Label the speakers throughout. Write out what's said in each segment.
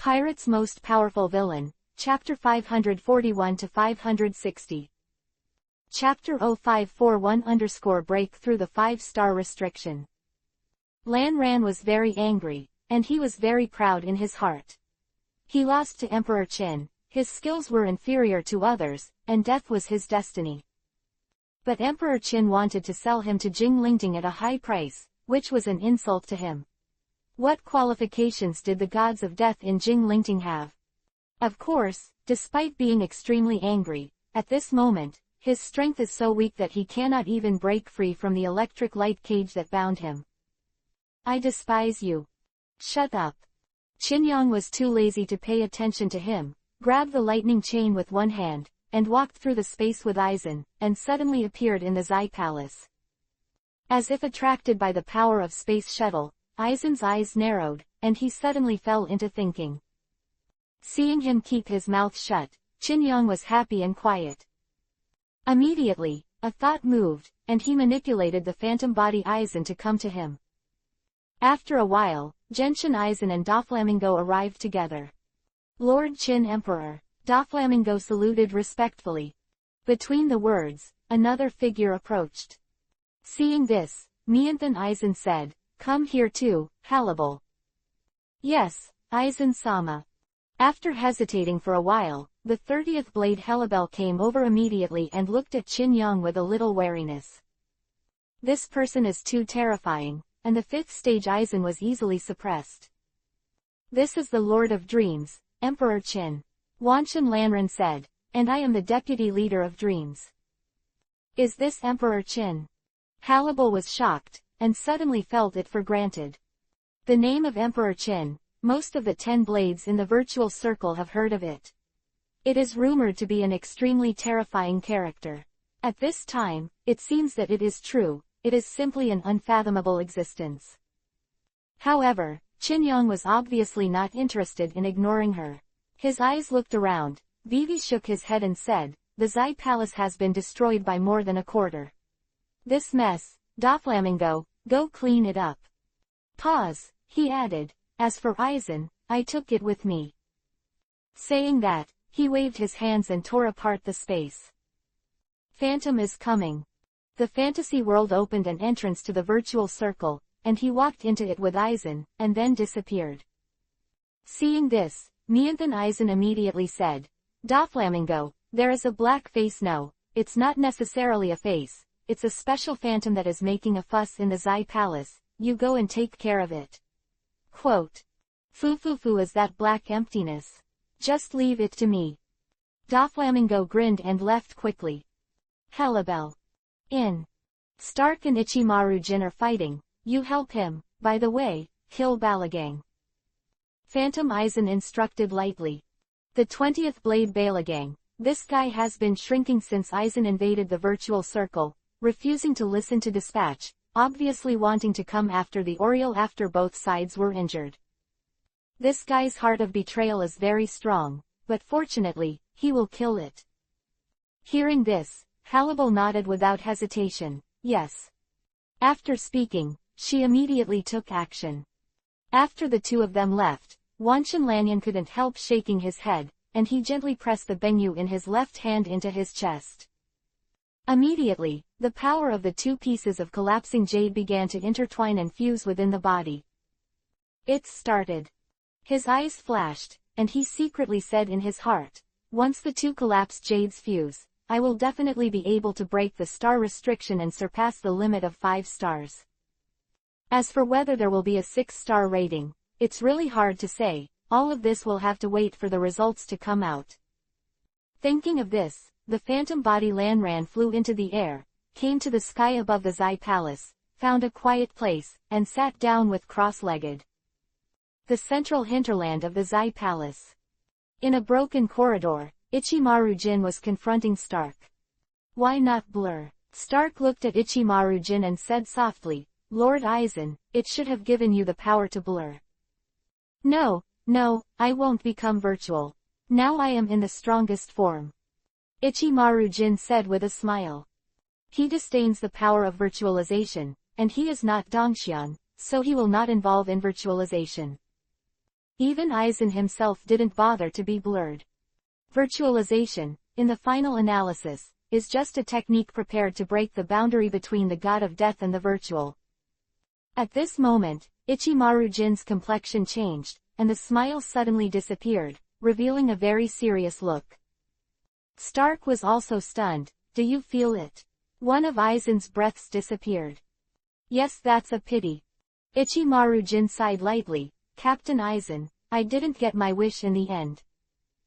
Speaker 1: Pirate's Most Powerful Villain, Chapter 541-560. Chapter 0541-Break Through the 5-Star Restriction. Lan Ran was very angry, and he was very proud in his heart. He lost to Emperor Qin, his skills were inferior to others, and death was his destiny. But Emperor Qin wanted to sell him to Jing Lingting at a high price, which was an insult to him. What qualifications did the gods of death in Jing Lingting have? Of course, despite being extremely angry, at this moment, his strength is so weak that he cannot even break free from the electric light cage that bound him. I despise you. Shut up. Qin Yang was too lazy to pay attention to him, grabbed the lightning chain with one hand, and walked through the space with Aizen, and suddenly appeared in the Zai Palace. As if attracted by the power of Space Shuttle, Aizen's eyes narrowed, and he suddenly fell into thinking. Seeing him keep his mouth shut, Qin Yang was happy and quiet. Immediately, a thought moved, and he manipulated the phantom body Aizen to come to him. After a while, Genshin Aizen and Doflamingo arrived together. Lord Qin Emperor, Doflamingo saluted respectfully. Between the words, another figure approached. Seeing this, Mianthan Aizen said, "Come here too, Halibal." "Yes, Aizen-sama." After hesitating for a while, the 30th Blade Halibal came over immediately and looked at Qin Yang with a little wariness. This person is too terrifying, and the 5th stage Aizen was easily suppressed. "This is the Lord of Dreams, Emperor Qin," Wanshan Lanran said, "and I am the deputy leader of Dreams." "Is this Emperor Qin?" Halibal was shocked, and suddenly felt it for granted. The name of Emperor Qin, most of the 10 blades in the virtual circle have heard of it. It is rumored to be an extremely terrifying character. At this time, it seems that it is true, it is simply an unfathomable existence. However, Qin Yang was obviously not interested in ignoring her. His eyes looked around, Vivi shook his head and said, "The Zai Palace has been destroyed by more than a quarter. This mess, Doflamingo, go clean it up." Pause, he added, "As for Aizen, I took it with me." Saying that, he waved his hands and tore apart the space. Phantom is coming. The fantasy world opened an entrance to the virtual circle, and he walked into it with Aizen, and then disappeared. Seeing this, Mianthan Aizen immediately said, "Doflamingo, there is a black face. No, it's not necessarily a face, it's a special phantom that is making a fuss in the Zai Palace, you go and take care of it." Quote. "Fufufu is that black emptiness. Just leave it to me." Doflamingo grinned and left quickly. Halibal. In. Stark and Ichimaru Jin are fighting, you help him, by the way, kill Balagang. Phantom Aizen instructed lightly. The 20th Blade Balagang, this guy has been shrinking since Aizen invaded the virtual circle, refusing to listen to dispatch, obviously wanting to come after the Oriole after both sides were injured. This guy's heart of betrayal is very strong, but fortunately, he will kill it. Hearing this, Halibal nodded without hesitation, yes. After speaking, she immediately took action. After the two of them left, Wanshan Lanyan couldn't help shaking his head, and he gently pressed the Benyu in his left hand into his chest. Immediately, the power of the 2 pieces of collapsing jade began to intertwine and fuse within the body. It's started. His eyes flashed, and he secretly said in his heart, "Once the 2 collapsed jades fuse, I will definitely be able to break the star restriction and surpass the limit of 5 stars. As for whether there will be a 6-star rating, it's really hard to say, all of this will have to wait for the results to come out." Thinking of this, the phantom body Lanran flew into the air, came to the sky above the Zai Palace, found a quiet place, and sat down with cross-legged. The central hinterland of the Zai Palace. In a broken corridor, Ichimaru Jin was confronting Stark. "Why not blur?" Stark looked at Ichimaru Jin and said softly, "Lord Aizen, it should have given you the power to blur." No, I won't become virtual. Now I am in the strongest form," Ichimaru Jin said with a smile. He disdains the power of virtualization, and he is not Dongxian, so he will not involve in virtualization. Even Aizen himself didn't bother to be blurred. Virtualization, in the final analysis, is just a technique prepared to break the boundary between the god of death and the virtual. At this moment, Ichimaru Jin's complexion changed, and the smile suddenly disappeared, revealing a very serious look. Stark was also stunned. Do you feel it? One of Aizen's breaths disappeared. Yes, that's a pity. Ichimaru Jin sighed lightly. Captain Aizen, I didn't get my wish in the end.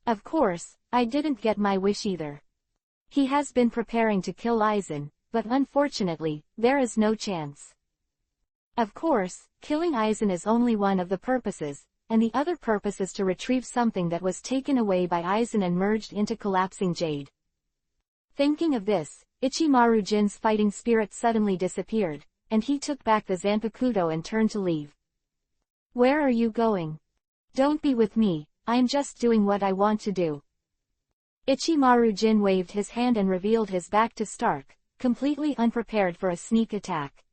Speaker 1: Of course, I didn't get my wish either. He has been preparing to kill Aizen, but unfortunately, there is no chance. Of course, killing Aizen is only one of the purposes, and the other purpose is to retrieve something that was taken away by Aizen and merged into collapsing jade. Thinking of this, Ichimaru Jin's fighting spirit suddenly disappeared, and he took back the Zanpakuto and turned to leave. Where are you going? Don't be with me, I'm just doing what I want to do. Ichimaru Jin waved his hand and revealed his back to Stark, completely unprepared for a sneak attack.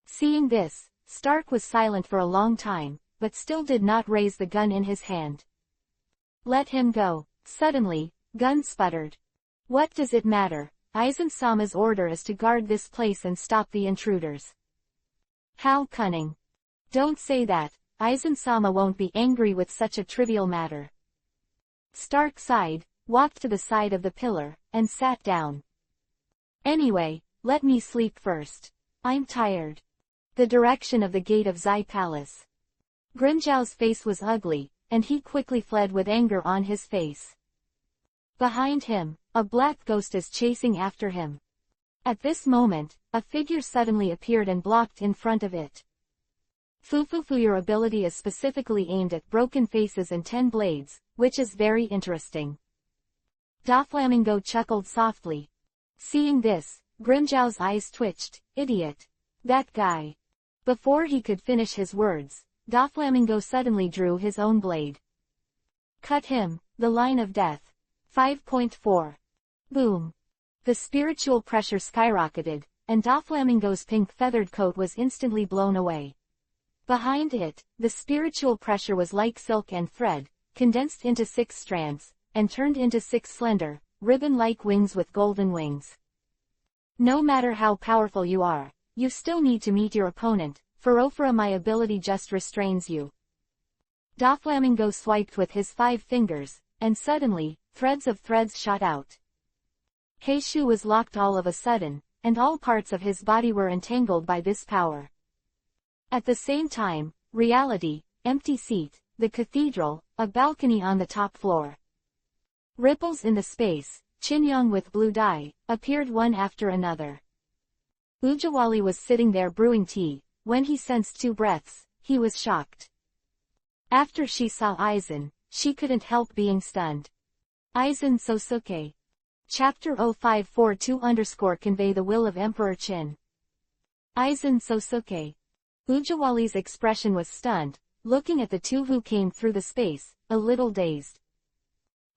Speaker 1: Seeing this, Stark was silent for a long time, but still did not raise the gun in his hand. Let him go. Suddenly, Gun sputtered. What does it matter? Aizen-sama's order is to guard this place and stop the intruders. How cunning. Don't say that, Aizen-sama won't be angry with such a trivial matter. Stark sighed, walked to the side of the pillar, and sat down. Anyway, let me sleep first. I'm tired. The direction of the gate of Zai Palace. Grimjow's face was ugly, and he quickly fled with anger on his face. Behind him, a black ghost is chasing after him. At this moment, a figure suddenly appeared and blocked in front of it. Fufufu, your ability is specifically aimed at broken faces and 10 blades, which is very interesting. Doflamingo chuckled softly. Seeing this, Grimjow's eyes twitched. Idiot. That guy. Before he could finish his words, Doflamingo suddenly drew his own blade. Cut him, the line of death. 5.4. Boom. The spiritual pressure skyrocketed, and Doflamingo's pink feathered coat was instantly blown away. Behind it, the spiritual pressure was like silk and thread, condensed into 6 strands, and turned into 6 slender, ribbon-like wings with golden wings. No matter how powerful you are, you still need to meet your opponent. Furofura, my ability just restrains you. Doflamingo swiped with his 5 fingers, and suddenly, threads of threads shot out. Heishu was locked all of a sudden, and all parts of his body were entangled by this power. At the same time, reality, empty seat, the cathedral, a balcony on the top floor. Ripples in the space, Chinyong with blue dye, appeared one after another. Ujawali was sitting there brewing tea. When he sensed 2 breaths, he was shocked. After she saw Aizen, she couldn't help being stunned. Aizen Sosuke. Chapter 0542 Convey the Will of Emperor Qin. Aizen Sosuke. Ujawali's expression was stunned, looking at the 2 who came through the space, a little dazed.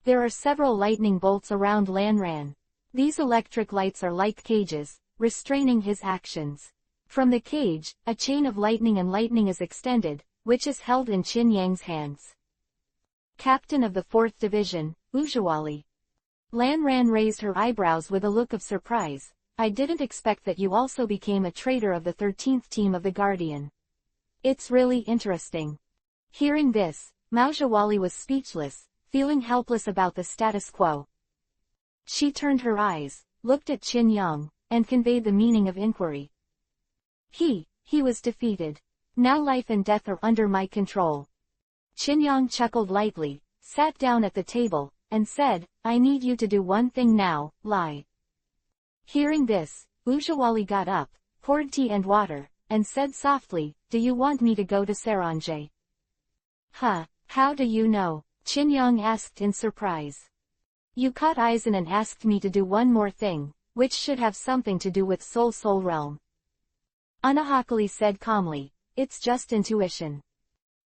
Speaker 1: There are several lightning bolts around Lanran. These electric lights are like cages, restraining his actions. From the cage, a chain of lightning is extended, which is held in Qin Yang's hands. Captain of the 4th Division, Ujawali. Lanran raised her eyebrows with a look of surprise. I didn't expect that you also became a traitor of the 13th team of the Guardian. It's really interesting. Hearing this, Maujawali was speechless, feeling helpless about the status quo. She turned her eyes, looked at Qin Yang, and conveyed the meaning of inquiry. He was defeated. Now life and death are under my control. Qin Yang chuckled lightly, sat down at the table, and said, I need you to do one thing now, lie. Hearing this, Ujawali got up, poured tea and water, and said softly, do you want me to go to Saranje? Huh, how do you know? Qin Yang asked in surprise. You caught Aizen and asked me to do one more thing, which should have something to do with Soul Realm. Anahakali said calmly, it's just intuition.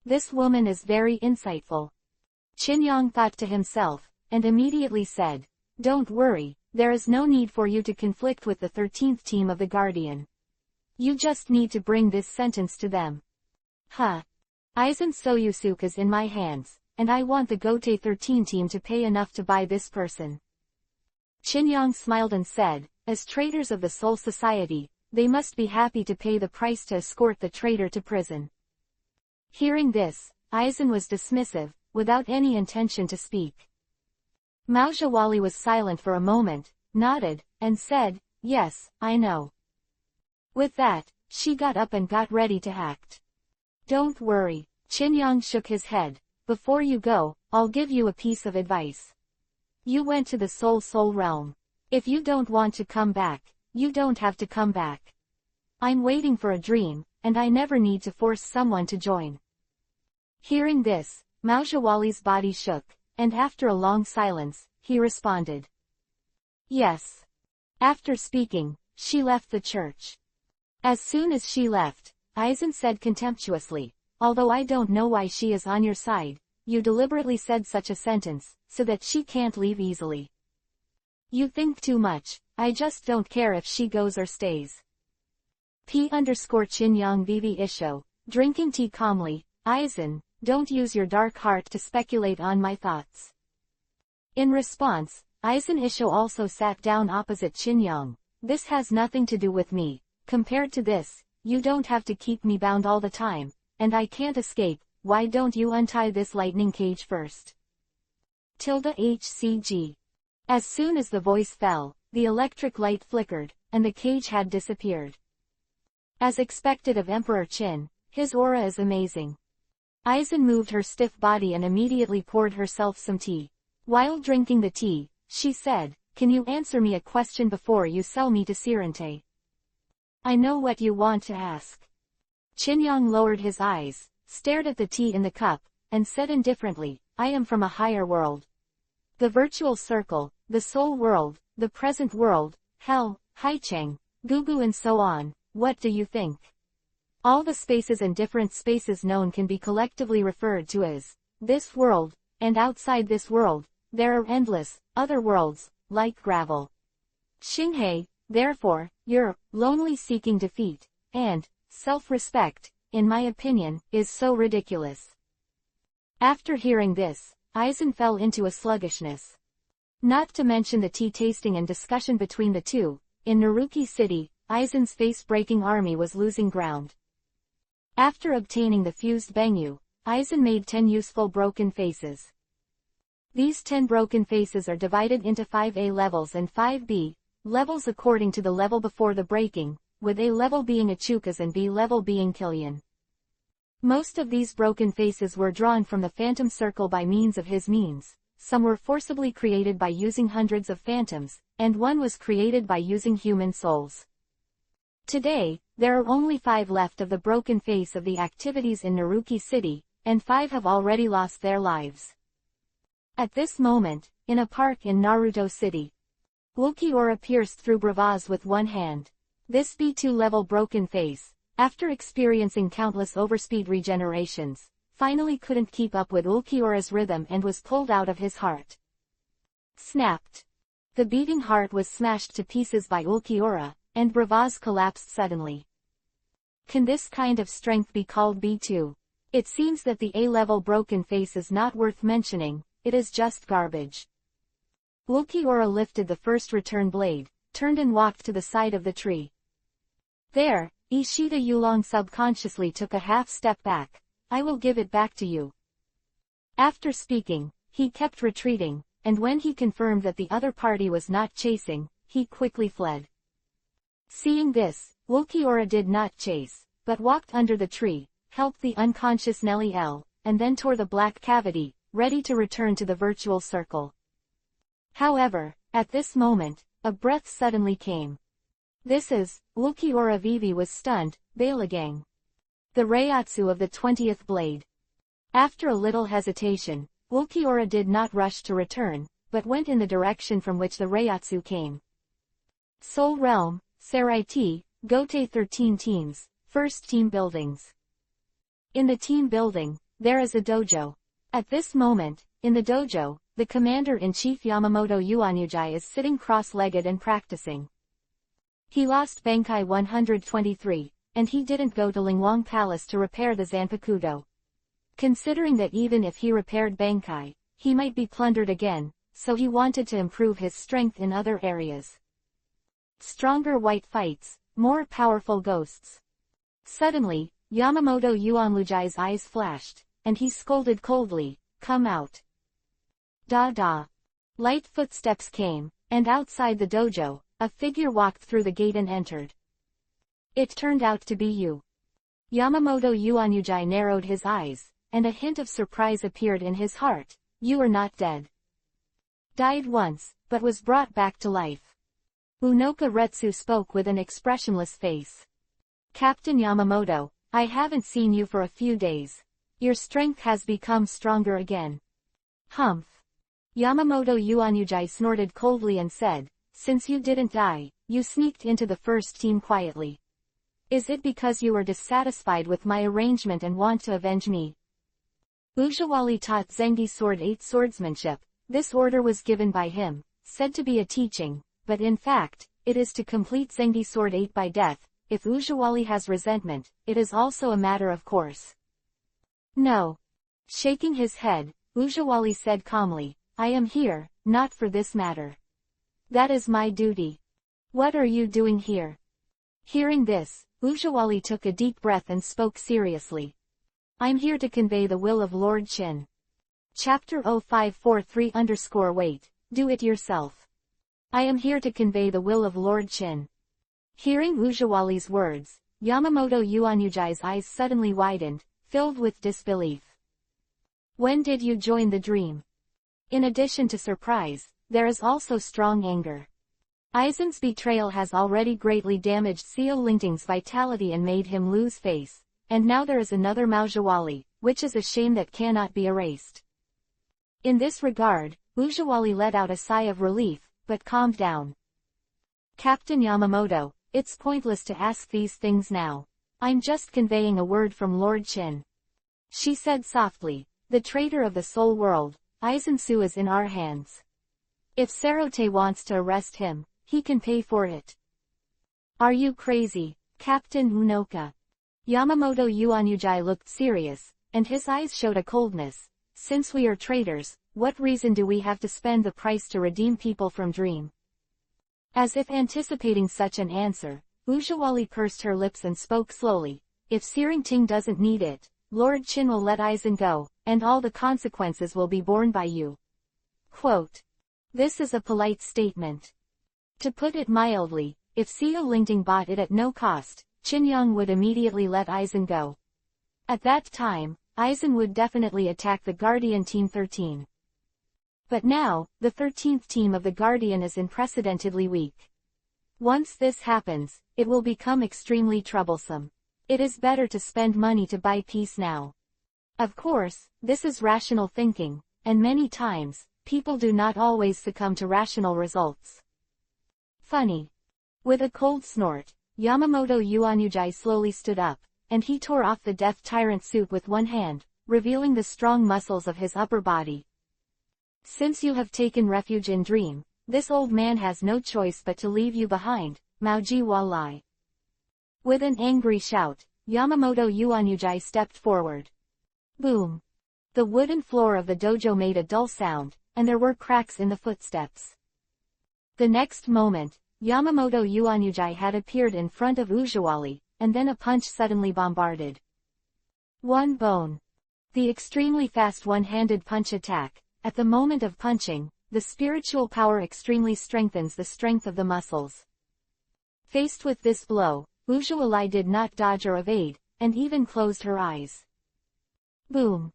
Speaker 1: This woman is very insightful. Qin Yang thought to himself, and immediately said, don't worry, there is no need for you to conflict with the 13th team of the Guardian. You just need to bring this sentence to them. Huh. Aizen Soyusuke is in my hands, and I want the Gote 13 team to pay enough to buy this person. Qinyang smiled and said, as traitors of the Soul Society, they must be happy to pay the price to escort the traitor to prison. Hearing this, Aizen was dismissive, without any intention to speak. Mao Zhawali was silent for a moment, nodded, and said, yes, I know. With that, she got up and got ready to act. Don't worry, Qinyang shook his head. Before you go, I'll give you a piece of advice. You went to the Soul realm. If you don't want to come back, you don't have to come back. I'm waiting for a dream, and I never need to force someone to join. Hearing this, Mao Zhawali's body shook, and after a long silence, he responded. Yes. After speaking, she left the church. As soon as she left, Aizen said contemptuously, although I don't know why she is on your side, you deliberately said such a sentence, so that she can't leave easily. You think too much, I just don't care if she goes or stays. P_Qinyang Vivi Isho, drinking tea calmly, Aizen, don't use your dark heart to speculate on my thoughts. In response, Aizen Isho also sat down opposite Qinyang. This has nothing to do with me. Compared to this, you don't have to keep me bound all the time, and I can't escape. Why don't you untie this lightning cage first? HCG. As soon as the voice fell, the electric light flickered, and the cage had disappeared. As expected of Emperor Qin, his aura is amazing. Aizen moved her stiff body and immediately poured herself some tea. While drinking the tea, she said, can you answer me a question before you sell me to Sirente? I know what you want to ask. Qinyang lowered his eyes, stared at the tea in the cup, and said indifferently, I am from a higher world. The virtual circle, the soul world, the present world, hell, Haicheng, Gugu and so on. What do you think? All the spaces and different spaces known can be collectively referred to as this world, and outside this world, there are endless other worlds, like gravel. Xinghe, therefore, you're lonely seeking defeat, and self-respect, in my opinion, is so ridiculous. After hearing this, Aizen fell into a sluggishness. Not to mention the tea tasting and discussion between the two, in Naruki City, Aizen's face-breaking army was losing ground. After obtaining the fused Bangyu, Aizen made 10 useful broken faces. These 10 broken faces are divided into 5A levels and 5B levels according to the level before the breaking, with A level being Achukas and B level being Killian. Most of these broken faces were drawn from the Phantom Circle by means of his means, some were forcibly created by using hundreds of phantoms, and one was created by using human souls. Today, there are only 5 left of the broken face of the activities in Naruki City, and 5 have already lost their lives. At this moment, in a park in Naruto City, Ulquiorra pierced through Bravaz with one hand. This B2 level broken face, after experiencing countless overspeed regenerations, finally couldn't keep up with Ulquiorra's rhythm and was pulled out of his heart. Snapped. The beating heart was smashed to pieces by Ulquiorra, and Bravaz collapsed suddenly. Can this kind of strength be called B2? It seems that the A-level broken face is not worth mentioning, it is just garbage. Ulquiorra lifted the first return blade, turned and walked to the side of the tree. There, Ishida Yulong subconsciously took a half step back. I will give it back to you. After speaking, he kept retreating, and when he confirmed that the other party was not chasing, he quickly fled. Seeing this, Ulquiorra did not chase, but walked under the tree, helped the unconscious Nellie L, and then tore the black cavity, ready to return to the virtual circle. However, at this moment, a breath suddenly came. This is, Ulquiorra Vivi was stunned, Balagang. The Reiatsu of the 20th blade. After a little hesitation, Ulquiorra did not rush to return, but went in the direction from which the Reiatsu came. Soul Realm, Saraiti, Gote 13 teams, first team buildings. In the team building, there is a dojo. At this moment, in the dojo, the commander-in-chief Yamamoto Yuanyujai is sitting cross-legged and practicing. He lost Bankai 123, and he didn't go to Lingwang Palace to repair the Zanpakudo. considering that even if he repaired Bankai, he might be plundered again, so he wanted to improve his strength in other areas. Stronger white fights, more powerful ghosts. Suddenly, Yamamoto Yuanlujai's eyes flashed, and he scolded coldly, "Come out." Da. Light footsteps came, and outside the dojo, a figure walked through the gate and entered. It turned out to be you. Yamamoto Yuanlujai narrowed his eyes, and a hint of surprise appeared in his heart. "You are not dead." Died once, but was brought back to life. Unoka Retsu spoke with an expressionless face. "Captain Yamamoto, I haven't seen you for a few days. Your strength has become stronger again." "Humph." Yamamoto Yuanlujai snorted coldly and said, "Since you didn't die, you sneaked into the first team quietly. Is it because you are dissatisfied with my arrangement and want to avenge me?" Ujawali taught Zengi Sword 8 swordsmanship. This order was given by him, said to be a teaching, but in fact, it is to complete Zengi Sword 8 by death. If Ujawali has resentment, it is also a matter of course. "No." Shaking his head, Ujawali said calmly, "I am here, not for this matter. That is my duty." "What are you doing here?" Hearing this, Ujawali took a deep breath and spoke seriously. "I'm here to convey the will of Lord Qin." Chapter 0543-Wait, do it yourself. "I am here to convey the will of Lord Qin." Hearing Ujawali's words, Yamamoto Yuanlujai's eyes suddenly widened, filled with disbelief. "When did you join the dream?" In addition to surprise, there is also strong anger. Aizen's betrayal has already greatly damaged Seo Lingting's vitality and made him lose face, and now there is another Maujawali, which is a shame that cannot be erased. In this regard, Ujawali let out a sigh of relief, but calmed down. "Captain Yamamoto, it's pointless to ask these things now. I'm just conveying a word from Lord Qin," she said softly. "The traitor of the soul world, Aizen Su, is in our hands. If Sarote wants to arrest him, he can pay for it." "Are you crazy, Captain Unoka?" Yamamoto Yuanlujai looked serious, and his eyes showed a coldness. "Since we are traitors, what reason do we have to spend the price to redeem people from dream?" As if anticipating such an answer, Ujawali pursed her lips and spoke slowly. "If Seringting doesn't need it, Lord Qin will let Aizen go, and all the consequences will be borne by you." Quote. This is a polite statement. To put it mildly, if Seo Lingting bought it at no cost, Qin Yang would immediately let Aizen go. At that time, Aizen would definitely attack the Guardian Team 13. But now, the 13th team of the Guardian is unprecedentedly weak. Once this happens, it will become extremely troublesome. It is better to spend money to buy peace now. Of course, this is rational thinking, and many times, people do not always succumb to rational results. Funny. With a cold snort, Yamamoto Yuanlujai slowly stood up, and he tore off the Death Tyrant suit with one hand, revealing the strong muscles of his upper body. "Since you have taken refuge in Dream, this old man has no choice but to leave you behind, Mauji Walai." With an angry shout, Yamamoto Yuanlujai stepped forward. Boom! The wooden floor of the dojo made a dull sound, and there were cracks in the footsteps. The next moment, Yamamoto Yuanlujai had appeared in front of Ujawali, and then a punch suddenly bombarded. One bone. The extremely fast one-handed punch attack. At the moment of punching, the spiritual power extremely strengthens the strength of the muscles. Faced with this blow, Ujawali did not dodge or evade, and even closed her eyes. Boom!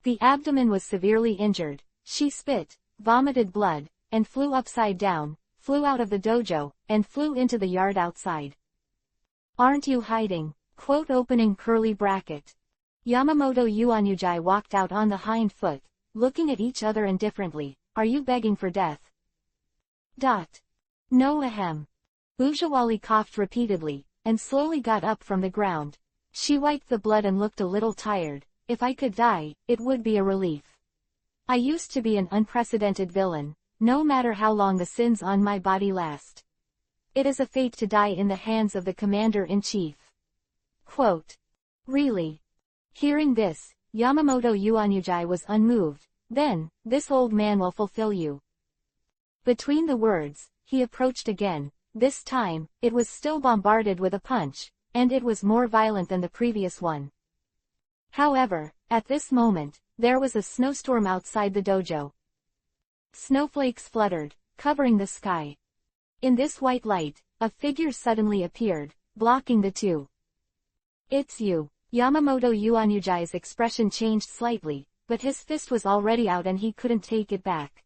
Speaker 1: The abdomen was severely injured. She spit, vomited blood, and flew upside down, flew out of the dojo, and flew into the yard outside. "Aren't you hiding?" Quote opening curly bracket. Yamamoto Yuanlujai walked out on the hind foot, looking at each other indifferently. "Are you begging for death?" No ahem. Ujawali coughed repeatedly, and slowly got up from the ground. She wiped the blood and looked a little tired. "If I could die, it would be a relief. I used to be an unprecedented villain, no matter how long the sins on my body last. It is a fate to die in the hands of the commander-in-chief." Quote. Really? Hearing this, Yamamoto Yuanyujai was unmoved. Then, this old man will fulfill you. Between the words, he approached again. This time, it was still bombarded with a punch, and it was more violent than the previous one. However, at this moment, there was a snowstorm outside the dojo. Snowflakes fluttered, covering the sky. In this white light, a figure suddenly appeared, blocking the two. It's you. Yamamoto Yuanyujai's expression changed slightly, but his fist was already out and he couldn't take it back.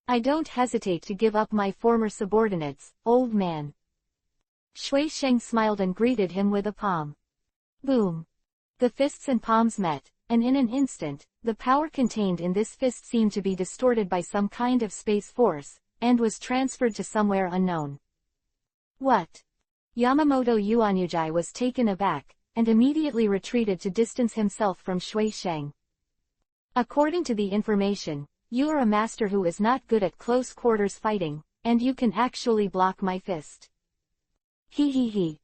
Speaker 1: I don't hesitate to give up my former subordinates, old man. Shui Sheng smiled and greeted him with a palm. Boom. The fists and palms met, and in an instant, the power contained in this fist seemed to be distorted by some kind of space force, and was transferred to somewhere unknown. What? Yamamoto Yuanyujai was taken aback, and immediately retreated to distance himself from Shui Sheng. According to the information, you are a master who is not good at close quarters fighting, and you can actually block my fist. He.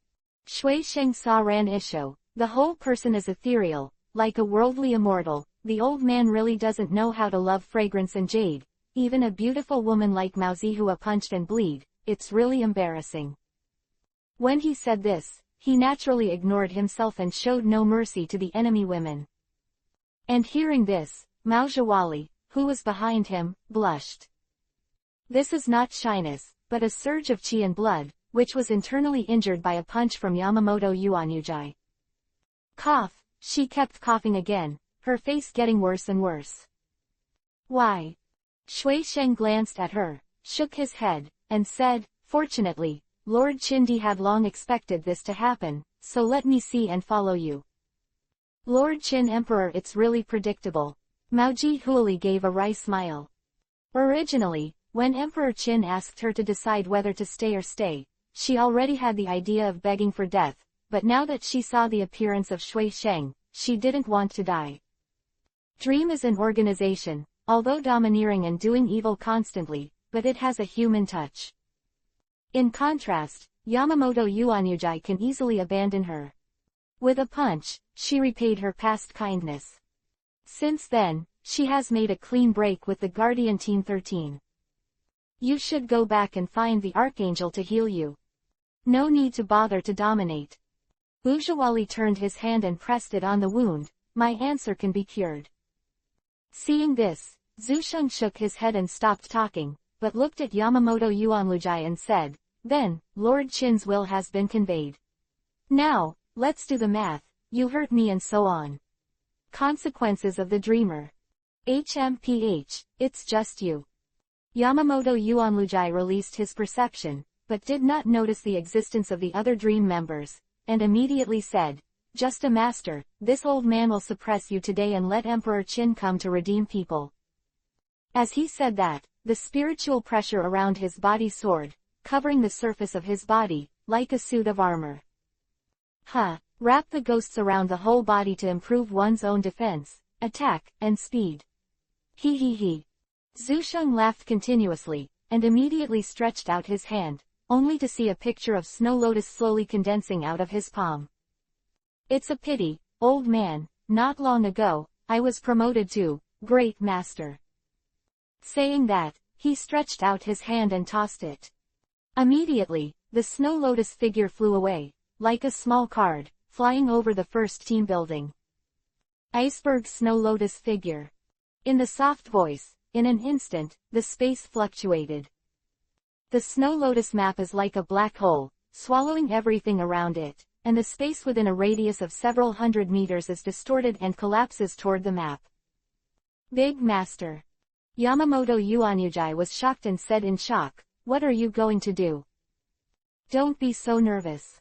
Speaker 1: Shui Sheng saw Ran Isho. The whole person is ethereal, like a worldly immortal. The old man really doesn't know how to love fragrance and jade. Even a beautiful woman like Mao Zihua punched and bleed. It's really embarrassing. When he said this, he naturally ignored himself and showed no mercy to the enemy women. And hearing this, Mao Zhiwali, who was behind him, blushed. This is not shyness, but a surge of chi and blood, which was internally injured by a punch from Yamamoto Yuanyujai. Cough, she kept coughing again, her face getting worse and worse. Why? Shui Sheng glanced at her, shook his head, and said, fortunately, Lord Chindi had long expected this to happen, so let me see and follow you. Lord Qin Emperor, it's really predictable. Mao Zhihuali gave a wry smile. Originally, when Emperor Qin asked her to decide whether to stay, she already had the idea of begging for death, but now that she saw the appearance of Shui Sheng, she didn't want to die. Dream is an organization, although domineering and doing evil constantly, but it has a human touch. In contrast, Yamamoto Yuanyujai can easily abandon her. With a punch, she repaid her past kindness. Since then, she has made a clean break with the Guardian Team 13. You should go back and find the Archangel to heal you. No need to bother to dominate. Ujawali turned his hand and pressed it on the wound. My answer can be cured. Seeing this, Zhu Sheng shook his head and stopped talking, but looked at Yamamoto Yuanyujai and said, then, Lord Qin's will has been conveyed. Now, let's do the math. You hurt me and so on. Consequences of the dreamer. HMPH, it's just you. Yamamoto Yuanyujai released his perception, but did not notice the existence of the other dream members, and immediately said, just a master, this old man will suppress you today and let Emperor Qin come to redeem people. As he said that, the spiritual pressure around his body soared, covering the surface of his body, like a suit of armor. Wrap the ghosts around the whole body to improve one's own defense, attack, and speed. He. Zhu Sheng laughed continuously, and immediately stretched out his hand, only to see a picture of snow lotus slowly condensing out of his palm. It's a pity, old man, not long ago, I was promoted to Great Master. Saying that, he stretched out his hand and tossed it. Immediately, the snow lotus figure flew away, like a small card, flying over the first team building. Iceberg snow lotus figure. In the soft voice, in an instant, the space fluctuated. The snow lotus map is like a black hole, swallowing everything around it, and the space within a radius of several hundred meters is distorted and collapses toward the map. Big Master. Yamamoto Yuanyujai was shocked and said in shock, what are you going to do? Don't be so nervous.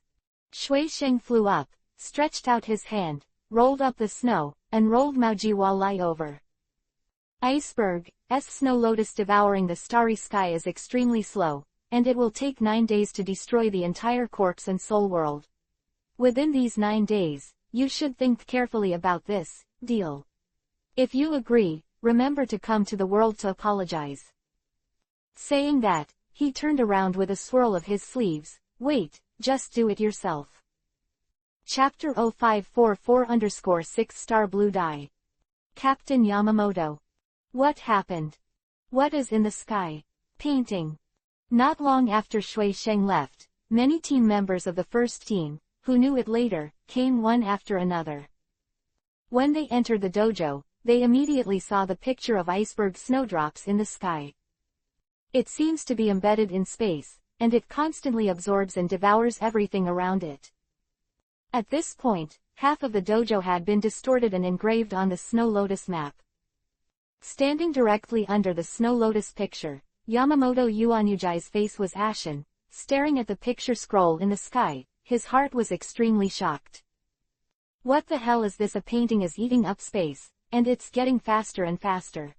Speaker 1: Shui Sheng flew up, stretched out his hand, rolled up the snow, and rolled Mao Zhiwali over. Iceberg's snow lotus devouring the starry sky is extremely slow, and it will take 9 days to destroy the entire corpse and soul world. Within these 9 days, you should think carefully about this deal. If you agree, remember to come to the world to apologize. Saying that, he turned around with a swirl of his sleeves. Wait, just do it yourself. Chapter 0544-6 Blue Dye. Captain Yamamoto. What happened? What is in the sky? Painting. Not long after Shui Sheng left, many team members of the first team, who knew it later, came one after another. When they entered the dojo, they immediately saw the picture of iceberg snowdrops in the sky. It seems to be embedded in space, and it constantly absorbs and devours everything around it. At this point, half of the dojo had been distorted and engraved on the snow lotus map. Standing directly under the snow lotus picture, Yamamoto Yuanyujai's face was ashen, staring at the picture scroll in the sky. His heart was extremely shocked. What the hell is this? A painting is eating up space, and it's getting faster and faster.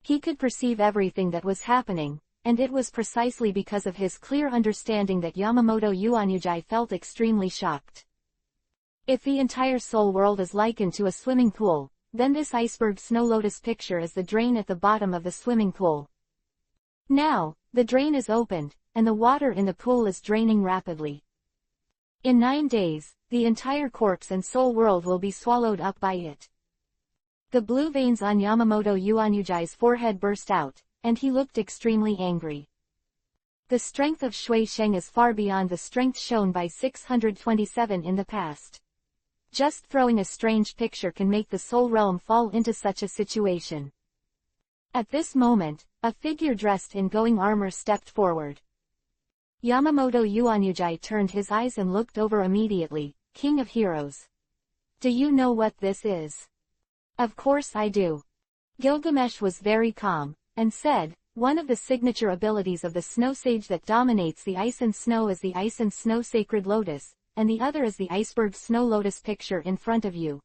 Speaker 1: He could perceive everything that was happening, and it was precisely because of his clear understanding that Yamamoto Yuanyujai felt extremely shocked. If the entire soul world is likened to a swimming pool, then this iceberg snow lotus picture is the drain at the bottom of the swimming pool. Now, the drain is opened, and the water in the pool is draining rapidly. In 9 days, the entire corpse and soul world will be swallowed up by it. The blue veins on Yamamoto Yuanyujai's forehead burst out, and he looked extremely angry. The strength of Shui Sheng is far beyond the strength shown by 627 in the past. Just throwing a strange picture can make the soul realm fall into such a situation. At this moment, a figure dressed in going armor stepped forward. Yamamoto Yuanyujai turned his eyes and looked over immediately. King of Heroes. Do you know what this is? Of course I do. Gilgamesh was very calm, and said, one of the signature abilities of the snow sage that dominates the ice and snow is the ice and snow sacred lotus, and the other is the iceberg snow lotus picture in front of you.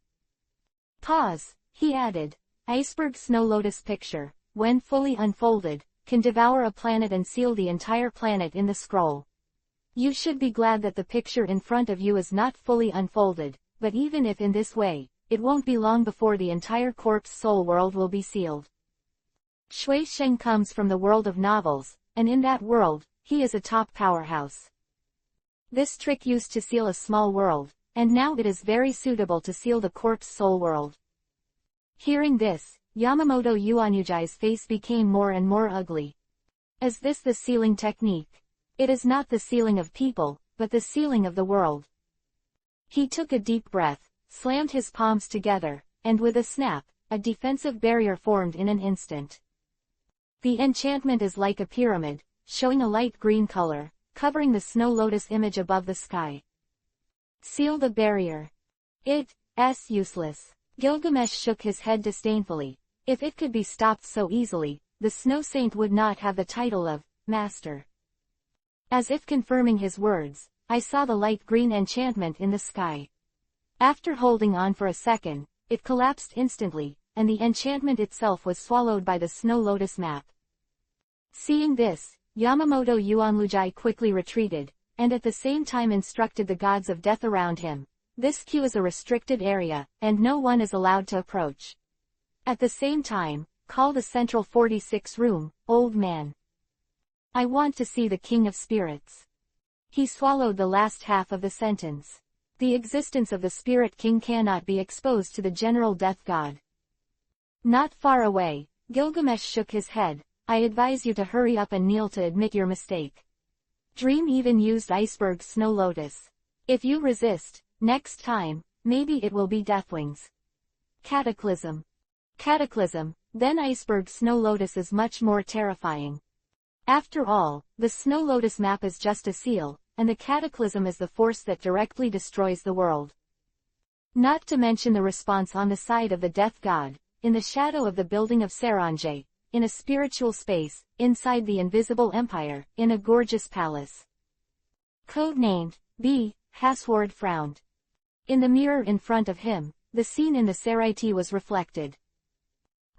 Speaker 1: Pause, he added. Iceberg snow lotus picture, when fully unfolded, can devour a planet and seal the entire planet in the scroll. You should be glad that the picture in front of you is not fully unfolded, but even if in this way, it won't be long before the entire corpse soul world will be sealed. Shui Sheng comes from the world of novels, and in that world, he is a top powerhouse. This trick used to seal a small world, and now it is very suitable to seal the corpse soul world. Hearing this, Yamamoto Yuanyujai's face became more and more ugly. Is this the sealing technique? It is not the sealing of people, but the sealing of the world. He took a deep breath, slammed his palms together, and with a snap, a defensive barrier formed in an instant. The enchantment is like a pyramid, showing a light green color, covering the snow lotus image above the sky. Seal the barrier. It's useless. Gilgamesh shook his head disdainfully. If it could be stopped so easily, the snow saint would not have the title of Master. As if confirming his words, I saw the light green enchantment in the sky. After holding on for a second, it collapsed instantly, and the enchantment itself was swallowed by the snow lotus map. Seeing this, Yamamoto Yuanyujai quickly retreated, and at the same time instructed the gods of death around him. This queue is a restricted area, and no one is allowed to approach. At the same time, call the central 46 room, old man. I want to see the King of Spirits. He swallowed the last half of the sentence. The existence of the Spirit King cannot be exposed to the general death god. Not far away, Gilgamesh shook his head. I advise you to hurry up and kneel to admit your mistake. Dream even used iceberg snow lotus. If you resist, next time, maybe it will be Deathwings. Cataclysm. Cataclysm, then iceberg snow lotus is much more terrifying. After all, the snow lotus map is just a seal, and the cataclysm is the force that directly destroys the world. Not to mention the response on the side of the death god, in the shadow of the building of Saranjay, in a spiritual space, inside the invisible empire, in a gorgeous palace. Codenamed, B. Hasward frowned. In the mirror in front of him, the scene in the Saraiti was reflected.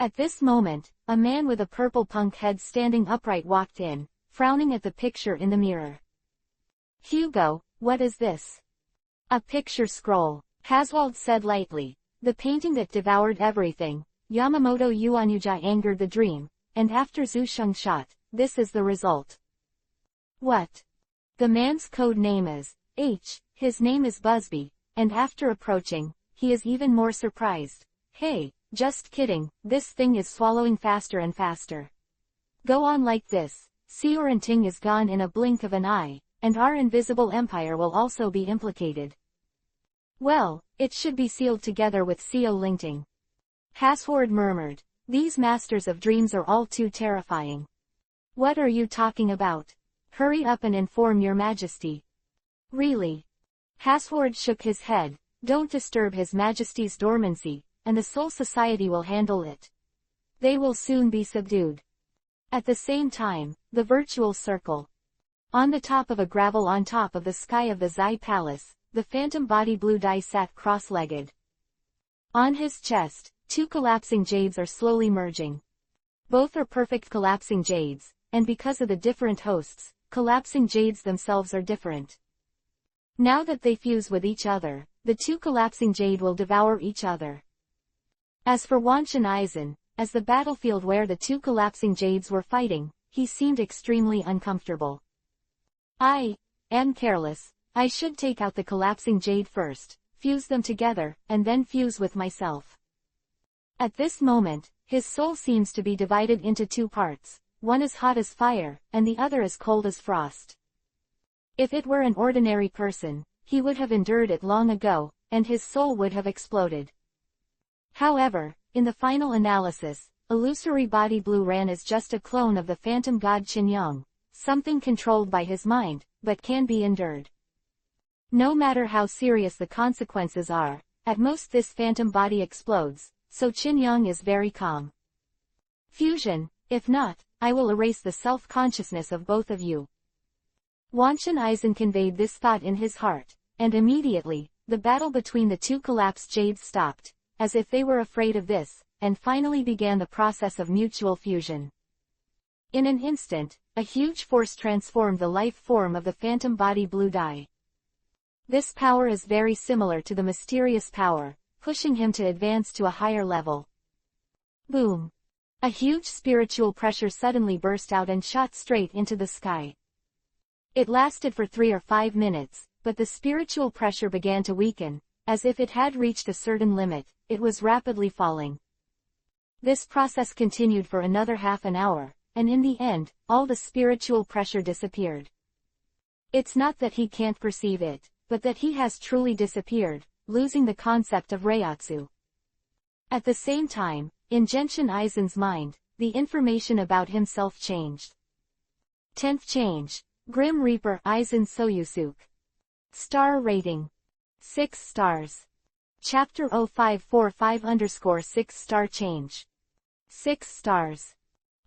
Speaker 1: At this moment, a man with a purple punk head standing upright walked in, frowning at the picture in the mirror. Hugo, what is this? A picture scroll, Haswald said lightly. The painting that devoured everything. Yamamoto Yuanyujai angered the dream, and after Zhu Sheng shot, this is the result. What? The man's code name is H, his name is Busby, and after approaching, he is even more surprised. Hey, just kidding, this thing is swallowing faster and faster. Go on like this, Ting is gone in a blink of an eye, and our invisible empire will also be implicated. Well, it should be sealed together with Lingting. Hasward murmured. These masters of dreams are all too terrifying. What are you talking about? Hurry up and inform your majesty. Really? Hasward shook his head. Don't disturb his majesty's dormancy, and the Soul Society will handle it. They will soon be subdued. At the same time, the virtual circle. On the top of a gravel on top of the sky of the Zai Palace, the phantom body Blue Dai sat cross-legged. On his chest, two collapsing jades are slowly merging. Both are perfect collapsing jades, and because of the different hosts, collapsing jades themselves are different. Now that they fuse with each other, the two collapsing jade will devour each other. As for Wanshan Eisen, as the battlefield where the two collapsing jades were fighting, he seemed extremely uncomfortable. I am careless. I should take out the collapsing jade first, fuse them together, and then fuse with myself. At this moment, his soul seems to be divided into two parts, one as hot as fire, and the other as cold as frost. If it were an ordinary person, he would have endured it long ago, and his soul would have exploded. However, in the final analysis, illusory body Blue Ran is just a clone of the phantom god Qinyang, something controlled by his mind, but can be endured. No matter how serious the consequences are, at most this phantom body explodes, so Qinyang is very calm. Fusion, if not, I will erase the self-consciousness of both of you. Wanshan Eisen conveyed this thought in his heart, and immediately, the battle between the two collapsed jades stopped, as if they were afraid of this, and finally began the process of mutual fusion. In an instant, a huge force transformed the life form of the phantom body Blue Dai. This power is very similar to the mysterious power, pushing him to advance to a higher level. Boom! A huge spiritual pressure suddenly burst out and shot straight into the sky. It lasted for 3 or 5 minutes, but the spiritual pressure began to weaken, as if it had reached a certain limit, it was rapidly falling. This process continued for another half an hour, and in the end, all the spiritual pressure disappeared. It's not that he can't perceive it, but that he has truly disappeared, losing the concept of Reiatsu. At the same time, in Genshin Eisen's mind, the information about himself changed. 10th change. Grim Reaper Eisen Soyusuk. Star rating. 6 stars. Chapter 0545_6 star change. 6 stars.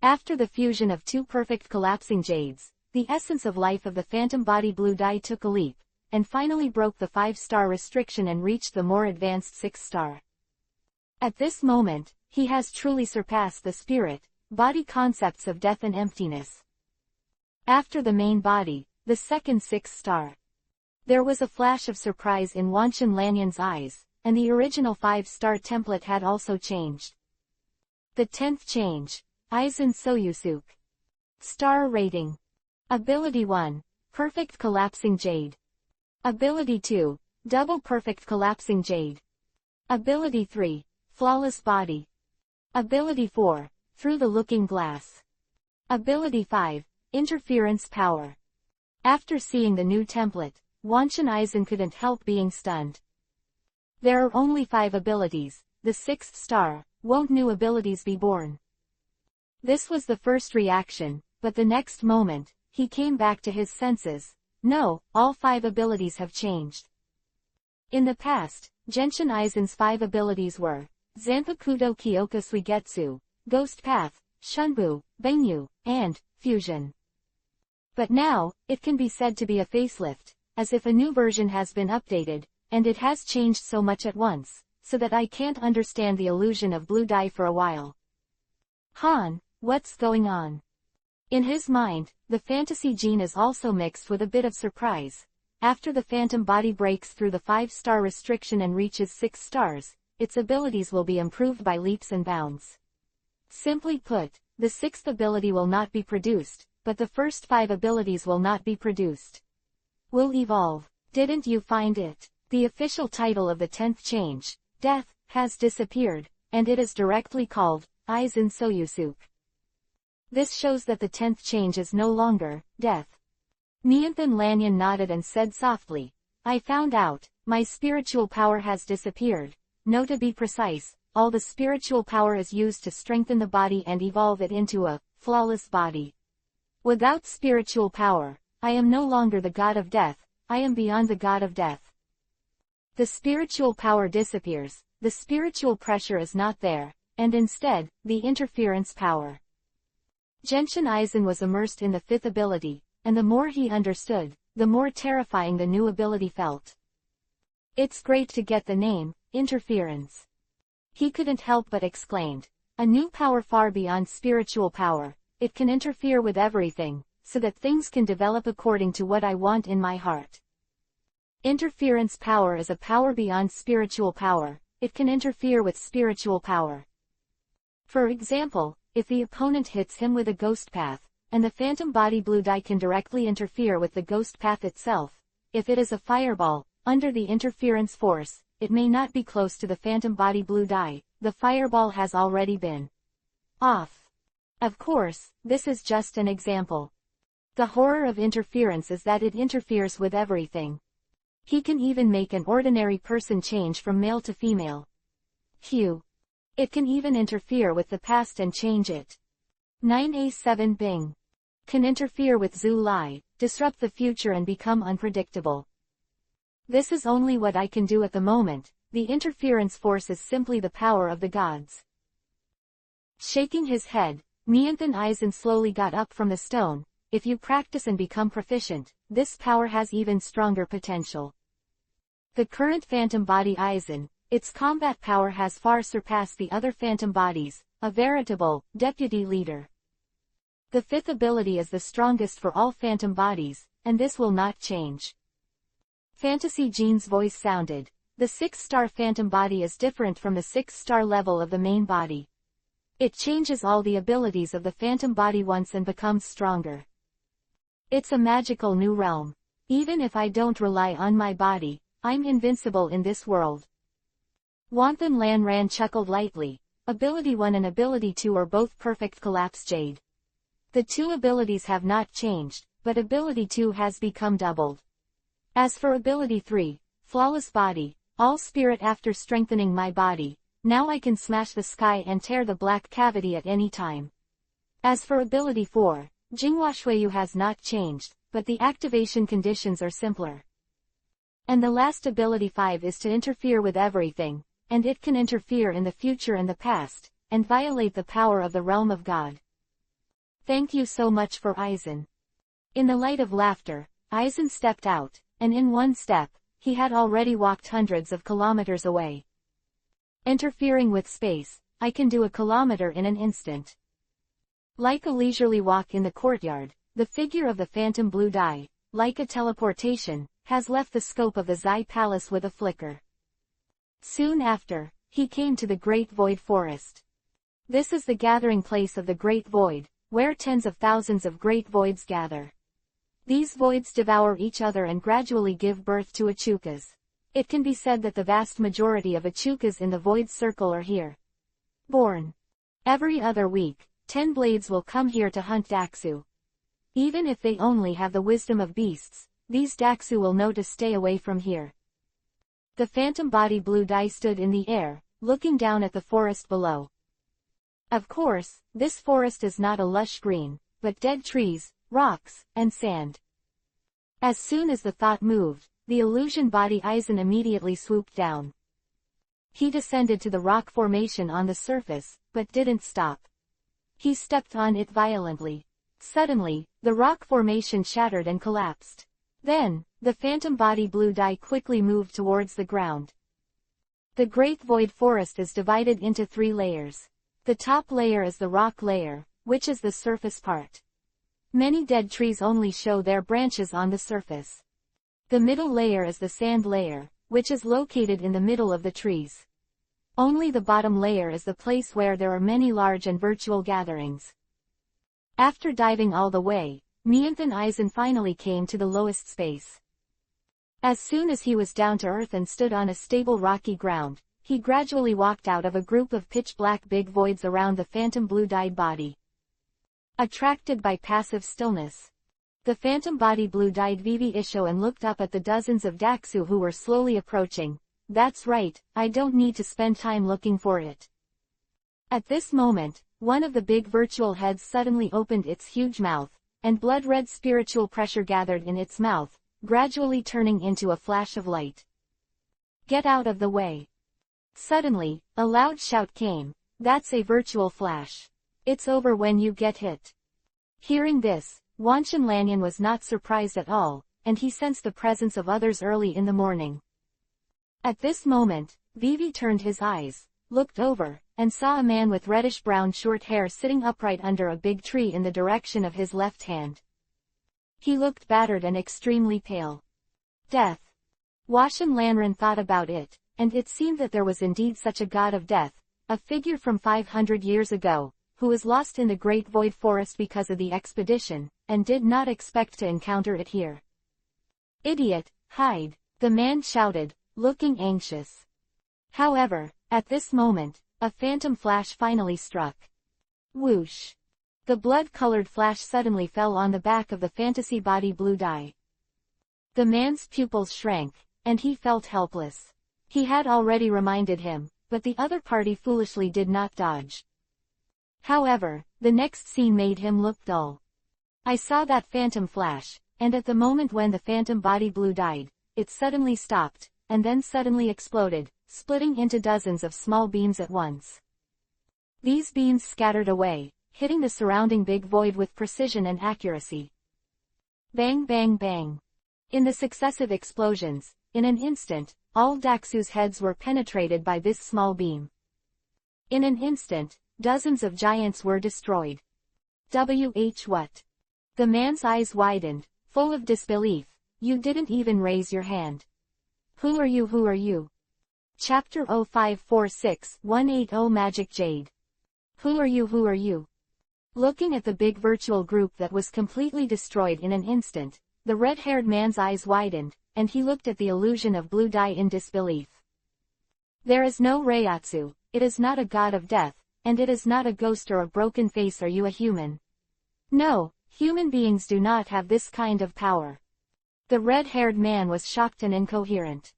Speaker 1: After the fusion of two perfect collapsing jades, the essence of life of the phantom body Blue Dai took a leap, and finally broke the 5-star restriction and reached the more advanced 6-star. At this moment, he has truly surpassed the spirit, body concepts of death and emptiness. After the main body, the second 6-star. There was a flash of surprise in Wanshan Lanyan's eyes, and the original 5-star template had also changed. The 10th change. Eisen Soyusuk. Star rating. Ability 1. Perfect Collapsing Jade. Ability 2. Double Perfect Collapsing Jade. Ability 3. Flawless Body. Ability 4. Through the Looking Glass. Ability 5. Interference Power. After seeing the new template, Wanshan Eisen couldn't help being stunned. There are only 5 abilities, the 6th star, won't new abilities be born? This was the first reaction, but the next moment, he came back to his senses. No, all 5 abilities have changed. In the past, Genshin Eisen's 5 abilities were Zanpakudo Kyoka Suigetsu, Ghost Path, Shunbu, Benyu, and Fusion. But now, it can be said to be a facelift, as if a new version has been updated, and it has changed so much at once, so that I can't understand the illusion of Blue Dai for a while. Han, what's going on? In his mind, the fantasy gene is also mixed with a bit of surprise. After the phantom body breaks through the 5-star restriction and reaches 6 stars, its abilities will be improved by leaps and bounds. Simply put, the 6th ability will not be produced, but the first 5 abilities will not be produced. Will evolve. Didn't you find it The official title of the 10th change, Death, has disappeared, and it is directly called, Aizen Soyusuk. This shows that the 10th change is no longer, Death. Nianthan Lanyan nodded and said softly, I found out, my spiritual power has disappeared. No, to be precise, all the spiritual power is used to strengthen the body and evolve it into a flawless body. Without spiritual power, I am no longer the god of death, I am beyond the god of death. The spiritual power disappears, the spiritual pressure is not there, and instead, the interference power. Genshin Aizen was immersed in the 5th ability, and the more he understood, the more terrifying the new ability felt. It's great to get the name, interference. He couldn't help but exclaimed, a new power far beyond spiritual power, it can interfere with everything, so that things can develop according to what I want in my heart. Interference power is a power beyond spiritual power, it can interfere with spiritual power. For example, if the opponent hits him with a ghost path, and the phantom body blue dye can directly interfere with the ghost path itself, if it is a fireball, under the interference force, it may not be close to the phantom body blue dye, the fireball has already been off. Of course, this is just an example. The horror of interference is that it interferes with everything. He can even make an ordinary person change from male to female. Phew. It can even interfere with the past and change it. 9A7 Bing. Can interfere with Zhu Lai, disrupt the future and become unpredictable. This is only what I can do at the moment, the interference force is simply the power of the gods. Shaking his head, Nianthan Aizen slowly got up from the stone. If you practice and become proficient, this power has even stronger potential. The current phantom body Aizen, its combat power has far surpassed the other phantom bodies, a veritable deputy leader. The 5th ability is the strongest for all phantom bodies, and this will not change. Fantasy Jean's voice sounded. The 6-star phantom body is different from the 6-star level of the main body. It changes all the abilities of the phantom body once and becomes stronger. It's a magical new realm. Even if I don't rely on my body, I'm invincible in this world. Wanthan Lanran chuckled lightly. Ability 1 and Ability 2 are both perfect collapse jade. The two abilities have not changed, but Ability 2 has become doubled. As for Ability 3, flawless body, all spirit after strengthening my body, now I can smash the sky and tear the black cavity at any time. As for Ability 4, Jinghuashuiyu has not changed, but the activation conditions are simpler. And the last Ability 5 is to interfere with everything, and it can interfere in the future and the past, and violate the power of the realm of God. Thank you so much for Aizen. In the light of laughter, Aizen stepped out, and in one step, he had already walked hundreds of kilometers away. Interfering with space, I can do a kilometer in an instant. Like a leisurely walk in the courtyard, the figure of the phantom blue dye, like a teleportation, has left the scope of the Zai Palace with a flicker. Soon after, he came to the Great Void Forest. This is the gathering place of the Great Void, where tens of thousands of great voids gather. These voids devour each other and gradually give birth to Achukas. It can be said that the vast majority of Achukas in the Void Circle are here. Born. Every other week, 10 blades will come here to hunt Daxu. Even if they only have the wisdom of beasts, these Daxu will know to stay away from here. The phantom body blue dye stood in the air, looking down at the forest below. Of course, this forest is not a lush green, but dead trees, rocks, and sand. As soon as the thought moved, the illusion body Aizen immediately swooped down. He descended to the rock formation on the surface, but didn't stop. He stepped on it violently. Suddenly, the rock formation shattered and collapsed. Then, the phantom body blue dye quickly moved towards the ground. The Great Void Forest is divided into 3 layers. The top layer is the rock layer, which is the surface part. Many dead trees only show their branches on the surface. The middle layer is the sand layer, which is located in the middle of the trees. Only the bottom layer is the place where there are many large and virtual gatherings. After diving all the way, Nianthan Aizen finally came to the lowest space. As soon as he was down to earth and stood on a stable rocky ground, he gradually walked out of a group of pitch-black big voids around the phantom blue-dyed body. Attracted by passive stillness, the phantom body blue-dyed Vivi Isho and looked up at the dozens of Daxu who were slowly approaching. That's right, I don't need to spend time looking for it. At this moment, one of the big virtual heads suddenly opened its huge mouth, and blood-red spiritual pressure gathered in its mouth, gradually turning into a flash of light. Get out of the way. Suddenly, a loud shout came. That's a virtual flash. It's over when you get hit. Hearing this, Wanshan Lanyan was not surprised at all, and he sensed the presence of others early in the morning. At this moment, Vivi turned his eyes, looked over, and saw a man with reddish-brown short hair sitting upright under a big tree in the direction of his left hand. He looked battered and extremely pale. Death. Wanshan Lanran thought about it, and it seemed that there was indeed such a god of death, a figure from 500 years ago, who was lost in the Great Void Forest because of the expedition, and did not expect to encounter it here. Idiot, hide, the man shouted, looking anxious. However, at this moment, a phantom flash finally struck. Whoosh! The blood-colored flash suddenly fell on the back of the fantasy body blue dye. The man's pupils shrank, and he felt helpless. He had already reminded him, but the other party foolishly did not dodge. However, the next scene made him look dull. I saw that phantom flash, and at the moment when the phantom body blue died, it suddenly stopped, and then suddenly exploded, splitting into dozens of small beams at once. These beams scattered away, hitting the surrounding big void with precision and accuracy. Bang bang bang. In the successive explosions, in an instant, all Daxu's heads were penetrated by this small beam. In an instant, dozens of giants were destroyed. What? The man's eyes widened, full of disbelief. You didn't even raise your hand. Who are you? Who are you? Chapter 0546-180 Magic Jade. Who are you? Who are you? Looking at the big virtual group that was completely destroyed in an instant, the red-haired man's eyes widened, and he looked at the illusion of blue dye in disbelief. There is no Reiatsu, it is not a god of death, and it is not a ghost or a broken face. Are you a human? No, human beings do not have this kind of power. The red-haired man was shocked and incoherent.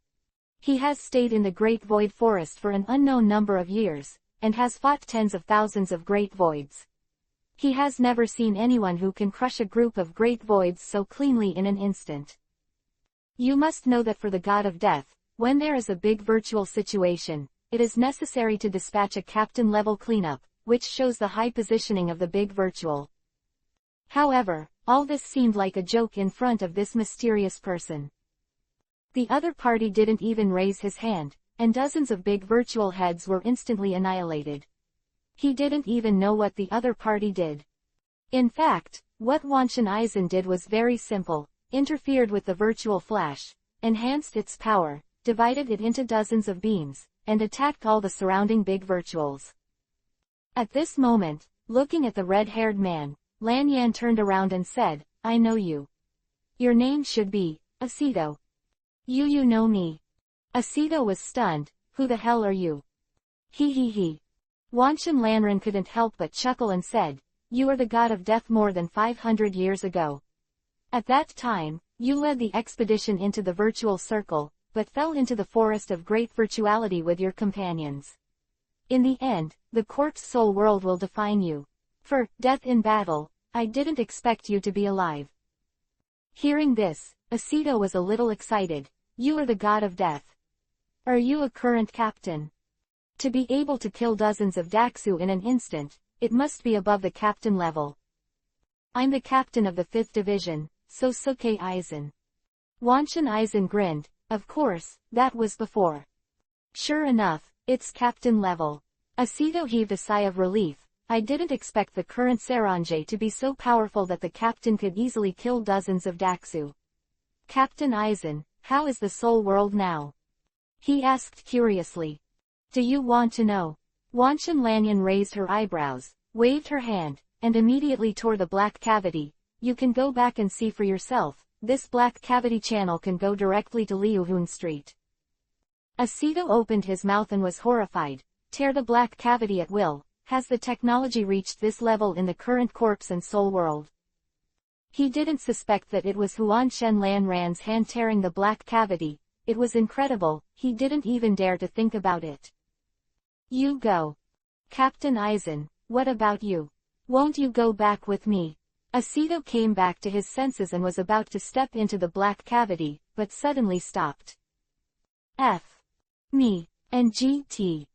Speaker 1: He has stayed in the Great Void Forest for an unknown number of years, and has fought tens of thousands of Great Voids. He has never seen anyone who can crush a group of Great Voids so cleanly in an instant. You must know that for the god of death, when there is a big virtual situation, it is necessary to dispatch a captain-level cleanup, which shows the high positioning of the big virtual. However, all this seemed like a joke in front of this mysterious person. The other party didn't even raise his hand, and dozens of big virtual heads were instantly annihilated. He didn't even know what the other party did. In fact, what Wanshan Eisen did was very simple, interfered with the virtual flash, enhanced its power, divided it into dozens of beams, and attacked all the surrounding big virtuals. At this moment, looking at the red-haired man, Lan Yan turned around and said, I know you. Your name should be Aceto. You know me. Aceto was stunned. Who the hell are you? He. Wanshan Lanran couldn't help but chuckle and said, you are the god of death more than 500 years ago. At that time, you led the expedition into the virtual circle, but fell into the forest of great virtuality with your companions. In the end, the corpse soul world will define you. For death in battle, I didn't expect you to be alive. Hearing this, Aceto was a little excited. You are the god of death. Are you a current captain? To be able to kill dozens of Daxu in an instant, it must be above the captain level. I'm the captain of the 5th division, Sosuke Eisen. Wanshan Eisen grinned. Of course, that was before. Sure enough, it's captain level. Aceto heaved a sigh of relief. I didn't expect the current Saranjay to be so powerful that the captain could easily kill dozens of Daxu. Captain Eisen, how is the soul world now? He asked curiously. Do you want to know? Wanshan Lanyan raised her eyebrows, waved her hand, and immediately tore the black cavity. You can go back and see for yourself. this black cavity channel can go directly to Liuhun Street. Aceto opened his mouth and was horrified. Tear the black cavity at will. Has the technology reached this level in the current corpse and soul world? He didn't suspect that it was Huan Shen Lan Ran's hand tearing the black cavity. It was incredible, he didn't even dare to think about it. You go. Captain Eisen, what about you? Won't you go back with me? Aceto came back to his senses and was about to step into the black cavity, but suddenly stopped. Me, and GT.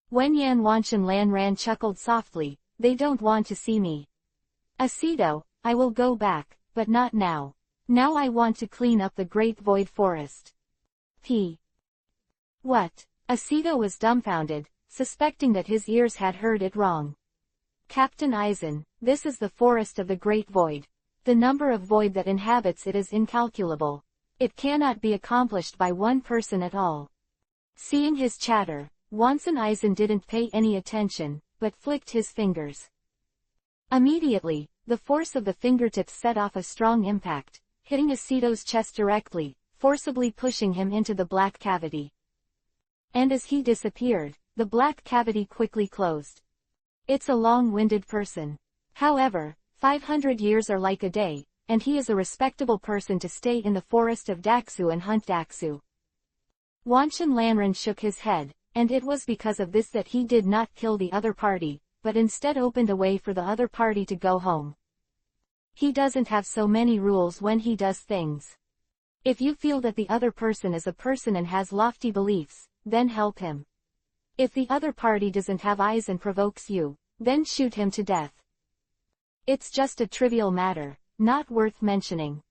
Speaker 1: When Yan Wanshan Lan Ran chuckled softly, they don't want to see me. Aceto, I will go back, but not now. Now I want to clean up the Great Void Forest. What? Aceto was dumbfounded, suspecting that his ears had heard it wrong. Captain Eisen, this is the forest of the Great Void. The number of void that inhabits it is incalculable. It cannot be accomplished by one person at all. Seeing his chatter, Wanson Eisen didn't pay any attention, but flicked his fingers. Immediately, the force of the fingertips set off a strong impact, hitting Aceto's chest directly, forcibly pushing him into the black cavity. And as he disappeared, the black cavity quickly closed. It's a long-winded person. However, 500 years are like a day, and he is a respectable person to stay in the forest of Daxu and hunt Daxu. Wanshan Lanran shook his head, and it was because of this that he did not kill the other party, but instead opened a way for the other party to go home. He doesn't have so many rules when he does things. If you feel that the other person is a person and has lofty beliefs, then help him. If the other party doesn't have eyes and provokes you, then shoot him to death. It's just a trivial matter, not worth mentioning.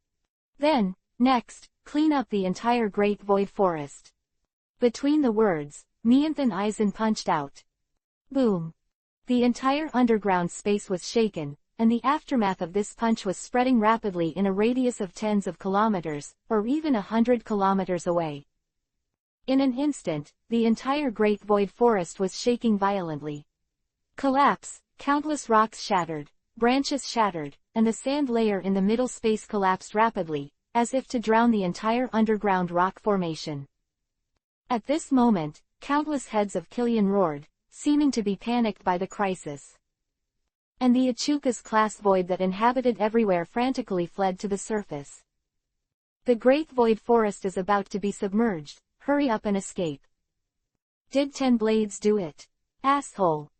Speaker 1: Then, next, clean up the entire Great Void Forest. Between the words, Mianthan Eisen punched out. Boom. The entire underground space was shaken, and the aftermath of this punch was spreading rapidly in a radius of tens of kilometers, or even 100 kilometers away. In an instant, the entire Great Void Forest was shaking violently. Collapse, countless rocks shattered, branches shattered, and the sand layer in the middle space collapsed rapidly, as if to drown the entire underground rock formation. At this moment, countless heads of Killian roared, seeming to be panicked by the crisis. And the Achuka's class void that inhabited everywhere frantically fled to the surface. The Great Void Forest is about to be submerged, hurry up and escape. Did 10 blades do it? Asshole.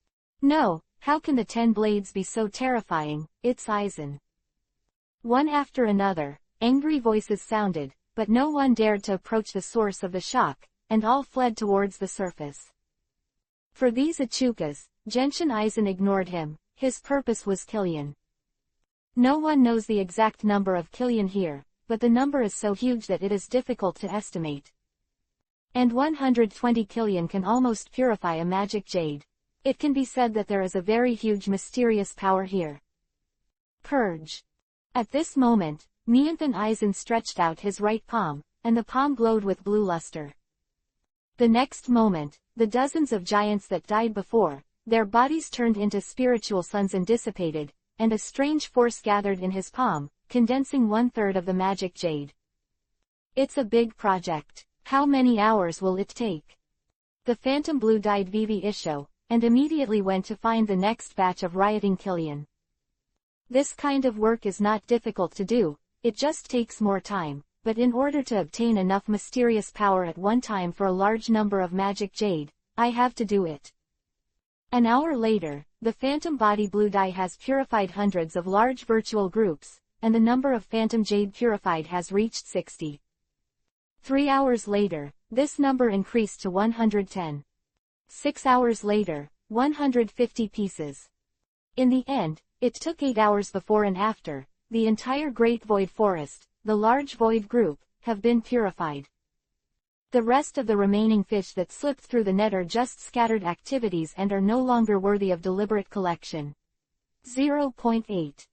Speaker 1: No, how can the 10 blades be so terrifying? It's Eisen. One after another, angry voices sounded, but no one dared to approach the source of the shock, and all fled towards the surface. For these Achukas, Genshin Eisen ignored him, his purpose was Killian. No one knows the exact number of Killian here, but the number is so huge that it is difficult to estimate. And 120 Killian can almost purify a magic jade. It can be said that there is a very huge mysterious power here. Purge. At this moment, Mianthan Eisen stretched out his right palm, and the palm glowed with blue luster. The next moment, the dozens of giants that died before, their bodies turned into spiritual suns and dissipated, and a strange force gathered in his palm, condensing 1/3 of the magic jade. It's a big project. How many hours will it take? The Phantom blue-dyed Vivi Isho, and immediately went to find the next batch of rioting Killian. This kind of work is not difficult to do, it just takes more time, but in order to obtain enough mysterious power at one time for a large number of magic jade, I have to do it. An hour later, the Phantom body blue dye has purified hundreds of large virtual groups, and the number of Phantom jade purified has reached 60. 3 hours later, this number increased to 110. 6 hours later, 150 pieces. In the end, it took 8 hours before and after, the entire Great Void Forest, the large void group, have been purified. The rest of the remaining fish that slipped through the net are just scattered activities and are no longer worthy of deliberate collection. 0.8.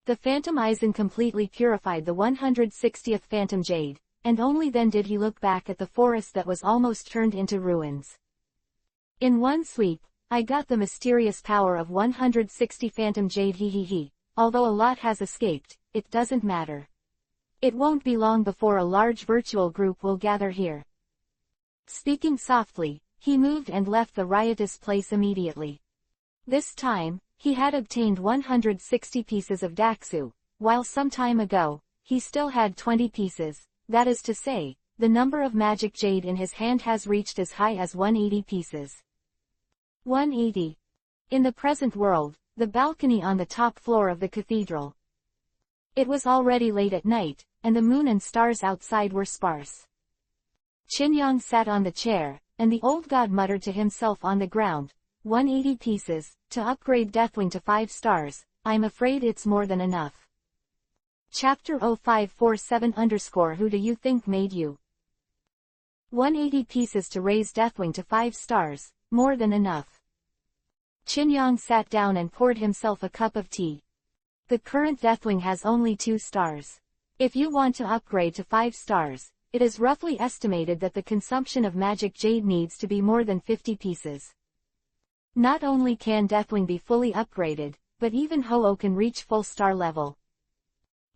Speaker 1: The Phantom Eisen completely purified the 160th Phantom Jade, and only then did he look back at the forest that was almost turned into ruins. In one sweep, I got the mysterious power of 160 Phantom Jade he. Although a lot has escaped, it doesn't matter. It won't be long before a large virtual group will gather here. Speaking softly, he moved and left the riotous place immediately. This time, he had obtained 160 pieces of Daxu, while some time ago, he still had 20 pieces, that is to say, the number of magic jade in his hand has reached as high as 180 pieces. 180. In the present world, the balcony on the top floor of the cathedral. It was already late at night, and the moon and stars outside were sparse. Qin Yang sat on the chair, and the old god muttered to himself on the ground, 180 pieces, to upgrade Deathwing to 5 stars, I'm afraid it's more than enough. Chapter 0547 _ Who do you think made you? 180 pieces to raise Deathwing to 5 stars, more than enough. Qin Yang sat down and poured himself a cup of tea. The current Deathwing has only 2 stars. If you want to upgrade to 5 stars, it is roughly estimated that the consumption of magic jade needs to be more than 50 pieces. Not only can Deathwing be fully upgraded, but even Ho-Oh can reach full star level.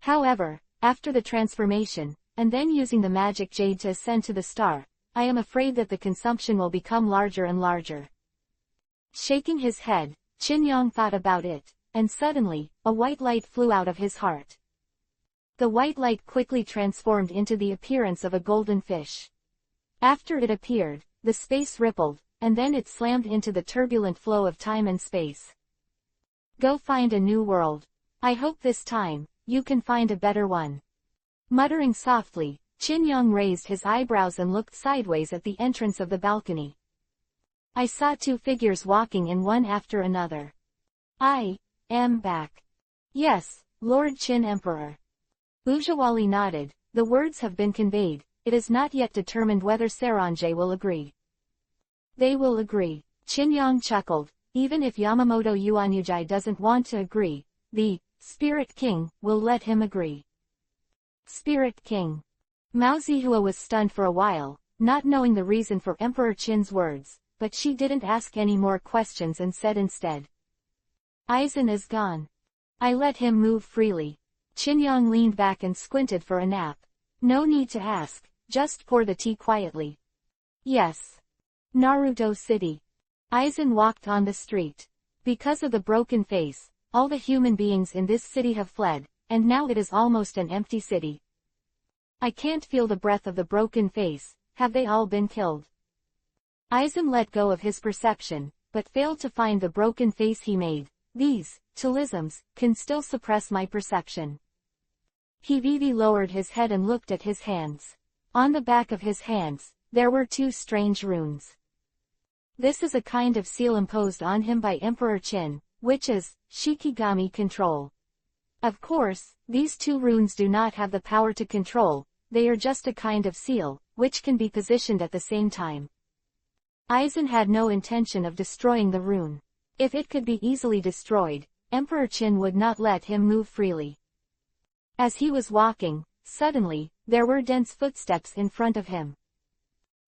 Speaker 1: However, after the transformation, and then using the magic jade to ascend to the star, I am afraid that the consumption will become larger and larger. Shaking his head, Qin Yang thought about it, and suddenly, a white light flew out of his heart. The white light quickly transformed into the appearance of a golden fish. After it appeared, the space rippled, and then it slammed into the turbulent flow of time and space. Go find a new world. I hope this time, you can find a better one. Muttering softly, Qin Yang raised his eyebrows and looked sideways at the entrance of the balcony. I saw 2 figures walking in one after another. I am back. Yes, Lord Qin Emperor. Ujawali nodded. The words have been conveyed. It is not yet determined whether Saranjay will agree. They will agree. Qin Yang chuckled. Even if Yamamoto Yuanyujai doesn't want to agree, the Spirit King will let him agree. Spirit King. Mao Zihua was stunned for a while, not knowing the reason for Emperor Qin's words, but she didn't ask any more questions and said instead. Aizen is gone. I let him move freely. Qin Yang leaned back and squinted for a nap. No need to ask, just pour the tea quietly. Yes. Naruto City. Aizen walked on the street. Because of the broken face, all the human beings in this city have fled, and now it is almost an empty city. I can't feel the breath of the broken face. Have they all been killed? Aizen let go of his perception, but failed to find the broken face he made. These talisms can still suppress my perception. He lowered his head and looked at his hands. On the back of his hands, there were 2 strange runes. This is a kind of seal imposed on him by Emperor Qin, which is Shikigami control. Of course, these 2 runes do not have the power to control, they are just a kind of seal, which can be positioned at the same time. Aizen had no intention of destroying the rune. If it could be easily destroyed, Emperor Qin would not let him move freely. As he was walking, suddenly, there were dense footsteps in front of him.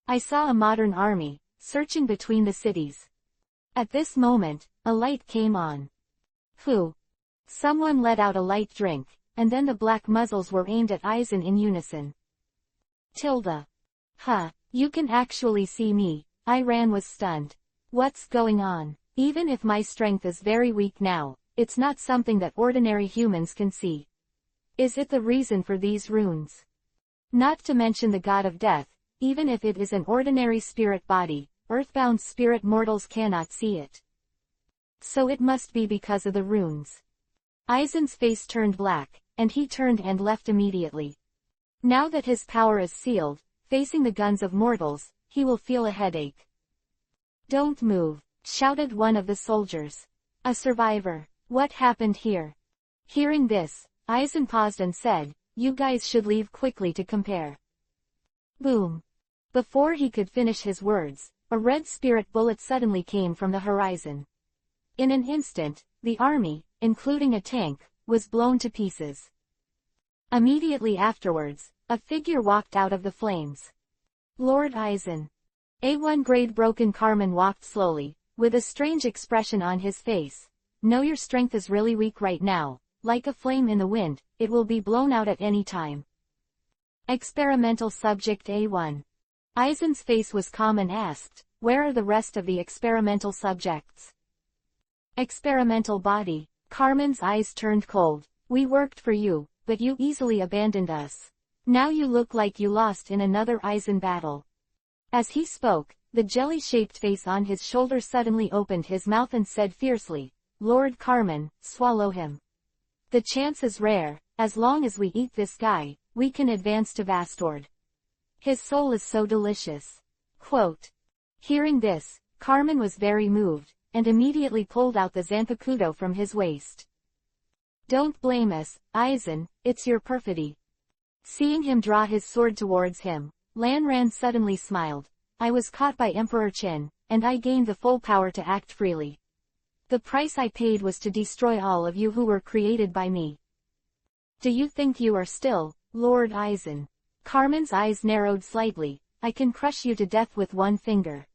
Speaker 1: I saw a modern army, searching between the cities. At this moment, a light came on. Phew. Someone let out a light drink, and then the black muzzles were aimed at Aizen in unison. Tilda. Huh, you can actually see me. Iran was stunned. What's going on? Even if my strength is very weak now, it's not something that ordinary humans can see. Is it the reason for these runes? Not to mention the god of death, even if it is an ordinary spirit body, earthbound spirit mortals cannot see it. So it must be because of the runes. Aizen's face turned black, and he turned and left immediately. Now that his power is sealed, facing the guns of mortals, he will feel a headache. Don't move, shouted one of the soldiers. A survivor. What happened here? Hearing this, Aizen paused and said, you guys should leave quickly to compare. Boom. Before he could finish his words, a red spirit bullet suddenly came from the horizon. In an instant, the army, including a tank, was blown to pieces. Immediately afterwards, a figure walked out of the flames. Lord Aizen. A1 grade Broken Carmen walked slowly, with a strange expression on his face. Know your strength is really weak right now, like a flame in the wind, it will be blown out at any time. Experimental Subject A1. Aizen's face was calm and asked, "Where are the rest of the experimental subjects?" Experimental Body. Carmen's eyes turned cold. "We worked for you, but you easily abandoned us. Now you look like you lost in another Aizen battle." As he spoke, the jelly-shaped face on his shoulder suddenly opened his mouth and said fiercely, "Lord Carmen, swallow him. The chance is rare. As long as we eat this guy, we can advance to Vastord. His soul is so delicious." Quote. Hearing this, Carmen was very moved, and immediately pulled out the Zanpakuto from his waist. "Don't blame us, Aizen, it's your perfidy." Seeing him draw his sword towards him, Lanran suddenly smiled. "I was caught by Emperor Qin, and I gained the full power to act freely. The price I paid was to destroy all of you who were created by me. Do you think you are still, Lord Aizen?" Carmen's eyes narrowed slightly. "I can crush you to death with one finger."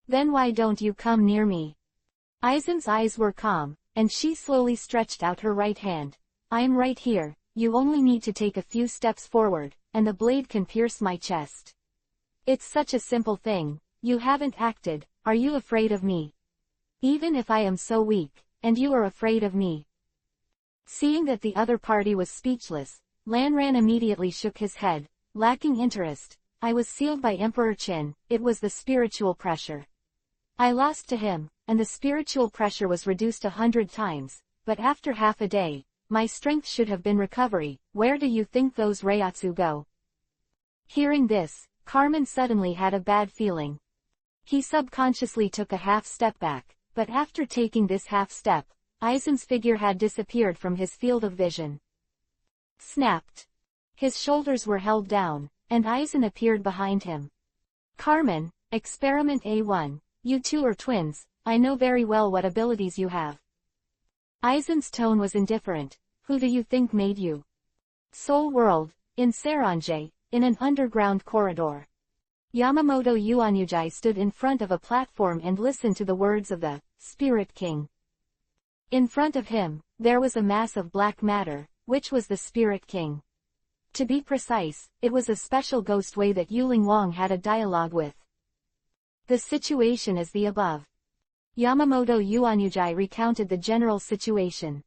Speaker 1: "Then why don't you come near me?" Aizen's eyes were calm, and she slowly stretched out her right hand. "I am right here, you only need to take a few steps forward, and the blade can pierce my chest. It's such a simple thing. You haven't acted. Are you afraid of me? Even if I am so weak, and you are afraid of me?" Seeing that the other party was speechless, Lanran immediately shook his head, lacking interest. "I was sealed by Emperor Qin. It was the spiritual pressure. I lost to him, and the spiritual pressure was reduced 100 times, but after half a day, my strength should have been recovery. Where do you think those Reiatsu go?" Hearing this, Carmen suddenly had a bad feeling. He subconsciously took a half step back, but after taking this half step, Aizen's figure had disappeared from his field of vision. Snapped. His shoulders were held down, and Aizen appeared behind him. "Carmen, Experiment A1, you two are twins. I know very well what abilities you have." Aizen's tone was indifferent. "Who do you think made you?" "Soul World, in Saranjay, in an underground corridor." Yamamoto Yuanyujai stood in front of a platform and listened to the words of the Spirit King. In front of him, there was a mass of black matter, which was the Spirit King. To be precise, it was a special ghost way that Yuling Wang had a dialogue with. The situation is the above. Yamamoto Yuanyujai recounted the general situation.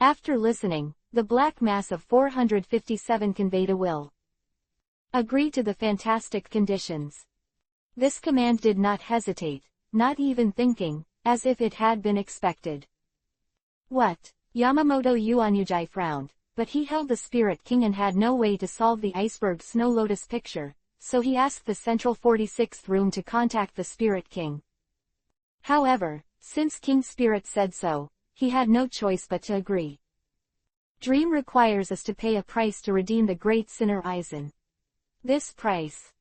Speaker 1: After listening, the black mass of 457 conveyed a will. Agree to the fantastic conditions. This command did not hesitate, not even thinking, as if it had been expected. What? Yamamoto Yuanyujai frowned, but he held the Spirit King and had no way to solve the iceberg snow lotus picture, so he asked the central 46th room to contact the Spirit King. However, since King Spirit said so, he had no choice but to agree. Dream requires us to pay a price to redeem the great sinner Aizen. This price.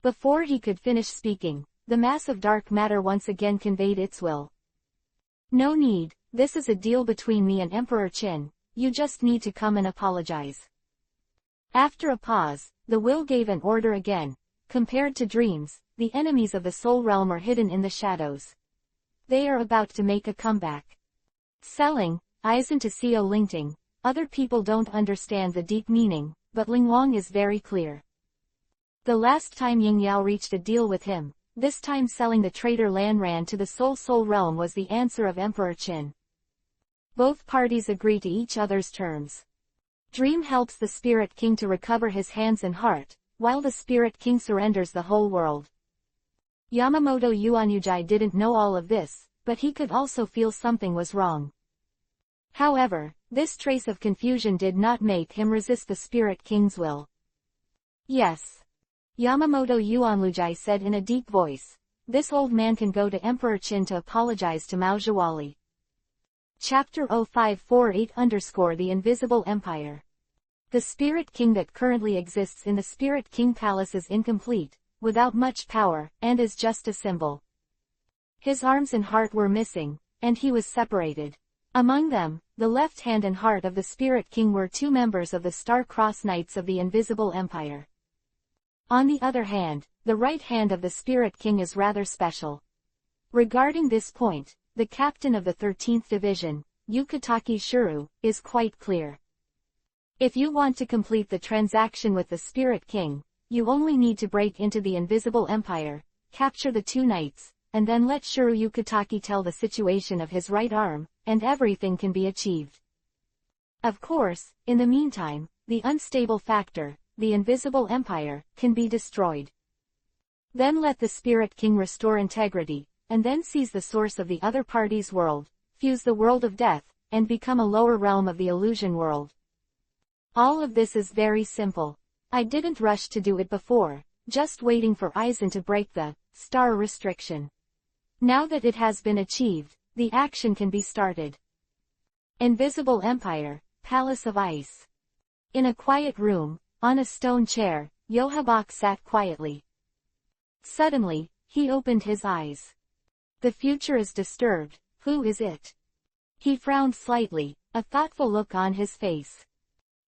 Speaker 1: Before he could finish speaking, the mass of dark matter once again conveyed its will. No need, this is a deal between me and Emperor Qin, you just need to come and apologize. After a pause, the will gave an order again. Compared to dreams, the enemies of the soul realm are hidden in the shadows. They are about to make a comeback. Selling, Aizen to Seo Lingting, other people don't understand the deep meaning, but Lingwang is very clear. The last time Ying Yao reached a deal with him, this time selling the traitor Lanran to the soul realm was the answer of Emperor Qin. Both parties agree to each other's terms. Dream helps the Spirit King to recover his hands and heart, while the Spirit King surrenders the whole world. Yamamoto Yuanyujai didn't know all of this, but he could also feel something was wrong. However, this trace of confusion did not make him resist the Spirit King's will. Yes. Yamamoto Yuanyujai said in a deep voice. This old man can go to Emperor Qin to apologize to Mao Zhawali. Chapter 0548-The Invisible Empire. The Spirit King that currently exists in the Spirit King Palace is incomplete, without much power, and is just a symbol. His arms and heart were missing, and he was separated. Among them, the left hand and heart of the Spirit King were two members of the Star-Crossed Knights of the Invisible Empire. On the other hand, the right hand of the Spirit King is rather special. Regarding this point, the captain of the 13th Division, Yukitaki Shuru, is quite clear. If you want to complete the transaction with the Spirit King, you only need to break into the Invisible Empire, capture the two knights, and then let Shuru Yukitaki tell the situation of his right arm, and everything can be achieved. Of course, in the meantime, the unstable factor, the Invisible Empire, can be destroyed. Then let the Spirit King restore integrity, and then seize the source of the other party's world, fuse the world of death, and become a lower realm of the illusion world. All of this is very simple. I didn't rush to do it before, just waiting for Aizen to break the star restriction. Now that it has been achieved, the action can be started. Invisible Empire, Palace of Ice. In a quiet room, on a stone chair, Yohabak sat quietly. Suddenly, he opened his eyes. The future is disturbed. Who is it? He frowned slightly, a thoughtful look on his face.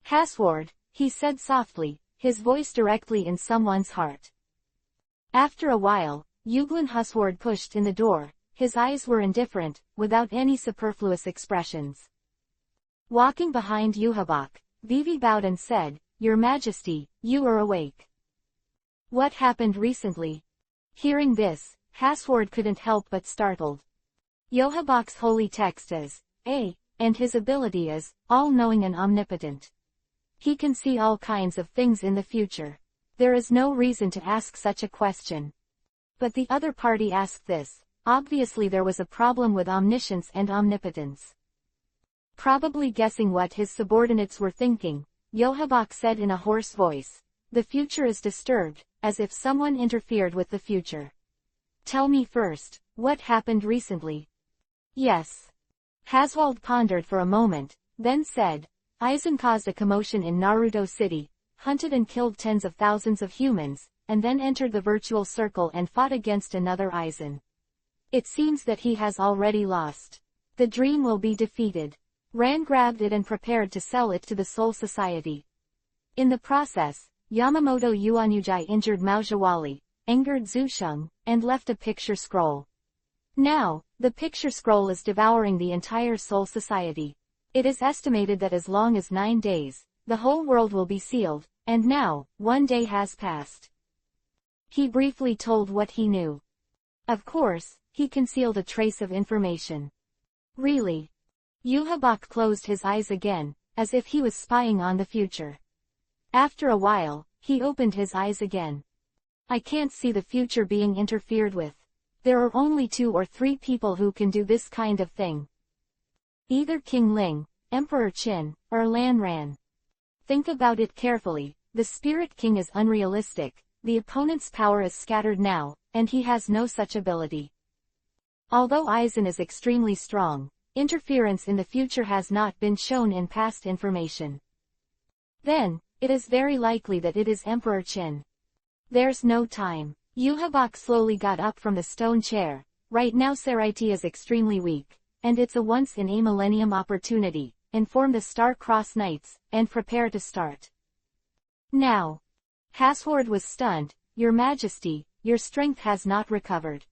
Speaker 1: Hasward, he said softly, his voice directly in someone's heart. After a while, Yuglin Husward pushed in the door. His eyes were indifferent, without any superfluous expressions. Walking behind Yohabak, Vivi bowed and said, "Your Majesty, you are awake. What happened recently?" Hearing this, Hasward couldn't help but startled. Yohabak's holy text is, and his ability is, all-knowing and omnipotent. He can see all kinds of things in the future. There is no reason to ask such a question. But the other party asked this. Obviously there was a problem with omniscience and omnipotence. Probably guessing what his subordinates were thinking, Yohabak said in a hoarse voice, "The future is disturbed, as if someone interfered with the future. Tell me first, what happened recently?" "Yes." Haswald pondered for a moment, then said, "Aizen caused a commotion in Naruto City, hunted and killed tens of thousands of humans, and then entered the virtual circle and fought against another Aizen. It seems that he has already lost. The dream will be defeated." Ran grabbed it and prepared to sell it to the Soul Society. In the process, Yamamoto Yuanyujai injured Maojawali, angered Zusheng, and left a picture scroll. Now, the picture scroll is devouring the entire Soul Society. It is estimated that as long as 9 days, the whole world will be sealed, and now, 1 day has passed. He briefly told what he knew. Of course, he concealed a trace of information. Really? Yohabak closed his eyes again, as if he was spying on the future. After a while, he opened his eyes again. "I can't see the future being interfered with. There are only 2 or 3 people who can do this kind of thing. Either King Ling, Emperor Qin, or Lan Ran. Think about it carefully. The Spirit King is unrealistic, the opponent's power is scattered now, and he has no such ability. Although Aizen is extremely strong, interference in the future has not been shown in past information. Then, it is very likely that it is Emperor Qin. There's no time." Yohabak slowly got up from the stone chair. "Right now Saraiti is extremely weak, and it's a once-in-a-millennium opportunity. Inform the Star-Cross Knights, and prepare to start. Now." Hasward was stunned. "Your Majesty, your strength has not recovered.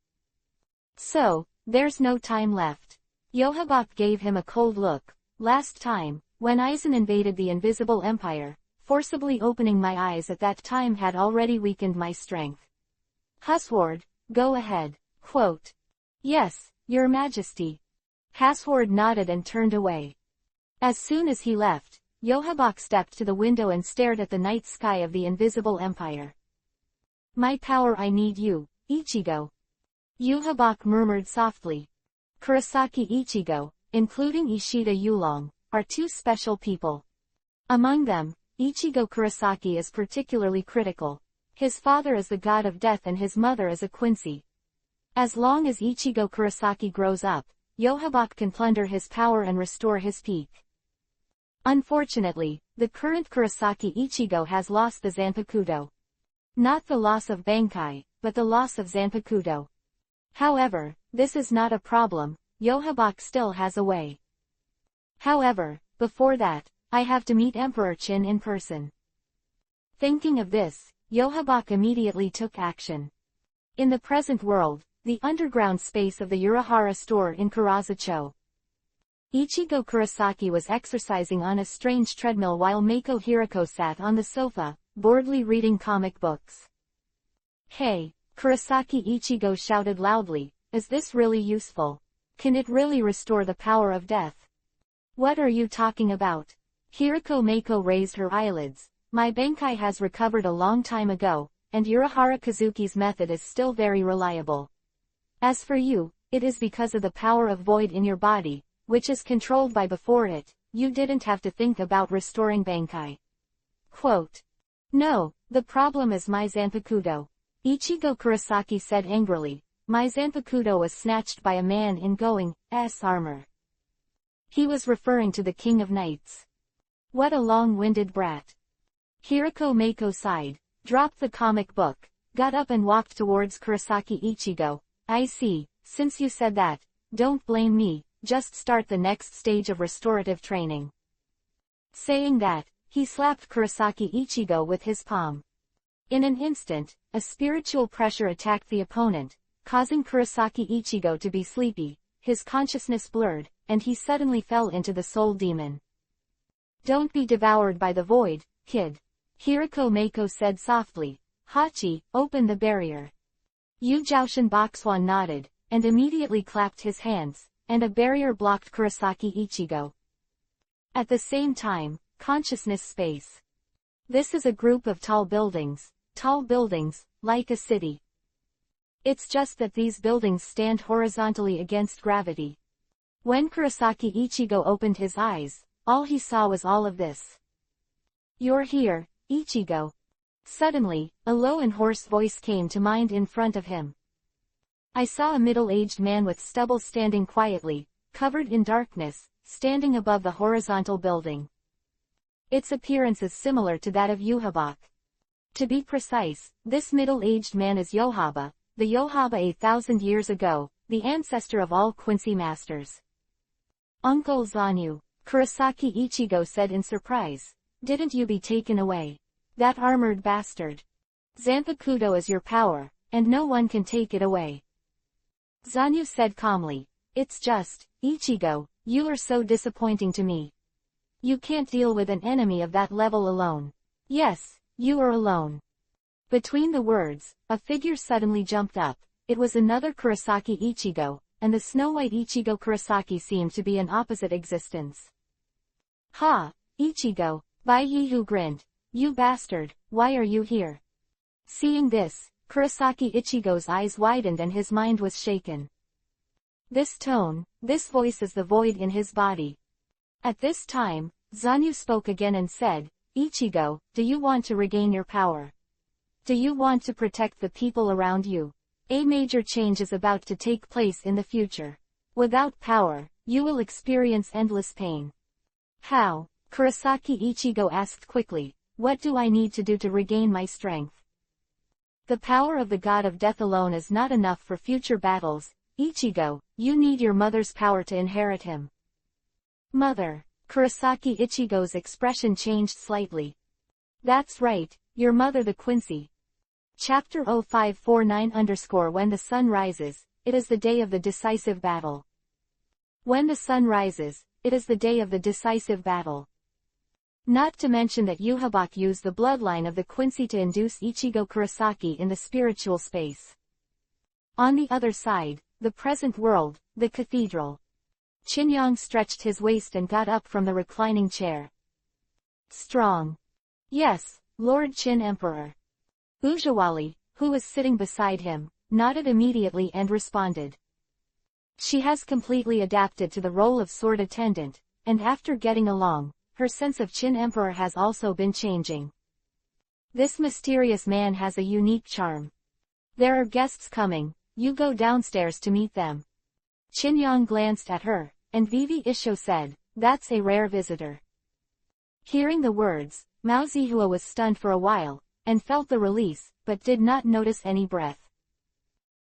Speaker 1: So, there's no time left." Yohabak gave him a cold look. "Last time, when Aizen invaded the Invisible Empire, forcibly opening my eyes at that time had already weakened my strength. Hasward, go ahead." Quote. "Yes, Your Majesty." Hasward nodded and turned away. As soon as he left, Yohabak stepped to the window and stared at the night sky of the Invisible Empire. "My power, I need you, Ichigo." Yohabak murmured softly. Kurosaki Ichigo, including Ishida Yulong, are 2 special people. Among them, Ichigo Kurosaki is particularly critical. His father is the god of death and his mother is a Quincy. As long as Ichigo Kurosaki grows up, Yohabak can plunder his power and restore his peak. Unfortunately, the current Kurosaki Ichigo has lost the Zanpakuto. Not the loss of Bankai, but the loss of Zanpakuto. However, this is not a problem. Yohabak still has a way. However, before that, I have to meet Emperor Qin in person. Thinking of this, Yohabak immediately took action. In the present world, the underground space of the Urahara store in Karazucho. Ichigo Kurosaki was exercising on a strange treadmill while Mako Hirako sat on the sofa, boredly reading comic books. "Hey, Kurosaki," Ichigo shouted loudly, "is this really useful? Can it really restore the power of death?" "What are you talking about?" Hirako Mako raised her eyelids. "My Bankai has recovered a long time ago, and Urahara Kazuki's method is still very reliable. As for you, it is because of the power of void in your body, which is controlled by before it, you didn't have to think about restoring Bankai." Quote. "No, the problem is my Zanpakuto," Ichigo Kurosaki said angrily. "My Zanpakuto was snatched by a man in Going's armor." He was referring to the King of Knights. What a long-winded brat. Hirako Mako sighed, dropped the comic book, got up and walked towards Kurosaki. "Ichigo, I see, since you said that, don't blame me, just start the next stage of restorative training." Saying that, he slapped Kurosaki Ichigo with his palm. In an instant, a spiritual pressure attacked the opponent, causing Kurosaki Ichigo to be sleepy, his consciousness blurred, and he suddenly fell into the soul demon. "Don't be devoured by the void, kid," Hirako Mako said softly. "Hachi, open the barrier." Yujoushin Boxwan nodded, and immediately clapped his hands, and a barrier blocked Kurosaki Ichigo. At the same time, consciousness space. This is a group of tall buildings, like a city. It's just that these buildings stand horizontally against gravity. When Kurosaki Ichigo opened his eyes, all he saw was all of this. "You're here, Ichigo." Suddenly, a low and hoarse voice came to mind in front of him. "I saw a middle-aged man with stubble standing quietly, covered in darkness, standing above the horizontal building. Its appearance is similar to that of Yuhabak. To be precise, this middle-aged man is Yohaba, the Yohaba 1,000 years ago, the ancestor of all Quincy masters." "Uncle Zanyu," Kurosaki Ichigo said in surprise, "didn't you be taken away? That armored bastard. Zanpakuto is your power, and no one can take it away." Zanyu said calmly, "It's just, Ichigo, you are so disappointing to me. You can't deal with an enemy of that level alone. Yes, you are alone." Between the words, a figure suddenly jumped up. It was another Kurosaki Ichigo, and the snow-white Ichigo Kurosaki seemed to be an opposite existence. "Ha, Ichigo," Baiyihu grinned. "You bastard, why are you here?" Seeing this, Kurosaki Ichigo's eyes widened and his mind was shaken. This tone, this voice is the void in his body. At this time, Zanyu spoke again and said, "Ichigo, do you want to regain your power? Do you want to protect the people around you? A major change is about to take place in the future. Without power, you will experience endless pain." "How?" Kurosaki Ichigo asked quickly. "What do I need to do to regain my strength?" "The power of the god of death alone is not enough for future battles, Ichigo, you need your mother's power to inherit him." "Mother?" Kurosaki Ichigo's expression changed slightly. "That's right, your mother the Quincy." Chapter 0549 When the sun rises, it is the day of the decisive battle. When the sun rises, it is the day of the decisive battle. Not to mention that Yuhabak used the bloodline of the Quincy to induce Ichigo Kurosaki in the spiritual space. On the other side, the present world, the cathedral. Chinyang stretched his waist and got up from the reclining chair. "Strong." "Yes, Lord Chin Emperor." Ujawali, who was sitting beside him, nodded immediately and responded. "She has completely adapted to the role of sword attendant, and after getting along, her sense of Chin Emperor has also been changing. This mysterious man has a unique charm. There are guests coming, you go downstairs to meet them." Chinyang glanced at her, and Vivi Isho said, "That's a rare visitor." Hearing the words, Mao Zihua was stunned for a while, and felt the release, but did not notice any breath.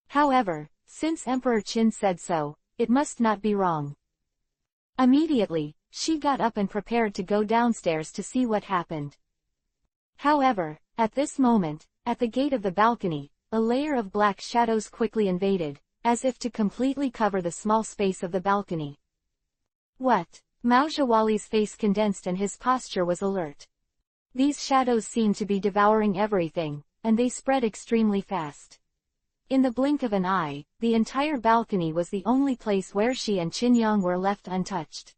Speaker 1: However, since Emperor Qin said so, it must not be wrong. Immediately, she got up and prepared to go downstairs to see what happened. However, at this moment, at the gate of the balcony, a layer of black shadows quickly invaded, as if to completely cover the small space of the balcony. What? Maujawali's face condensed and his posture was alert. These shadows seemed to be devouring everything, and they spread extremely fast. In the blink of an eye, the entire balcony was the only place where she and Qin were left untouched.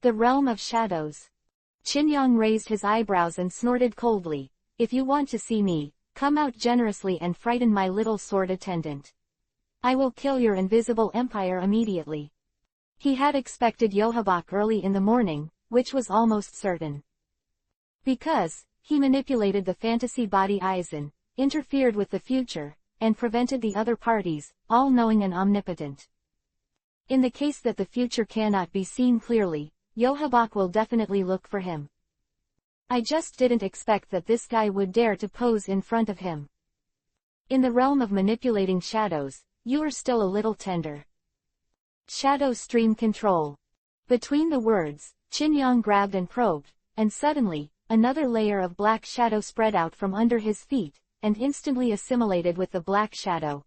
Speaker 1: The realm of shadows. Qin raised his eyebrows and snorted coldly. If you want to see me, come out generously and frighten my little sword attendant. I will kill your invisible empire immediately. He had expected Yohabak early in the morning, which was almost certain. Because, he manipulated the fantasy body Aizen, interfered with the future, and prevented the other parties, all-knowing and omnipotent. In the case that the future cannot be seen clearly, Yohabak will definitely look for him. I just didn't expect that this guy would dare to pose in front of him. In the realm of manipulating shadows, you are still a little tender. Shadow stream control. Between the words, Qin grabbed and probed, and suddenly, another layer of black shadow spread out from under his feet, and instantly assimilated with the black shadow.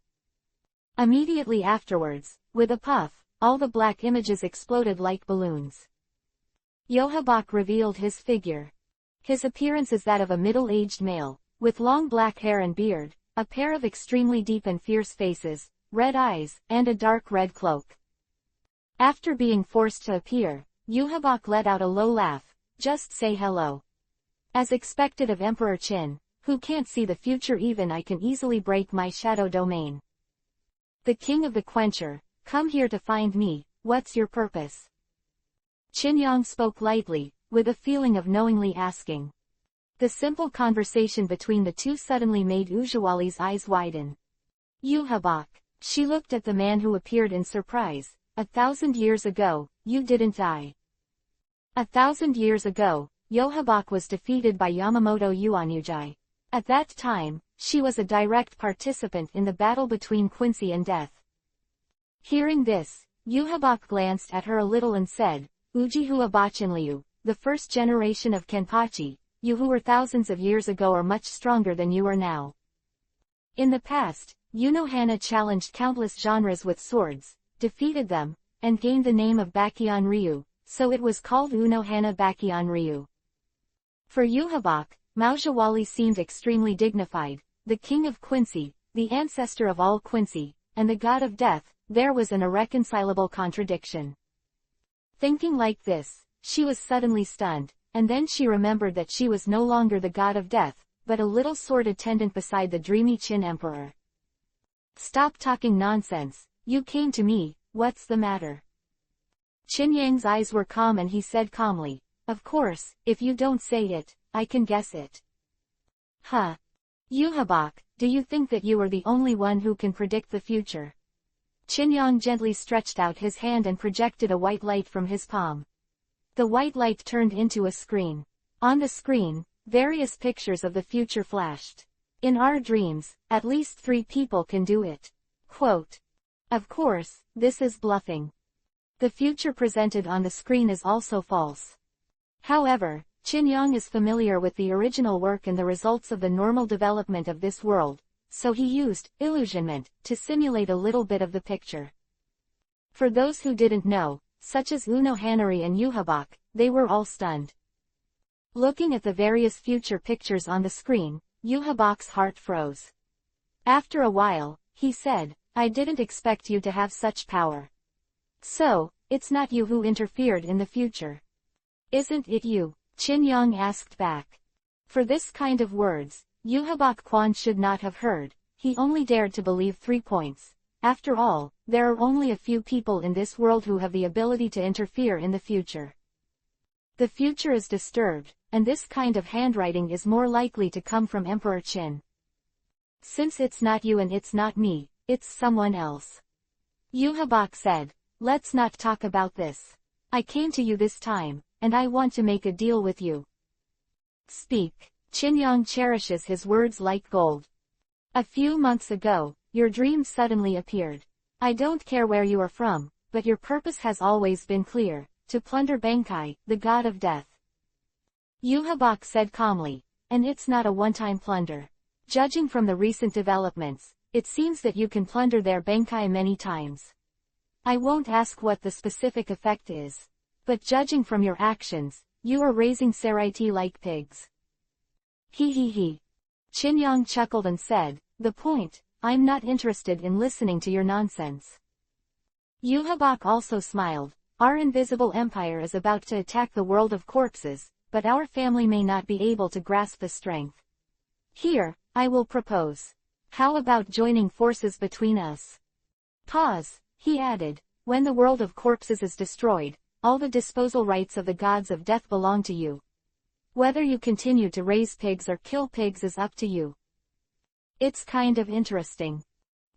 Speaker 1: Immediately afterwards, with a puff, all the black images exploded like balloons. Yohabak revealed his figure. His appearance is that of a middle-aged male, with long black hair and beard, a pair of extremely deep and fierce faces, red eyes, and a dark red cloak. After being forced to appear, Yohabak let out a low laugh. Just say hello. As expected of Emperor Qin, who can't see the future, even I can easily break my shadow domain. The king of the Quencher, come here to find me, what's your purpose? Qin spoke lightly, with a feeling of knowingly asking. The simple conversation between the two suddenly made Ujawali's eyes widen. Yohabak. She looked at the man who appeared in surprise. 1,000 years ago, you didn't die. 1,000 years ago, Yohabak was defeated by Yamamoto Yuanujai. At that time, she was a direct participant in the battle between Quincy and Death. Hearing this, Yohabak glanced at her a little and said, Ujihua Bachinliu, the first generation of Kenpachi, you who were thousands of years ago are much stronger than you are now. In the past, Unohana challenged countless genres with swords, defeated them, and gained the name of Bakion Ryu, so it was called Unohana Bakion Ryu. For Yohabak, Maujawali seemed extremely dignified, the king of Quincy, the ancestor of all Quincy, and the god of death. There was an irreconcilable contradiction. Thinking like this, she was suddenly stunned, and then she remembered that she was no longer the god of death, but a little sword attendant beside the dreamy Qin emperor. Stop talking nonsense, you came to me, what's the matter? Qin eyes were calm and he said calmly, of course, if you don't say it, I can guess it. Huh. Yohabak, do you think that you are the only one who can predict the future? Qin gently stretched out his hand and projected a white light from his palm. The white light turned into a screen. On the screen, various pictures of the future flashed. In our dreams, at least 3 people can do it. Quote. Of course, this is bluffing. The future presented on the screen is also false. However, Qin is familiar with the original work and the results of the normal development of this world, so he used illusionment to simulate a little bit of the picture. For those who didn't know, such as Unohanari and Yohabak, they were all stunned. Looking at the various future pictures on the screen, Yohabak's heart froze. After a while, he said, I didn't expect you to have such power. So, it's not you who interfered in the future. Isn't it you? Qin asked back. For this kind of words, Yohabak Quan should not have heard. He only dared to believe 3 points. After all, there are only a few people in this world who have the ability to interfere in the future. The future is disturbed, and this kind of handwriting is more likely to come from Emperor Qin. Since it's not you and it's not me, it's someone else. Yohabak said, let's not talk about this. I came to you this time, and I want to make a deal with you. Speak. Qin cherishes his words like gold. A few months ago, your dream suddenly appeared. I don't care where you are from, but your purpose has always been clear, to plunder Bankai, the god of death. Yohabak said calmly, and it's not a one-time plunder. Judging from the recent developments, it seems that you can plunder their Bankai many times. I won't ask what the specific effect is. But judging from your actions, you are raising Saraiti like pigs. He. Qin Yang chuckled and said, the point, I'm not interested in listening to your nonsense. Yuhabak also smiled. Our invisible empire is about to attack the world of corpses, but our family may not be able to grasp the strength. Here, I will propose. How about joining forces between us? Pause, he added. When the world of corpses is destroyed, all the disposal rights of the gods of death belong to you. Whether you continue to raise pigs or kill pigs is up to you. It's kind of interesting.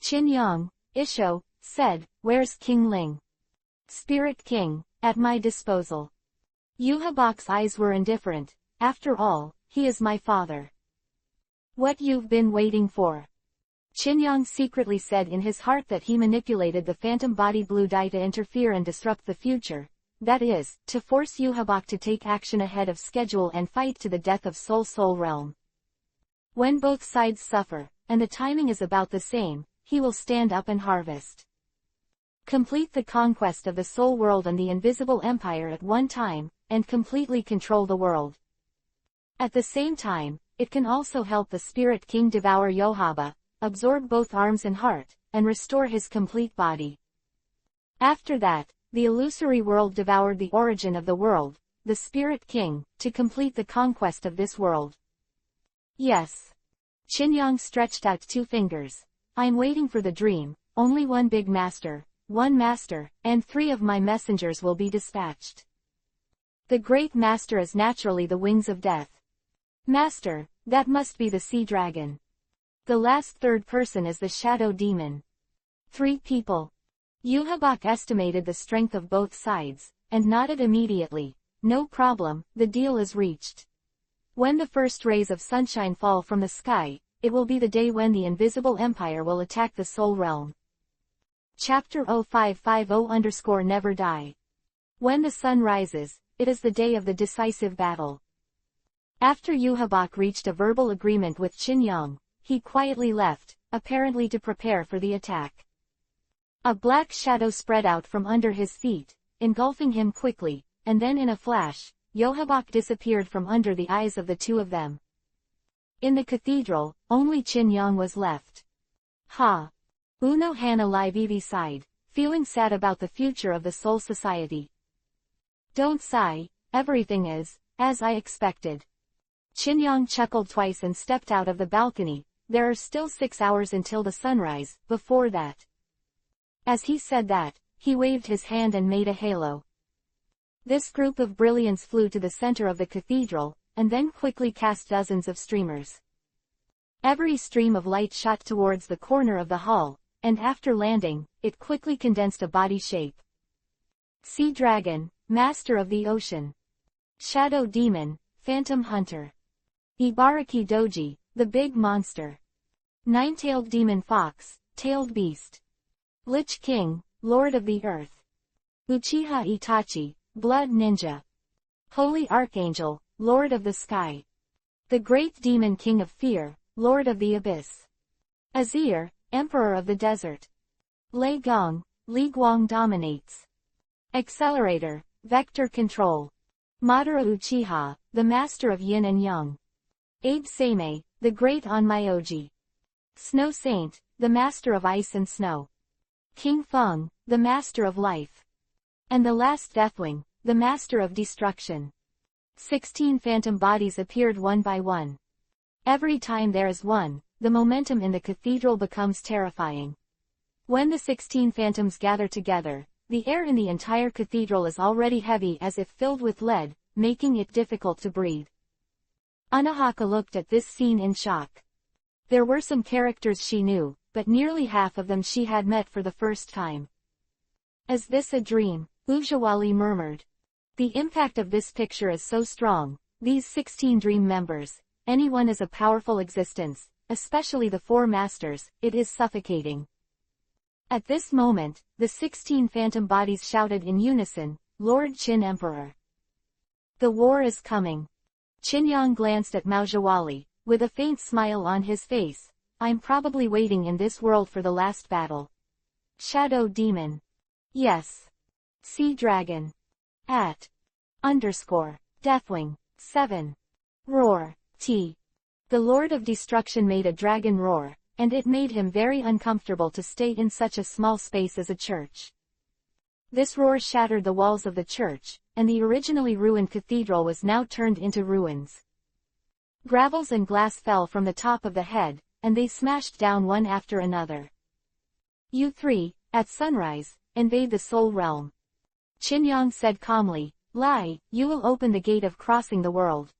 Speaker 1: Qin Yang, Isho, said, where's King Ling? Spirit King, at my disposal. Yuhabak's eyes were indifferent. After all, he is my father. What you've been waiting for? Qin Yang secretly said in his heart that he manipulated the phantom body blue dye to interfere and disrupt the future, that is, to force Yuhabak to take action ahead of schedule and fight to the death of Soul Realm. When both sides suffer, and the timing is about the same, he will stand up and harvest. Complete the conquest of the Soul World and the Invisible Empire at one time, and completely control the world. At the same time, it can also help the Spirit King devour Yohaba, absorb both arms and heart, and restore his complete body. After that, the illusory world devoured the origin of the world, the Spirit King, to complete the conquest of this world. Yes. Qin Yang stretched out 2 fingers. I'm waiting for the dream. Only one big master, and 3 of my messengers will be dispatched. The great master is naturally the wings of death. Master, that must be the sea dragon. The last third person is the shadow demon. 3 people. Yuhabak estimated the strength of both sides, and nodded immediately. No problem, the deal is reached. When the first rays of sunshine fall from the sky, it will be the day when the Invisible Empire will attack the Soul Realm. Chapter 0550_Never Die. When the sun rises, it is the day of the decisive battle. After Yuhabak reached a verbal agreement with Qin Yang, he quietly left, apparently to prepare for the attack. A black shadow spread out from under his feet, engulfing him quickly, and then in a flash, Yuhabak disappeared from under the eyes of the 2 of them. In the cathedral, only Qin Yang was left. Ha! Uno Hana Vivi sighed, feeling sad about the future of the Soul Society. Don't sigh, everything is, as I expected. Qin Yang chuckled twice and stepped out of the balcony. There are still 6 hours until the sunrise, before that. As he said that, he waved his hand and made a halo. This group of brilliance flew to the center of the cathedral, and then quickly cast dozens of streamers. Every stream of light shot towards the corner of the hall, and after landing, it quickly condensed a body shape. Sea Dragon, Master of the Ocean. Shadow Demon, Phantom Hunter. Ibaraki Doji, the Big Monster. Nine-tailed Demon Fox, Tailed Beast. Lich King, Lord of the Earth. Uchiha Itachi, Blood Ninja. Holy Archangel, Lord of the Sky. The Great Demon King of Fear, Lord of the Abyss. Azir, Emperor of the Desert. Lei Gong, Li Guang Dominates. Accelerator, Vector Control. Madara Uchiha, the Master of Yin and Yang. Abe Seimei, the Great Onmyoji. Snow Saint, the Master of Ice and Snow. King Feng, the Master of Life. And the last Deathwing, the Master of Destruction. 16 phantom bodies appeared one by one. Every time there is one, the momentum in the cathedral becomes terrifying. When the 16 phantoms gather together, the air in the entire cathedral is already heavy as if filled with lead, making it difficult to breathe. Anahaka looked at this scene in shock. There were some characters she knew, but nearly half of them she had met for the first time. Is this a dream? Ujawali murmured. The impact of this picture is so strong. These 16 dream members. Anyone is a powerful existence, especially the 4 masters. It is suffocating. At this moment, the 16 phantom bodies shouted in unison, Lord Qin Emperor. The war is coming. Qin Yang glanced at Maujawali, with a faint smile on his face. I'm probably waiting in this world for the last battle. Shadow Demon. Yes. Sea Dragon. At. Deathwing. 7. Roar. T. The Lord of Destruction made a dragon roar, and it made him very uncomfortable to stay in such a small space as a church. This roar shattered the walls of the church, and the originally ruined cathedral was now turned into ruins. Gravels and glass fell from the top of the head, and they smashed down one after another. You three, at sunrise, invade the soul realm. Qin Yang said calmly, Lai, you will open the gate of crossing the world.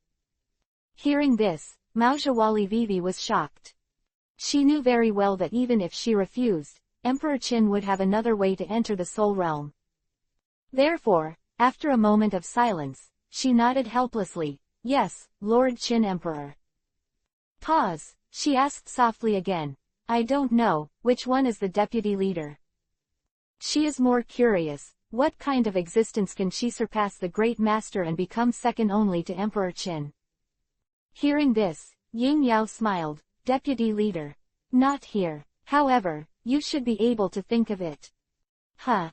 Speaker 1: Hearing this, Maojawali Vivi was shocked. She knew very well that even if she refused, Emperor Qin would have another way to enter the soul realm. Therefore, after a moment of silence, she nodded helplessly, Yes, Lord Qin Emperor. Pause, she asked softly again, I don't know, which one is the deputy leader? She is more curious, what kind of existence can she surpass the great master and become second only to Emperor Qin? Hearing this, Ying Yao smiled, Deputy leader. Not here. However, you should be able to think of it. Huh.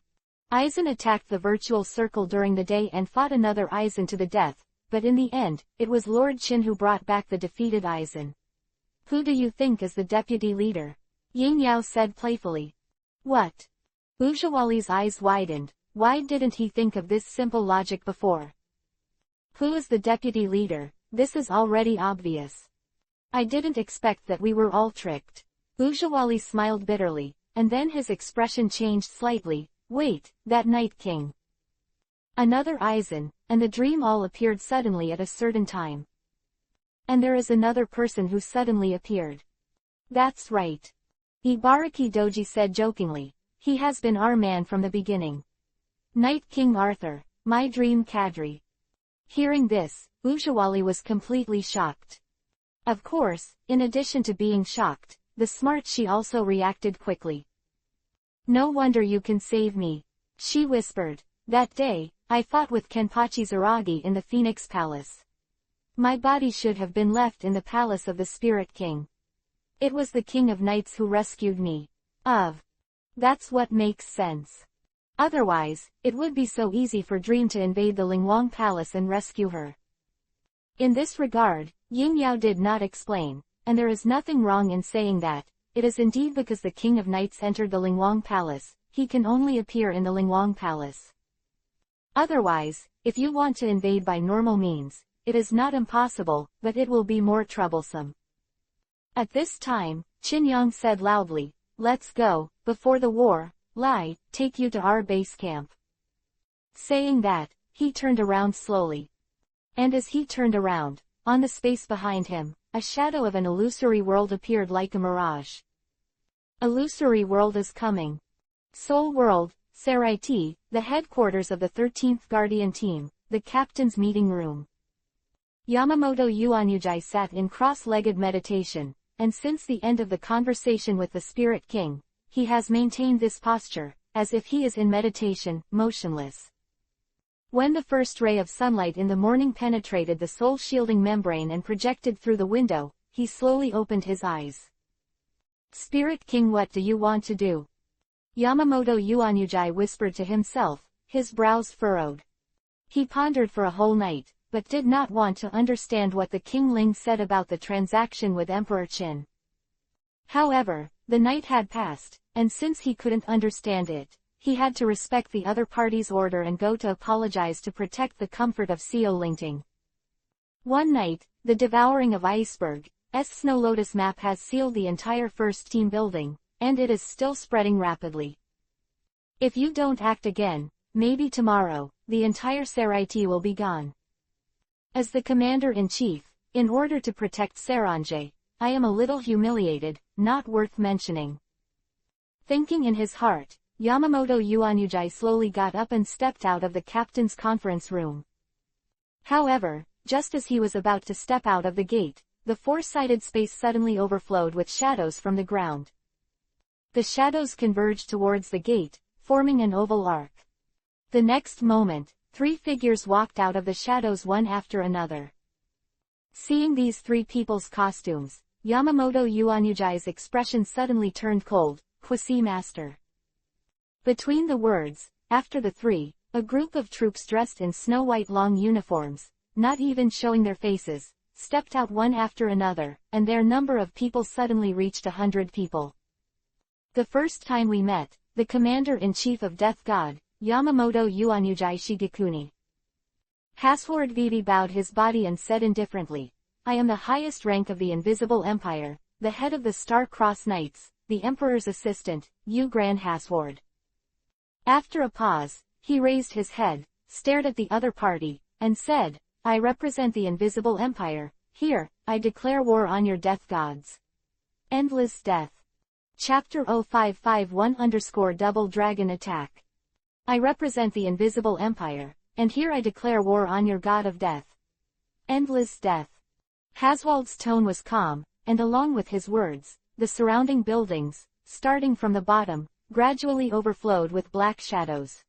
Speaker 1: Aizen attacked the virtual circle during the day and fought another Aizen to the death, but in the end, it was Lord Qin who brought back the defeated Aizen. Who do you think is the deputy leader? Ying Yao said playfully. What? Ujawali's eyes widened. Why didn't he think of this simple logic before? Who is the deputy leader? This is already obvious. I didn't expect that we were all tricked. Ujawali smiled bitterly, and then his expression changed slightly. Wait, that Night King. Another Aizen, and the dream all appeared suddenly at a certain time. And there is another person who suddenly appeared. That's right. Ibaraki Doji said jokingly. He has been our man from the beginning. Night King Arthur, my dream cadre. Hearing this, Ujawali was completely shocked. Of course, in addition to being shocked, the smart she also reacted quickly. No wonder you can save me. She whispered. That day, I fought with Kenpachi Zaragi in the Phoenix Palace. My body should have been left in the palace of the Spirit King. It was the King of Knights who rescued me. That's what makes sense. Otherwise, it would be so easy for Dream to invade the Lingwang Palace and rescue her. In this regard, Ying Yao did not explain, and there is nothing wrong in saying that. It is indeed because the King of Knights entered the Lingwang Palace, he can only appear in the Lingwang Palace. Otherwise, if you want to invade by normal means, it is not impossible, but it will be more troublesome. At this time, Qin Yang said loudly, Let's go, before the war, Lai, take you to our base camp. Saying that, he turned around slowly. And as he turned around, on the space behind him, a shadow of an illusory world appeared like a mirage. Illusory world is coming. Soul World, Saraiti, the headquarters of the 13th Guardian Team, the captain's meeting room. Yamamoto Yuanyujai sat in cross-legged meditation, and since the end of the conversation with the Spirit King, he has maintained this posture, as if he is in meditation, motionless. When the first ray of sunlight in the morning penetrated the soul-shielding membrane and projected through the window, he slowly opened his eyes. Spirit King, what do you want to do? Yamamoto Yuanyujai whispered to himself, his brows furrowed. He pondered for a whole night, but did not want to understand what the King Ling said about the transaction with Emperor Qin. However, the night had passed, and since he couldn't understand it, he had to respect the other party's order and go to apologize to protect the comfort of Seo Lingting. One night, the devouring of Iceberg's Snow Lotus map has sealed the entire first team building, and it is still spreading rapidly. If you don't act again, maybe tomorrow, the entire Saraiti will be gone. As the commander-in-chief, in order to protect Saranje, I am a little humiliated, not worth mentioning. Thinking in his heart, Yamamoto Yuanyujai slowly got up and stepped out of the captain's conference room. However, just as he was about to step out of the gate, the four-sided space suddenly overflowed with shadows from the ground. The shadows converged towards the gate, forming an oval arc. The next moment, three figures walked out of the shadows one after another. Seeing these three people's costumes, Yamamoto Yuanyujai's expression suddenly turned cold. Kwasi Master. Between the words, after the three, a group of troops dressed in snow-white long uniforms, not even showing their faces, stepped out one after another, and their number of people suddenly reached 100 people. The first time we met, the commander-in-chief of Death God, Yamamoto Yuanyujai Shigekuni. Hasward Vivi bowed his body and said indifferently, I am the highest rank of the Invisible Empire, the head of the Star-Cross Knights, the Emperor's assistant, Yu Grand Hasward. After a pause, he raised his head, stared at the other party, and said, I represent the Invisible Empire, here, I declare war on your death gods. Endless Death. Chapter 0551 Double Dragon Attack. I represent the Invisible Empire, and here I declare war on your god of death. Endless Death. Haswald's tone was calm, and along with his words, the surrounding buildings, starting from the bottom, gradually overflowed with black shadows.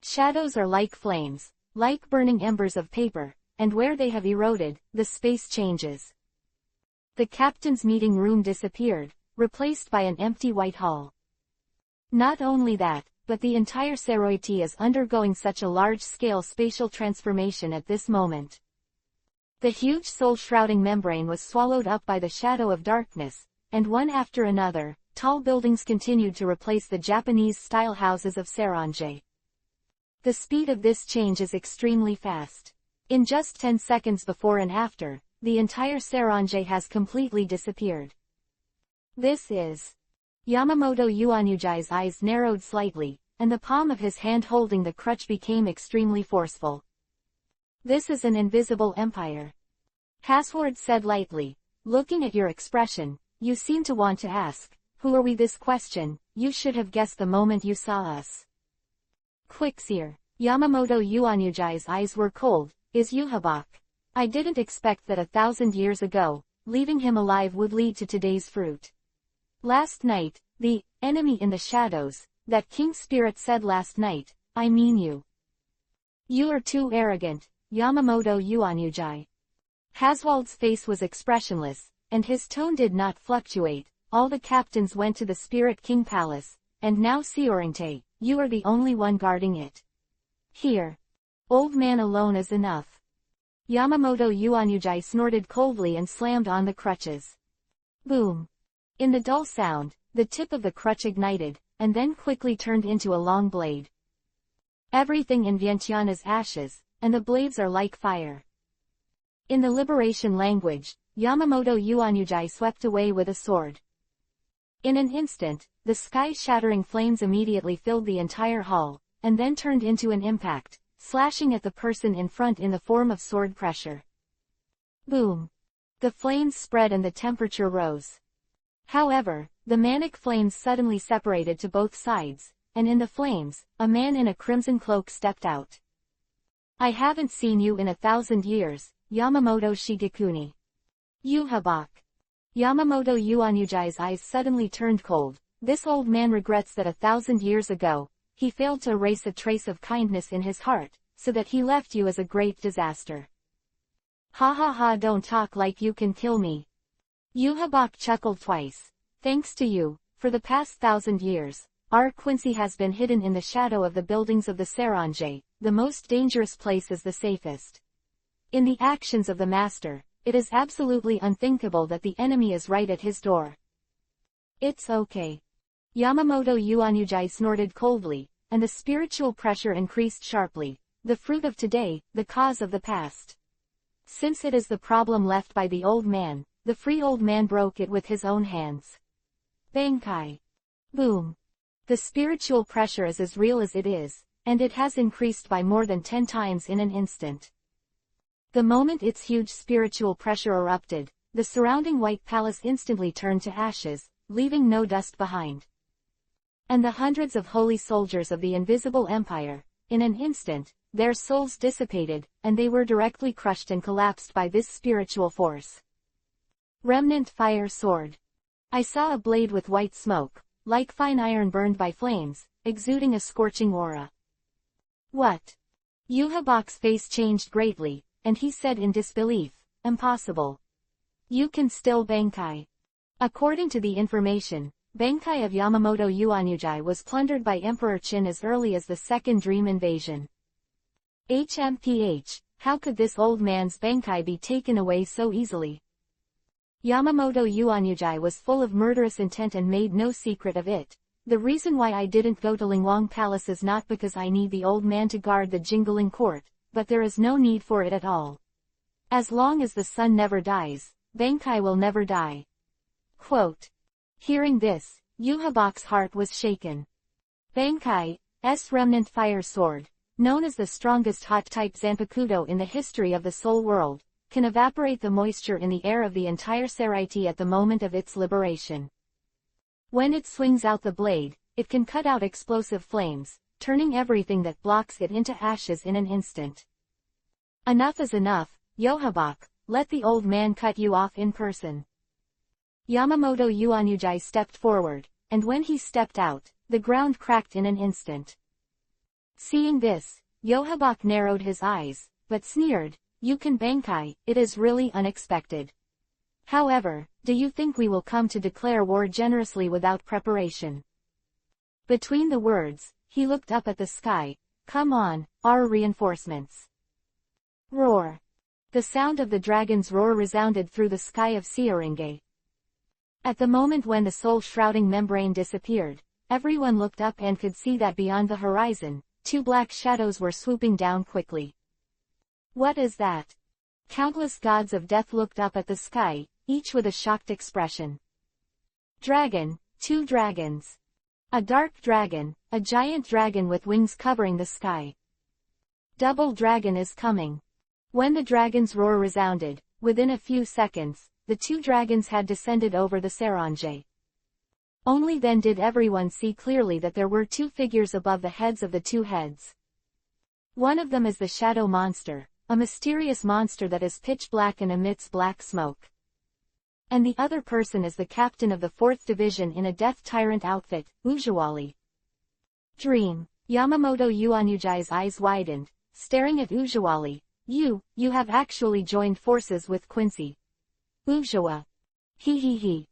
Speaker 1: Shadows are like flames, like burning embers of paper, and where they have eroded, the space changes. The captain's meeting room disappeared, replaced by an empty white hall. Not only that, but the entire Seroiti is undergoing such a large-scale spatial transformation at this moment. The huge soul-shrouding membrane was swallowed up by the shadow of darkness, and one after another, tall buildings continued to replace the Japanese-style houses of Seronje. The speed of this change is extremely fast. In just 10 seconds before and after, the entire Seronje has completely disappeared. This is... Yamamoto Yuanyujai's eyes narrowed slightly, and the palm of his hand holding the crutch became extremely forceful. This is an invisible empire. Hasward said lightly, looking at your expression, you seem to want to ask, who are we? This question, you should have guessed the moment you saw us. Quickseer. Yamamoto Yuanyujai's eyes were cold, is Yuhabak. I didn't expect that 1,000 years ago, leaving him alive would lead to today's fruit. Last night, the enemy in the shadows, that King Spirit said last night, I mean you. You are too arrogant, Yamamoto Yuanyujai. Haswald's face was expressionless, and his tone did not fluctuate. All the captains went to the Spirit King Palace, and now Seorinte, you are the only one guarding it. Here. Old man alone is enough. Yamamoto Yuanyujai snorted coldly and slammed on the crutches. Boom. In the dull sound, the tip of the crutch ignited, and then quickly turned into a long blade. Everything in Vientiane is ashes, and the blades are like fire. In the liberation language, Yamamoto Yuanyujai swept away with a sword. In an instant, the sky-shattering flames immediately filled the entire hall, and then turned into an impact, slashing at the person in front in the form of sword pressure. Boom. The flames spread and the temperature rose. However, the manic flames suddenly separated to both sides, and in the flames, a man in a crimson cloak stepped out. I haven't seen you in 1,000 years, Yamamoto Shigekuni. Yuhabak. Yamamoto Yuanyujai's eyes suddenly turned cold. This old man regrets that 1,000 years ago, he failed to erase a trace of kindness in his heart, so that he left you as a great disaster. Ha ha ha, don't talk like you can kill me. Yuhabak chuckled twice. Thanks to you, for the past 1,000 years, our Quincy has been hidden in the shadow of the buildings of the Seronje. The most dangerous place is the safest. In the actions of the master, it is absolutely unthinkable that the enemy is right at his door. It's okay. Yamamoto Yuanyujai snorted coldly, and the spiritual pressure increased sharply. The fruit of today, the cause of the past. Since it is the problem left by the old man, the free old man broke it with his own hands. Bankai. Boom. The spiritual pressure is as real as it is, and it has increased by more than 10 times in an instant. The moment its huge spiritual pressure erupted, the surrounding white palace instantly turned to ashes, leaving no dust behind. And the hundreds of holy soldiers of the Invisible Empire, in an instant, their souls dissipated, and they were directly crushed and collapsed by this spiritual force. Remnant Fire Sword. I saw a blade with white smoke, like fine iron burned by flames, exuding a scorching aura. What? Yuhabak's face changed greatly, and he said in disbelief, impossible. You can still Bankai. According to the information, Bankai of Yamamoto Yuanyuji was plundered by Emperor Qin as early as the Second Dream Invasion. HMPH, how could this old man's Bankai be taken away so easily? Yamamoto Yuanyuji was full of murderous intent and made no secret of it. The reason why I didn't go to Lingwang Palace is not because I need the old man to guard the Jingling court, but there is no need for it at all. As long as the sun never dies, Bankai will never die. Quote. Hearing this, Yuhabok's heart was shaken. Bankai's remnant fire sword, known as the strongest hot-type Zanpakuto in the history of the Soul World, can evaporate the moisture in the air of the entire Saraiti at the moment of its liberation. When it swings out the blade, it can cut out explosive flames, turning everything that blocks it into ashes in an instant. Enough is enough, Yohabok, let the old man cut you off in person. Yamamoto Yuanyuji stepped forward, and when he stepped out, the ground cracked in an instant. Seeing this, Yohabok narrowed his eyes, but sneered, "You can Bankai, it is really unexpected. However, do you think we will come to declare war generously without preparation?" Between the words, he looked up at the sky. "Come on, our reinforcements." Roar. The sound of the dragon's roar resounded through the sky of Seoringe. At the moment when the soul-shrouding membrane disappeared, everyone looked up and could see that beyond the horizon, two black shadows were swooping down quickly. What is that? Countless gods of death looked up at the sky, each with a shocked expression. Dragon, two dragons. A dark dragon, a giant dragon with wings covering the sky. Double dragon is coming. When the dragon's roar resounded, within a few seconds, the two dragons had descended over the Serange. Only then did everyone see clearly that there were two figures above the heads of the two heads. One of them is the shadow monster, a mysterious monster that is pitch black and emits black smoke. And the other person is the captain of the 4th Division in a death tyrant outfit, Ujiwali. Dream. Yamamoto Yuanyuji's eyes widened, staring at Ujiwali. You have actually joined forces with Quincy. Ujiwa. He.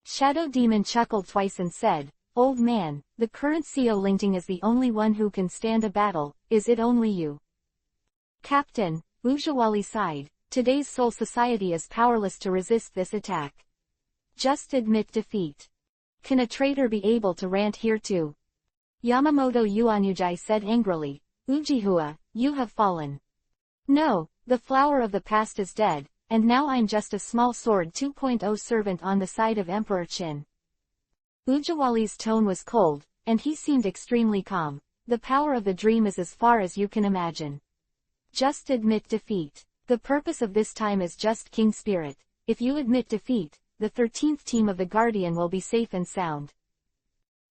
Speaker 1: Shadow Demon chuckled twice and said, "Old man, the current CO Lingting is the only one who can stand a battle, is it only you?" Captain, Ujiwali sighed, today's Soul Society is powerless to resist this attack. Just admit defeat. Can a traitor be able to rant here too? Yamamoto Yuanyuji said angrily, Ujihua, you have fallen. No, the flower of the past is dead, and now I'm just a small sword 2.0 servant on the side of Emperor Qin. Ujiwali's tone was cold, and he seemed extremely calm. The power of the dream is as far as you can imagine. Just admit defeat. The purpose of this time is just King Spirit. If you admit defeat, the 13th team of the Guardian will be safe and sound.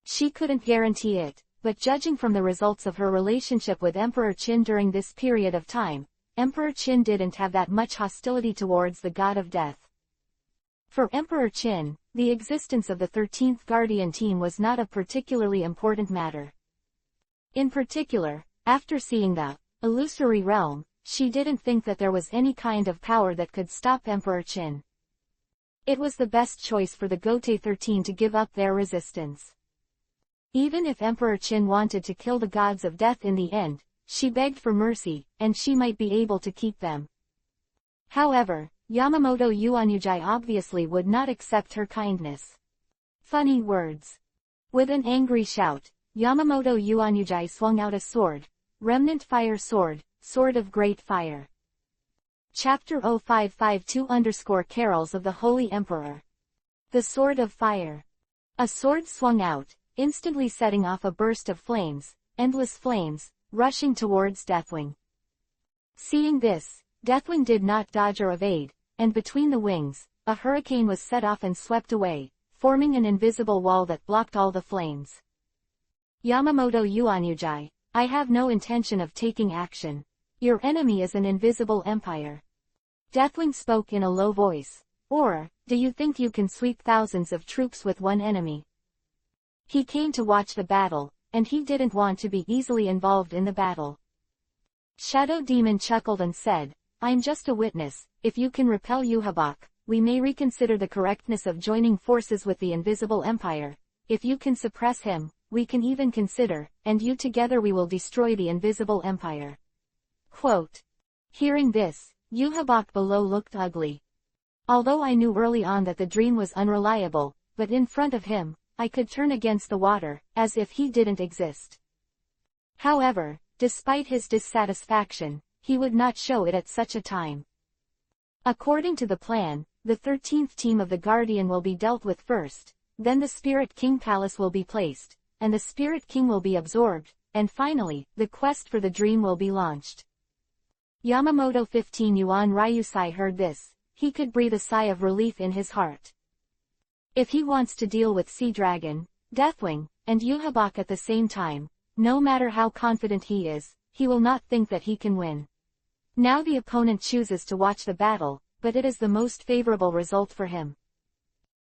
Speaker 1: She couldn't guarantee it, but judging from the results of her relationship with Emperor Qin during this period of time, Emperor Qin didn't have that much hostility towards the god of death. For Emperor Qin, the existence of the 13th Guardian team was not a particularly important matter. In particular, after seeing the illusory realm, she didn't think that there was any kind of power that could stop Emperor Qin. It was the best choice for the Gote 13 to give up their resistance. Even if Emperor Qin wanted to kill the gods of death in the end, she begged for mercy, and she might be able to keep them. However, Yamamoto Yuanyuji obviously would not accept her kindness. Funny words. With an angry shout, Yamamoto Yuanyuji swung out a sword, remnant fire sword, sword of great fire. Chapter 0552-Carols of the Holy Emperor. The Sword of Fire. A sword swung out, instantly setting off a burst of flames, endless flames, rushing towards Deathwing. Seeing this, Deathwing did not dodge or evade, and between the wings, a hurricane was set off and swept away, forming an invisible wall that blocked all the flames. Yamamoto Yuanyuji, I have no intention of taking action. Your enemy is an invisible empire. Deathwing spoke in a low voice. Or, do you think you can sweep thousands of troops with one enemy? He came to watch the battle, and he didn't want to be easily involved in the battle. Shadow Demon chuckled and said, I'm just a witness. If you can repel Yuhabok, we may reconsider the correctness of joining forces with the Invisible Empire. if you can suppress him, we can even consider, and you together we will destroy the invisible empire. Quote. Hearing this, Yuhabak below looked ugly. Although I knew early on that the dream was unreliable, but in front of him, I could turn against the water, as if he didn't exist. However, despite his dissatisfaction, he would not show it at such a time. According to the plan, the 13th team of the Guardian will be dealt with first, then the Spirit King Palace will be placed, and the Spirit King will be absorbed, and finally, the quest for the dream will be launched. Yamamoto 15 Yuan Ryusai heard this. He could breathe a sigh of relief in his heart. If he wants to deal with Sea Dragon, Deathwing, and Yuhabak at the same time, no matter how confident he is, he will not think that he can win. Now the opponent chooses to watch the battle, but it is the most favorable result for him.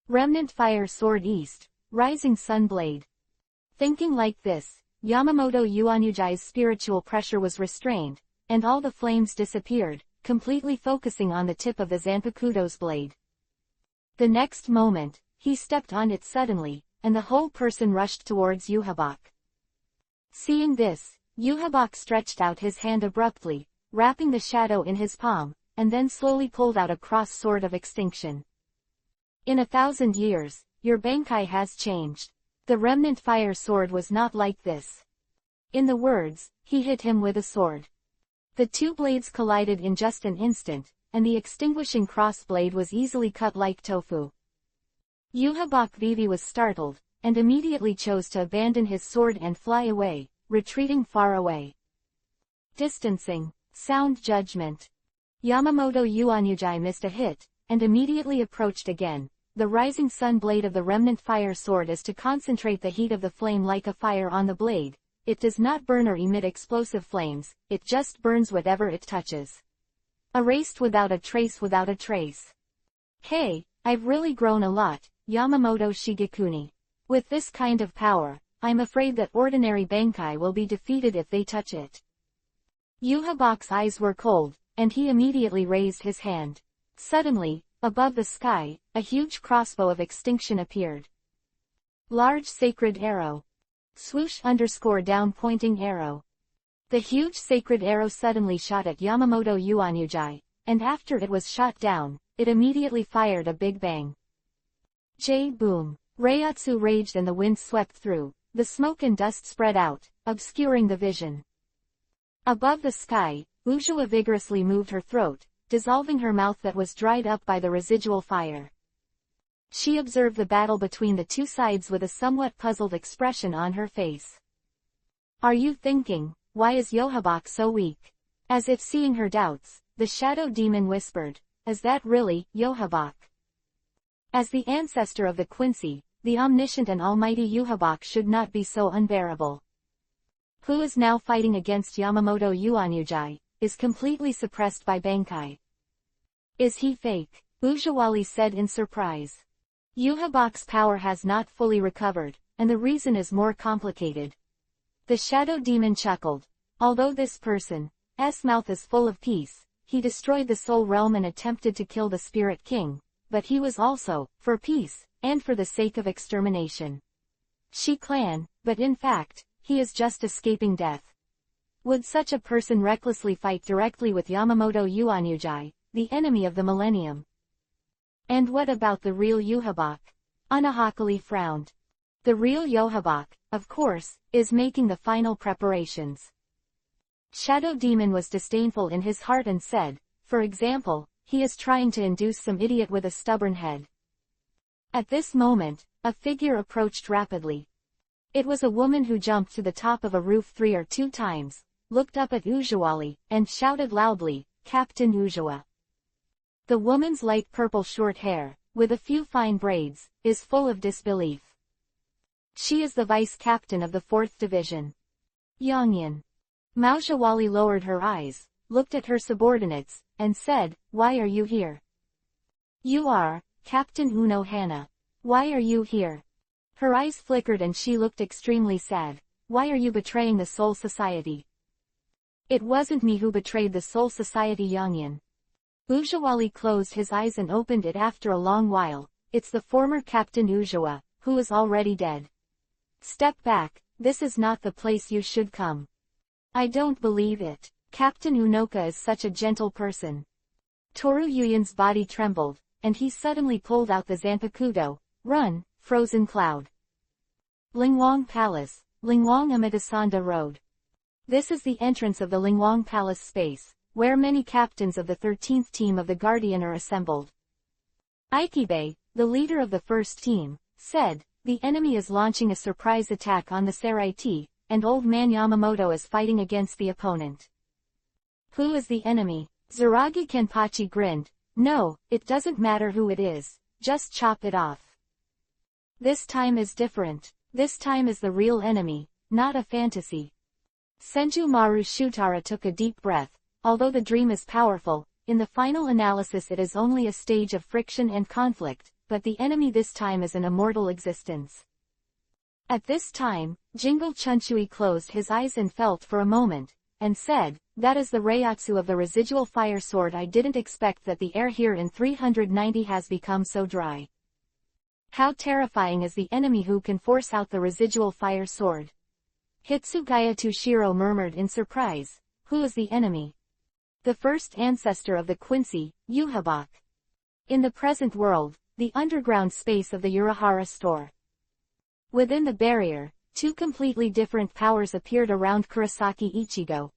Speaker 1: Remnant Fire Sword East, Rising Sun Blade. Thinking like this, Yamamoto Yuanyujai's spiritual pressure was restrained, and all the flames disappeared, completely focusing on the tip of the Zanpakuto's blade. The next moment, he stepped on it suddenly, and the whole person rushed towards Yuhabak. Seeing this, Yuhabak stretched out his hand abruptly, wrapping the shadow in his palm, and then slowly pulled out a cross sword of extinction. In 1,000 years, your Bankai has changed. The remnant fire sword was not like this. In the words, he hit him with a sword. The two blades collided in just an instant, and the extinguishing cross blade was easily cut like tofu. Yuhabak Vivi was startled, and immediately chose to abandon his sword and fly away, retreating far away. Distancing, sound judgment. Yamamoto Yuanyujai missed a hit, and immediately approached again. The rising sun blade of the remnant fire sword is to concentrate the heat of the flame like a fire on the blade. It does not burn or emit explosive flames, it just burns whatever it touches. Erased without a trace without a trace. Hey, I've really grown a lot, Yamamoto Shigekuni. With this kind of power, I'm afraid that ordinary Bankai will be defeated if they touch it. Yuhabak's eyes were cold, and he immediately raised his hand. Suddenly, above the sky, a huge crossbow of extinction appeared. Large sacred arrow. Swoosh _ pointing arrow. The huge sacred arrow suddenly shot at Yamamoto Yuanyujai, and after it was shot down, it immediately fired a big bang. J-boom. Reiatsu raged and the wind swept through, the smoke and dust spread out, obscuring the vision. Above the sky, Ujua vigorously moved her throat, dissolving her mouth that was dried up by the residual fire. She observed the battle between the two sides with a somewhat puzzled expression on her face. Are you thinking, why is Yuhabak so weak? As if seeing her doubts, the shadow demon whispered, is that really, Yuhabak? As the ancestor of the Quincy, the omniscient and almighty Yuhabak should not be so unbearable. Who is now fighting against Yamamoto Yuanyujai, is completely suppressed by Bankai. Is he fake? Ujawali said in surprise. Yuhabak's power has not fully recovered, and the reason is more complicated. The shadow demon chuckled. Although this person's mouth is full of peace, he destroyed the soul realm and attempted to kill the spirit king, but he was also, for peace, and for the sake of extermination. She clan, but in fact, he is just escaping death. Would such a person recklessly fight directly with Yamamoto Yuanyujai, the enemy of the millennium? And what about the real Yuhabak? Anahakali frowned. The real Yuhabak, of course, is making the final preparations. Shadow Demon was disdainful in his heart and said, for example, he is trying to induce some idiot with a stubborn head. At this moment, a figure approached rapidly. It was a woman who jumped to the top of a roof 3 or 2 times, looked up at Ujawali, and shouted loudly, Captain Ujawa. The woman's light purple short hair, with a few fine braids, is full of disbelief. She is the vice captain of the 4th Division. Yongyan. Maujawali lowered her eyes, looked at her subordinates, and said, why are you here? You are, Captain Uno Hana. Why are you here? Her eyes flickered and she looked extremely sad. Why are you betraying the Soul Society? It wasn't me who betrayed the Soul Society, Yongyan. Ujawali closed his eyes and opened it after a long while. It's the former Captain Ujawa, who is already dead. Step back, this is not the place you should come. I don't believe it. Captain Unoka is such a gentle person. Toru Yuyen's body trembled, and he suddenly pulled out the Zanpakuto. Run, frozen cloud. Lingwang Palace, Lingwang Amitasanda Road. This is the entrance of the Lingwang Palace space, where many captains of the 13th team of the Guardian are assembled. Ikibe, the leader of the first team, said, the enemy is launching a surprise attack on the Seraiti, and Old Man Yamamoto is fighting against the opponent. Who is the enemy? Zaragi Kenpachi grinned. No, it doesn't matter who it is, just chop it off. This time is different. This time is the real enemy, not a fantasy. Senju Maru Shutara took a deep breath. Although the dream is powerful, in the final analysis it is only a stage of friction and conflict, but the enemy this time is an immortal existence. At this time, Jingle Chunchui closed his eyes and felt for a moment, and said, that is the Reiatsu of the residual fire sword. I didn't expect that the air here in 390 has become so dry. How terrifying is the enemy who can force out the residual fire sword. Hitsugaya Tushiro murmured in surprise, who is the enemy? The first ancestor of the Quincy, Yuhabak. In the present world, the underground space of the Urahara store. Within the barrier, two completely different powers appeared around Kurosaki Ichigo.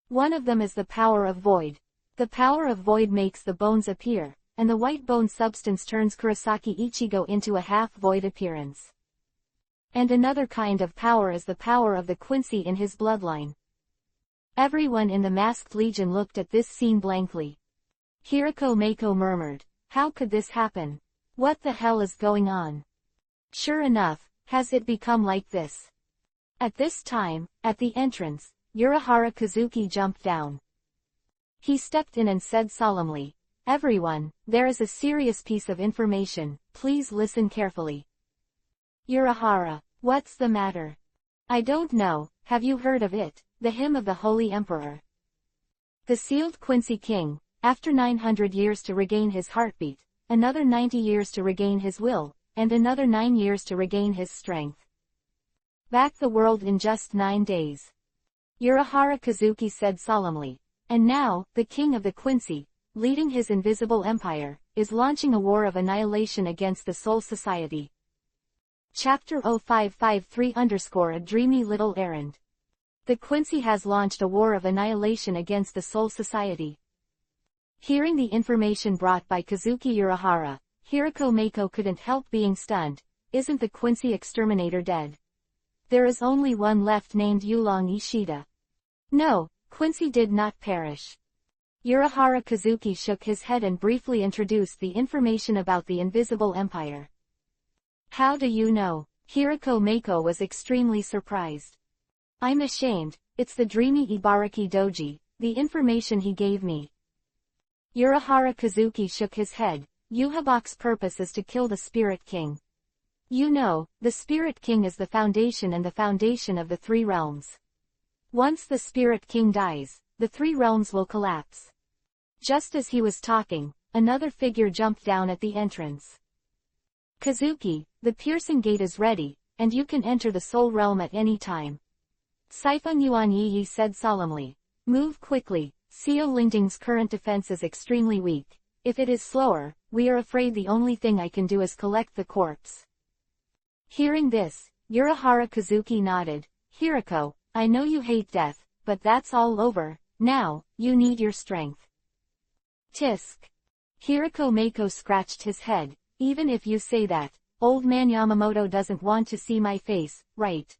Speaker 1: One of them is the power of void. The power of void makes the bones appear, and the white bone substance turns Kurosaki Ichigo into a half-void appearance. And another kind of power is the power of the Quincy in his bloodline. Everyone in the Masked Legion looked at this scene blankly. Hirako Mako murmured, how could this happen? What the hell is going on? Sure enough, has it become like this? At this time, at the entrance, Urahara Kazuki jumped down. He stepped in and said solemnly, everyone, there is a serious piece of information, please listen carefully. Urahara, what's the matter? I don't know, have you heard of it, the hymn of the Holy Emperor? The sealed Quincy King, after 900 years to regain his heartbeat, another 90 years to regain his will, and another 9 years to regain his strength. Back the world in just 9 days. Urahara Kazuki said solemnly. And now, the king of the Quincy, leading his invisible empire, is launching a war of annihilation against the Soul Society. Chapter 0553 A Dreamy Little Errand. The Quincy has launched a war of annihilation against the Soul Society. Hearing the information brought by Kazuki Urahara, Hirako Mako couldn't help being stunned. Isn't the Quincy exterminator dead? There is only one left named Yulong Ishida. No, Quincy did not perish. Urahara Kazuki shook his head and briefly introduced the information about the Invisible Empire. How do you know? Hirako Mako was extremely surprised. I'm ashamed, it's the dreamy Ibaraki Doji, the information he gave me. Urahara Kazuki shook his head. Yuhabak's purpose is to kill the Spirit King. You know, the Spirit King is the foundation and the foundation of the 3 realms. Once the Spirit King dies, the 3 realms will collapse. Just as he was talking, another figure jumped down at the entrance. Kazuki, the piercing gate is ready, and you can enter the Soul Realm at any time. Saifeng Yuan Yi said solemnly. Move quickly, Seo Lingding's current defense is extremely weak. If it is slower, we are afraid the only thing I can do is collect the corpse. Hearing this, Urahara Kazuki nodded. Hirako, I know you hate death, but that's all over, now, you need your strength. Tisk. Hirako Mako scratched his head. Even if you say that, Old Man Yamamoto doesn't want to see my face, right?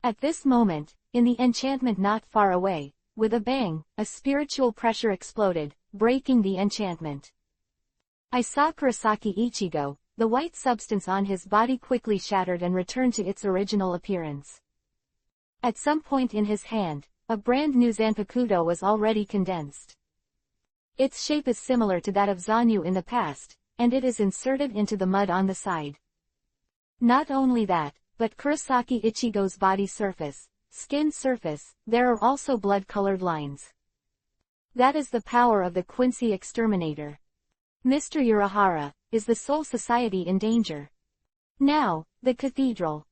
Speaker 1: At this moment, in the enchantment not far away, with a bang, a spiritual pressure exploded, breaking the enchantment. I saw Kurosaki Ichigo, the white substance on his body quickly shattered and returned to its original appearance. At some point in his hand, a brand new Zanpakuto was already condensed. Its shape is similar to that of Zanyu in the past, and it is inserted into the mud on the side. Not only that, but Kurosaki Ichigo's body surface, skin surface, there are also blood-colored lines. That is the power of the Quincy exterminator. Mr. Urahara, is the Soul Society in danger? Now, the cathedral.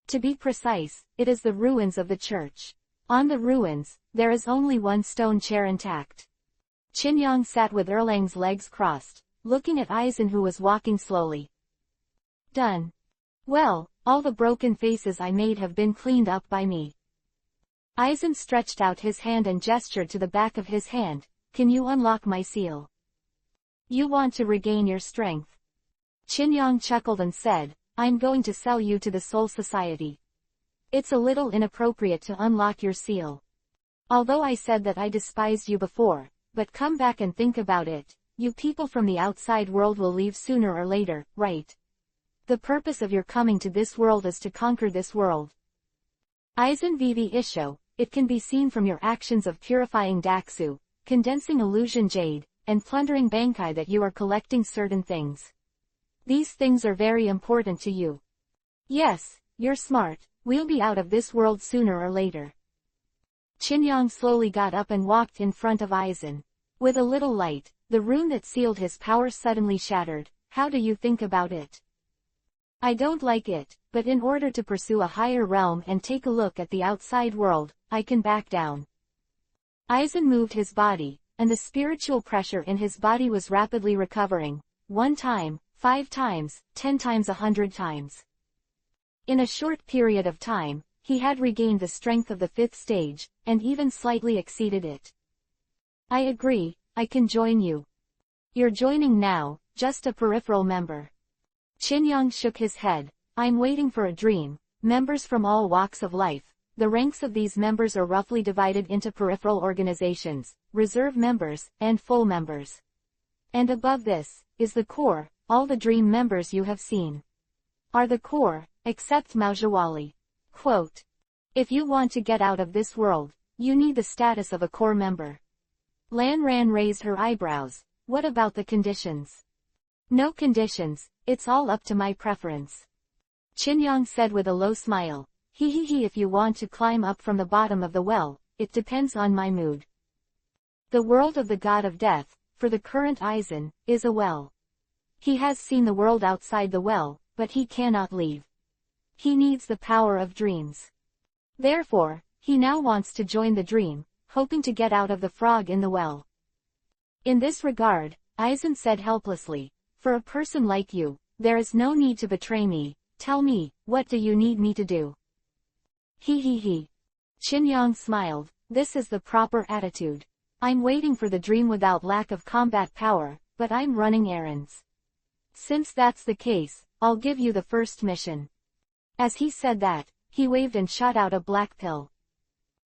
Speaker 1: To be precise, it is the ruins of the church. On the ruins, there is only one stone chair intact. Chinyang sat with Erlang's legs crossed, looking at Eisen who was walking slowly. Done. Well, all the broken faces I made have been cleaned up by me. Eisen stretched out his hand and gestured to the back of his hand. Can you unlock my seal? You want to regain your strength. Chinyang chuckled and said, I'm going to sell you to the Soul Society. It's a little inappropriate to unlock your seal. Although I said that I despised you before, but come back and think about it, you people from the outside world will leave sooner or later, right? The purpose of your coming to this world is to conquer this world. Eisen Vivi Isho, it can be seen from your actions of purifying Daxu, condensing illusion jade, and plundering Bankai that you are collecting certain things. These things are very important to you. Yes, you're smart, we'll be out of this world sooner or later. Chinyang slowly got up and walked in front of Eisen. With a little light, the rune that sealed his power suddenly shattered. How do you think about it? I don't like it, but in order to pursue a higher realm and take a look at the outside world, I can back down. Eisen moved his body, and the spiritual pressure in his body was rapidly recovering. 1 time, 5 times, 10 times, 100 times. In a short period of time, he had regained the strength of the 5th stage, and even slightly exceeded it. I agree, I can join you. You're joining now, just a peripheral member. Chinyang shook his head. I'm waiting for a dream. Members from all walks of life. The ranks of these members are roughly divided into peripheral organizations, reserve members, and full members. And above this, is the core, all the dream members you have seen. Are the core, except Maujawali. Quote. If you want to get out of this world, you need the status of a core member. Lan Ran raised her eyebrows. What about the conditions? No conditions, it's all up to my preference. Chinyang said with a low smile. If you want to climb up from the bottom of the well, it depends on my mood. The world of the god of death, for the current Eisen, is a well. He has seen the world outside the well, but he cannot leave. He needs the power of dreams. Therefore, he now wants to join the dream, hoping to get out of the frog in the well. In this regard, Eisen said helplessly, for a person like you, there is no need to betray me. Tell me, what do you need me to do? Chinyang smiled. This is the proper attitude. I'm waiting for the dream without lack of combat power, but I'm running errands. Since that's the case, I'll give you the first mission. As he said that, he waved and shot out a black pill.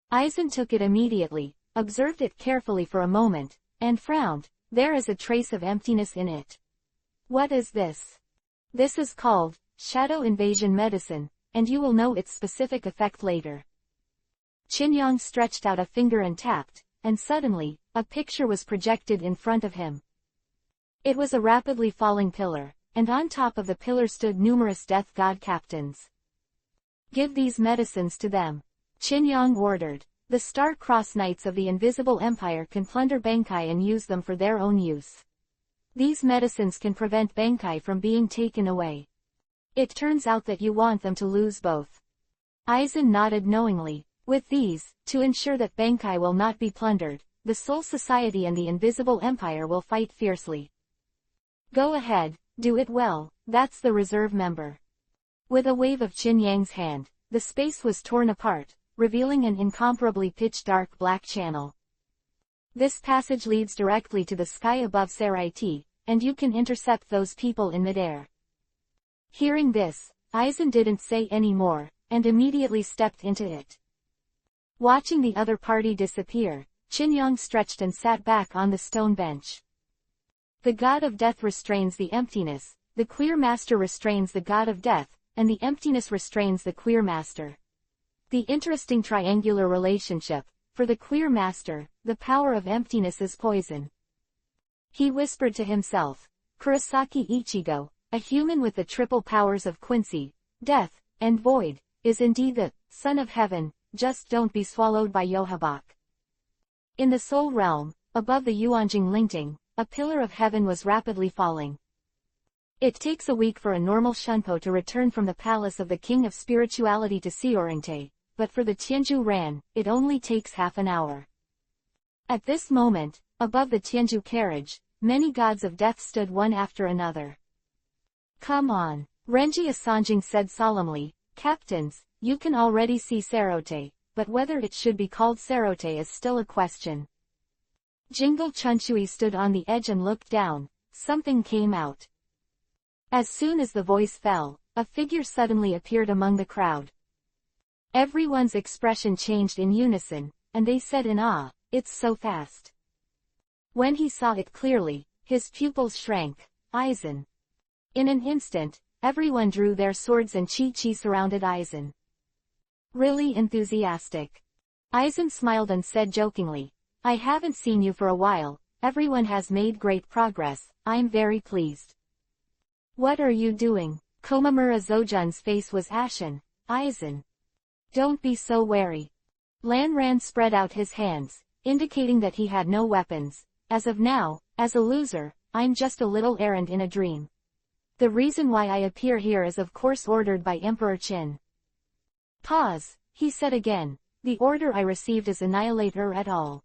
Speaker 1: Eisen took it immediately, observed it carefully for a moment, and frowned. There is a trace of emptiness in it. What is this? This is called Shadow Invasion Medicine, and you will know its specific effect later. Chinyang stretched out a finger and tapped, and suddenly, a picture was projected in front of him. It was a rapidly falling pillar, and on top of the pillar stood numerous death god captains. Give these medicines to them. Chinyang ordered. The Star-Crossed Knights of the Invisible Empire can plunder Bankai and use them for their own use. These medicines can prevent Bankai from being taken away. It turns out that you want them to lose both. Eisen nodded knowingly. With these, to ensure that Bankai will not be plundered, the Soul Society and the Invisible Empire will fight fiercely. Go ahead, do it well, that's the reserve member. With a wave of Chinyang's hand, the space was torn apart, revealing an incomparably pitch-dark black channel. This passage leads directly to the sky above Saraiti, and you can intercept those people in midair. Hearing this, Eisen didn't say any more, and immediately stepped into it. Watching the other party disappear, Chinyang stretched and sat back on the stone bench. The god of death restrains the emptiness, the queer master restrains the god of death, and the emptiness restrains the queer master. The interesting triangular relationship. For the queer master, the power of emptiness is poison. He whispered to himself. Kurosaki Ichigo, a human with the triple powers of Quincy, death, and void, is indeed the son of heaven, just don't be swallowed by Yohabak. In the soul realm, above the Yuanjing Lingting, a pillar of heaven was rapidly falling. It takes a week for a normal Shunpo to return from the palace of the King of Spirituality to Seoriente, but for the Tianju Ran, it only takes half an hour. At this moment, above the Tianju carriage, many gods of death stood one after another. Come on, Renji Asanjing said solemnly, Captains, you can already see Serote, but whether it should be called Serote is still a question. Jingle Chunshui stood on the edge and looked down. Something came out. As soon as the voice fell, a figure suddenly appeared among the crowd. Everyone's expression changed in unison, and they said in awe, "It's so fast." When he saw it clearly, his pupils shrank. Aizen. In an instant, everyone drew their swords and Chi-Chi surrounded Aizen. Really enthusiastic. Aizen smiled and said jokingly, I haven't seen you for a while, everyone has made great progress, I'm very pleased. What are you doing? Komamura Zojun's face was ashen. Aizen. Don't be so wary. Lan Ran spread out his hands, indicating that he had no weapons. As of now, as a loser, I'm just a little errand in a dream. The reason why I appear here is of course ordered by Emperor Qin. Pause, he said again. The order I received is annihilate et al.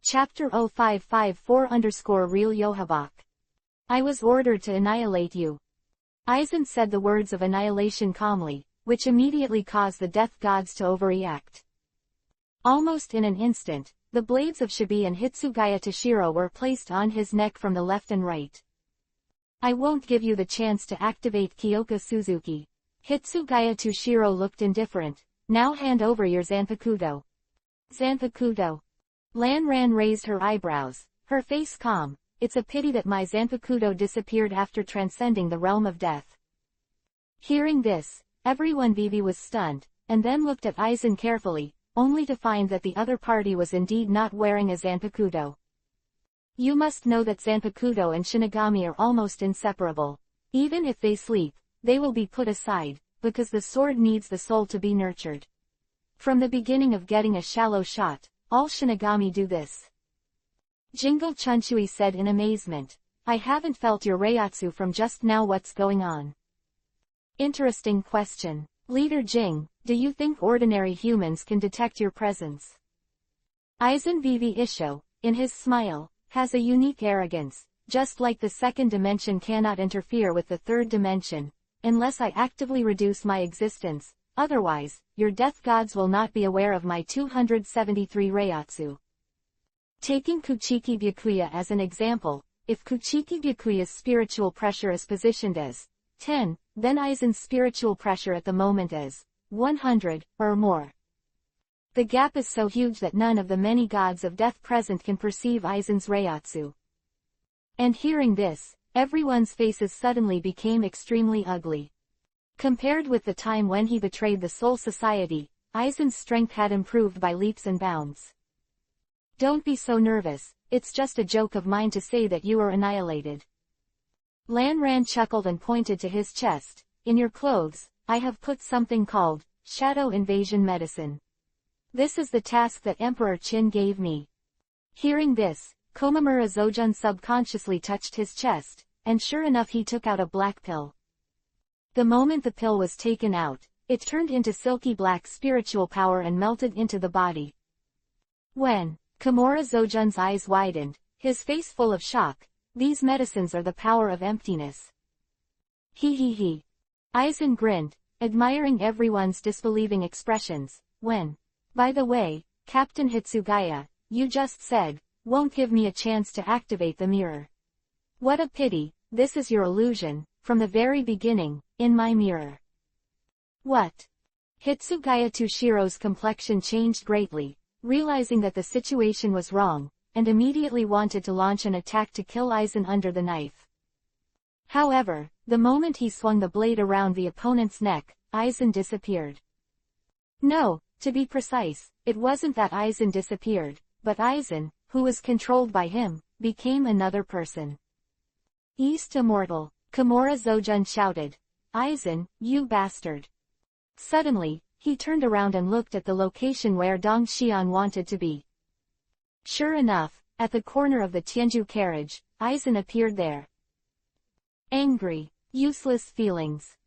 Speaker 1: Chapter 0554-Real Yohabak. I was ordered to annihilate you. Aizen said the words of annihilation calmly, which immediately caused the death gods to overreact. Almost in an instant, the blades of Shibi and Hitsugaya Toshiro were placed on his neck from the left and right. I won't give you the chance to activate Kyoka Suzuki. Hitsugaya Toshiro looked indifferent. Now hand over your Zanpakuto. Zanpakuto. Lan Ran raised her eyebrows, her face calm. It's a pity that my Zanpakuto disappeared after transcending the realm of death. Hearing this, everyone Vivi was stunned, and then looked at Aizen carefully, only to find that the other party was indeed not wearing a Zanpakuto. You must know that Zanpakuto and Shinigami are almost inseparable. Even if they sleep, they will be put aside, because the sword needs the soul to be nurtured. From the beginning of getting a shallow shot, all Shinigami do this. Jingle Chunshui said in amazement. I haven't felt your Reiatsu from just now. What's going on? Interesting question. Leader Jing, do you think ordinary humans can detect your presence? Aizen Vivi Isho, in his smile, has a unique arrogance, just like the second dimension cannot interfere with the third dimension, unless I actively reduce my existence, otherwise, your death gods will not be aware of my 273 Reiatsu. Taking Kuchiki Byakuya as an example, if Kuchiki Byakuya's spiritual pressure is positioned as 10, then Aizen's spiritual pressure at the moment is 100, or more. The gap is so huge that none of the many gods of death present can perceive Aizen's Reiatsu. And hearing this, everyone's faces suddenly became extremely ugly. Compared with the time when he betrayed the Soul Society, Aizen's strength had improved by leaps and bounds. Don't be so nervous, it's just a joke of mine to say that you are annihilated. Lan Ran chuckled and pointed to his chest. In your clothes, I have put something called Shadow Invasion Medicine. This is the task that Emperor Qin gave me. Hearing this, Komamura Zojun subconsciously touched his chest, and sure enough he took out a black pill. The moment the pill was taken out, it turned into silky black spiritual power and melted into the body. When Komamura Zojun's eyes widened, his face full of shock, these medicines are the power of emptiness. He. Aizen grinned, admiring everyone's disbelieving expressions, when, by the way, Captain Hitsugaya, you just said, won't give me a chance to activate the mirror. What a pity, this is your illusion, from the very beginning, in my mirror. What? Hitsugaya Toshiro's complexion changed greatly, realizing that the situation was wrong, and immediately wanted to launch an attack to kill Aizen under the knife. However, the moment he swung the blade around the opponent's neck, Aizen disappeared. No, to be precise, it wasn't that Aizen disappeared, but Aizen, who was controlled by him, became another person. East Immortal, Komamura Zojun shouted. Aizen, you bastard. Suddenly, he turned around and looked at the location where Dong Xian wanted to be. Sure enough, at the corner of the Tianju carriage, Aizen appeared there. Angry, useless feelings.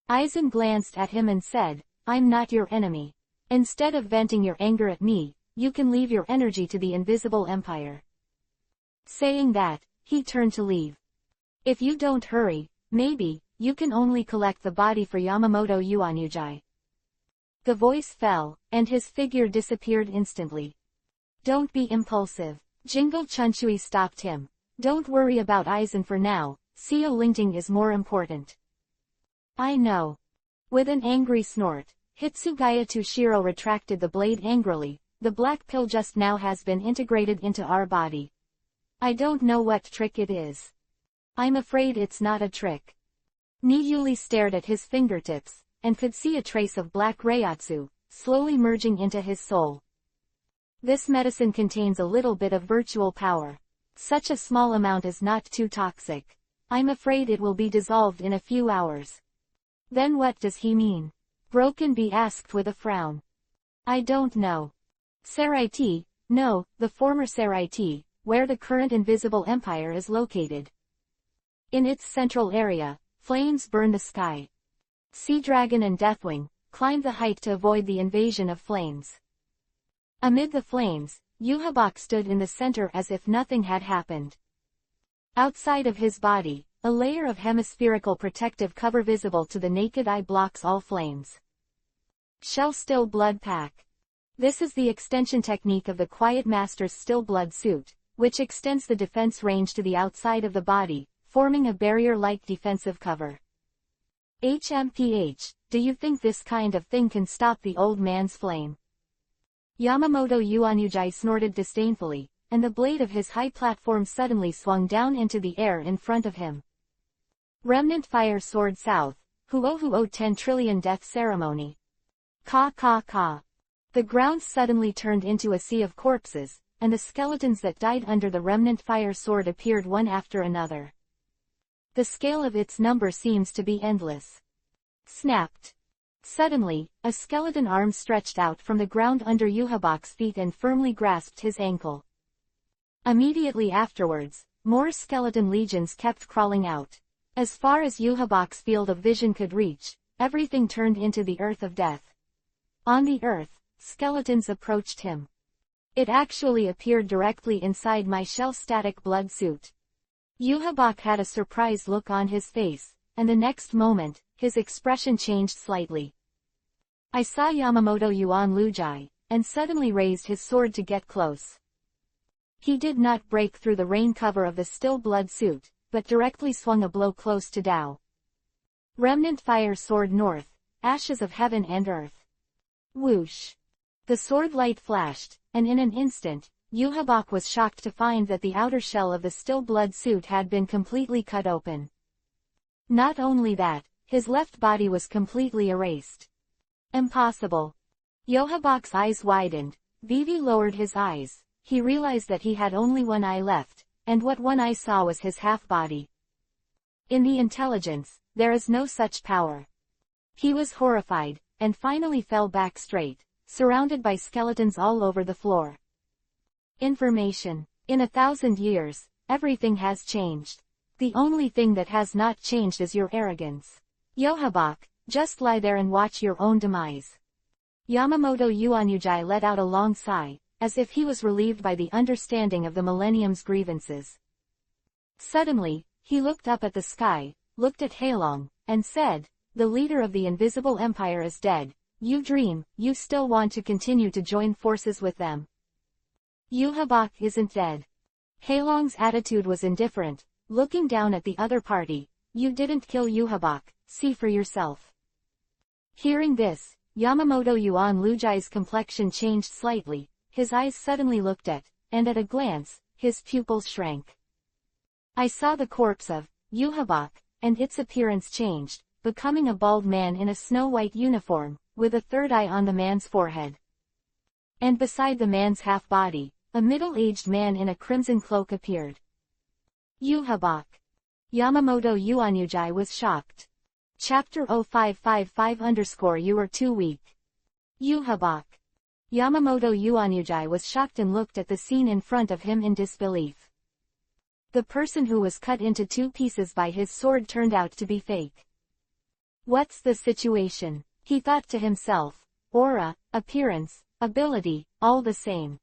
Speaker 1: Aizen glanced at him and said, I'm not your enemy. Instead of venting your anger at me, you can leave your energy to the Invisible Empire. Saying that, he turned to leave. If you don't hurry, maybe, you can only collect the body for Yamamoto Yuanyujai. The voice fell, and his figure disappeared instantly. Don't be impulsive. Jingle Chunchui stopped him. Don't worry about Aizen for now, Seo Lingting is more important. I know. With an angry snort, Hitsugaya Tushiro retracted the blade angrily. The black pill just now has been integrated into our body. I don't know what trick it is. I'm afraid it's not a trick. Niyuli stared at his fingertips, and could see a trace of black Reiatsu, slowly merging into his soul. This medicine contains a little bit of virtual power. Such a small amount is not too toxic. I'm afraid it will be dissolved in a few hours. Then what does he mean? Broken Bee asked with a frown. I don't know. Saraiti, no, the former Saraiti, where the current Invisible Empire is located. In its central area, flames burn the sky. Sea Dragon and Deathwing climbed the height to avoid the invasion of flames. Amid the flames, Yuhabak stood in the center as if nothing had happened. Outside of his body, a layer of hemispherical protective cover visible to the naked eye blocks all flames. Shell Still Blood Pack. This is the extension technique of the Quiet Master's Still Blood suit, which extends the defense range to the outside of the body, forming a barrier-like defensive cover. HMPH, do you think this kind of thing can stop the old man's flame? Yamamoto Yuanyujai snorted disdainfully, and the blade of his high platform suddenly swung down into the air in front of him. Remnant Fire Sword South, Huo 10 trillion Death Ceremony. Ka ka ka. The ground suddenly turned into a sea of corpses, and the skeletons that died under the Remnant Fire Sword appeared one after another. The scale of its number seems to be endless. Snapped. Suddenly, a skeleton arm stretched out from the ground under Yuhabak's feet and firmly grasped his ankle. Immediately afterwards, more skeleton legions kept crawling out. As far as Yuhabak's field of vision could reach, everything turned into the earth of death. On the earth, skeletons approached him. It actually appeared directly inside my shell-static blood suit. Yuhabak had a surprised look on his face, and the next moment, his expression changed slightly. I saw Yamamoto Yuanyujai, and suddenly raised his sword to get close. He did not break through the rain cover of the still blood suit, but directly swung a blow close to Dao. Remnant Fire Sword North, Ashes of Heaven and Earth. Whoosh. The sword light flashed, and in an instant, Yuhabak was shocked to find that the outer shell of the still blood suit had been completely cut open. Not only that, his left body was completely erased. Impossible. Yuhabak's eyes widened. Vivi lowered his eyes. He realized that he had only one eye left, and what one eye saw was his half-body. In the intelligence, there is no such power. He was horrified, and finally fell back straight, surrounded by skeletons all over the floor. Information. In 1,000 years, everything has changed. The only thing that has not changed is your arrogance. Yuhabak, just lie there and watch your own demise. Yamamoto Yuanyujai let out a long sigh, as if he was relieved by the understanding of the millennium's grievances. Suddenly, he looked up at the sky, looked at Heilong, and said, the leader of the Invisible Empire is dead. You dream, you still want to continue to join forces with them. Yuhabak isn't dead. Heilong's attitude was indifferent, looking down at the other party. You didn't kill Yuhabak, see for yourself. Hearing this, Yamamoto Yuanyujai's complexion changed slightly, his eyes suddenly looked at, and at a glance, his pupils shrank. I saw the corpse of Yuhabak, and its appearance changed, becoming a bald man in a snow-white uniform, with a third eye on the man's forehead. And beside the man's half-body, a middle-aged man in a crimson cloak appeared. Yuhabak. Yamamoto Yuanyujai was shocked. Chapter 0555 You are too weak. Yuhabak. Yamamoto Yuanyujai was shocked and looked at the scene in front of him in disbelief. The person who was cut into 2 pieces by his sword turned out to be fake. What's the situation? He thought to himself. Aura, appearance, ability, all the same.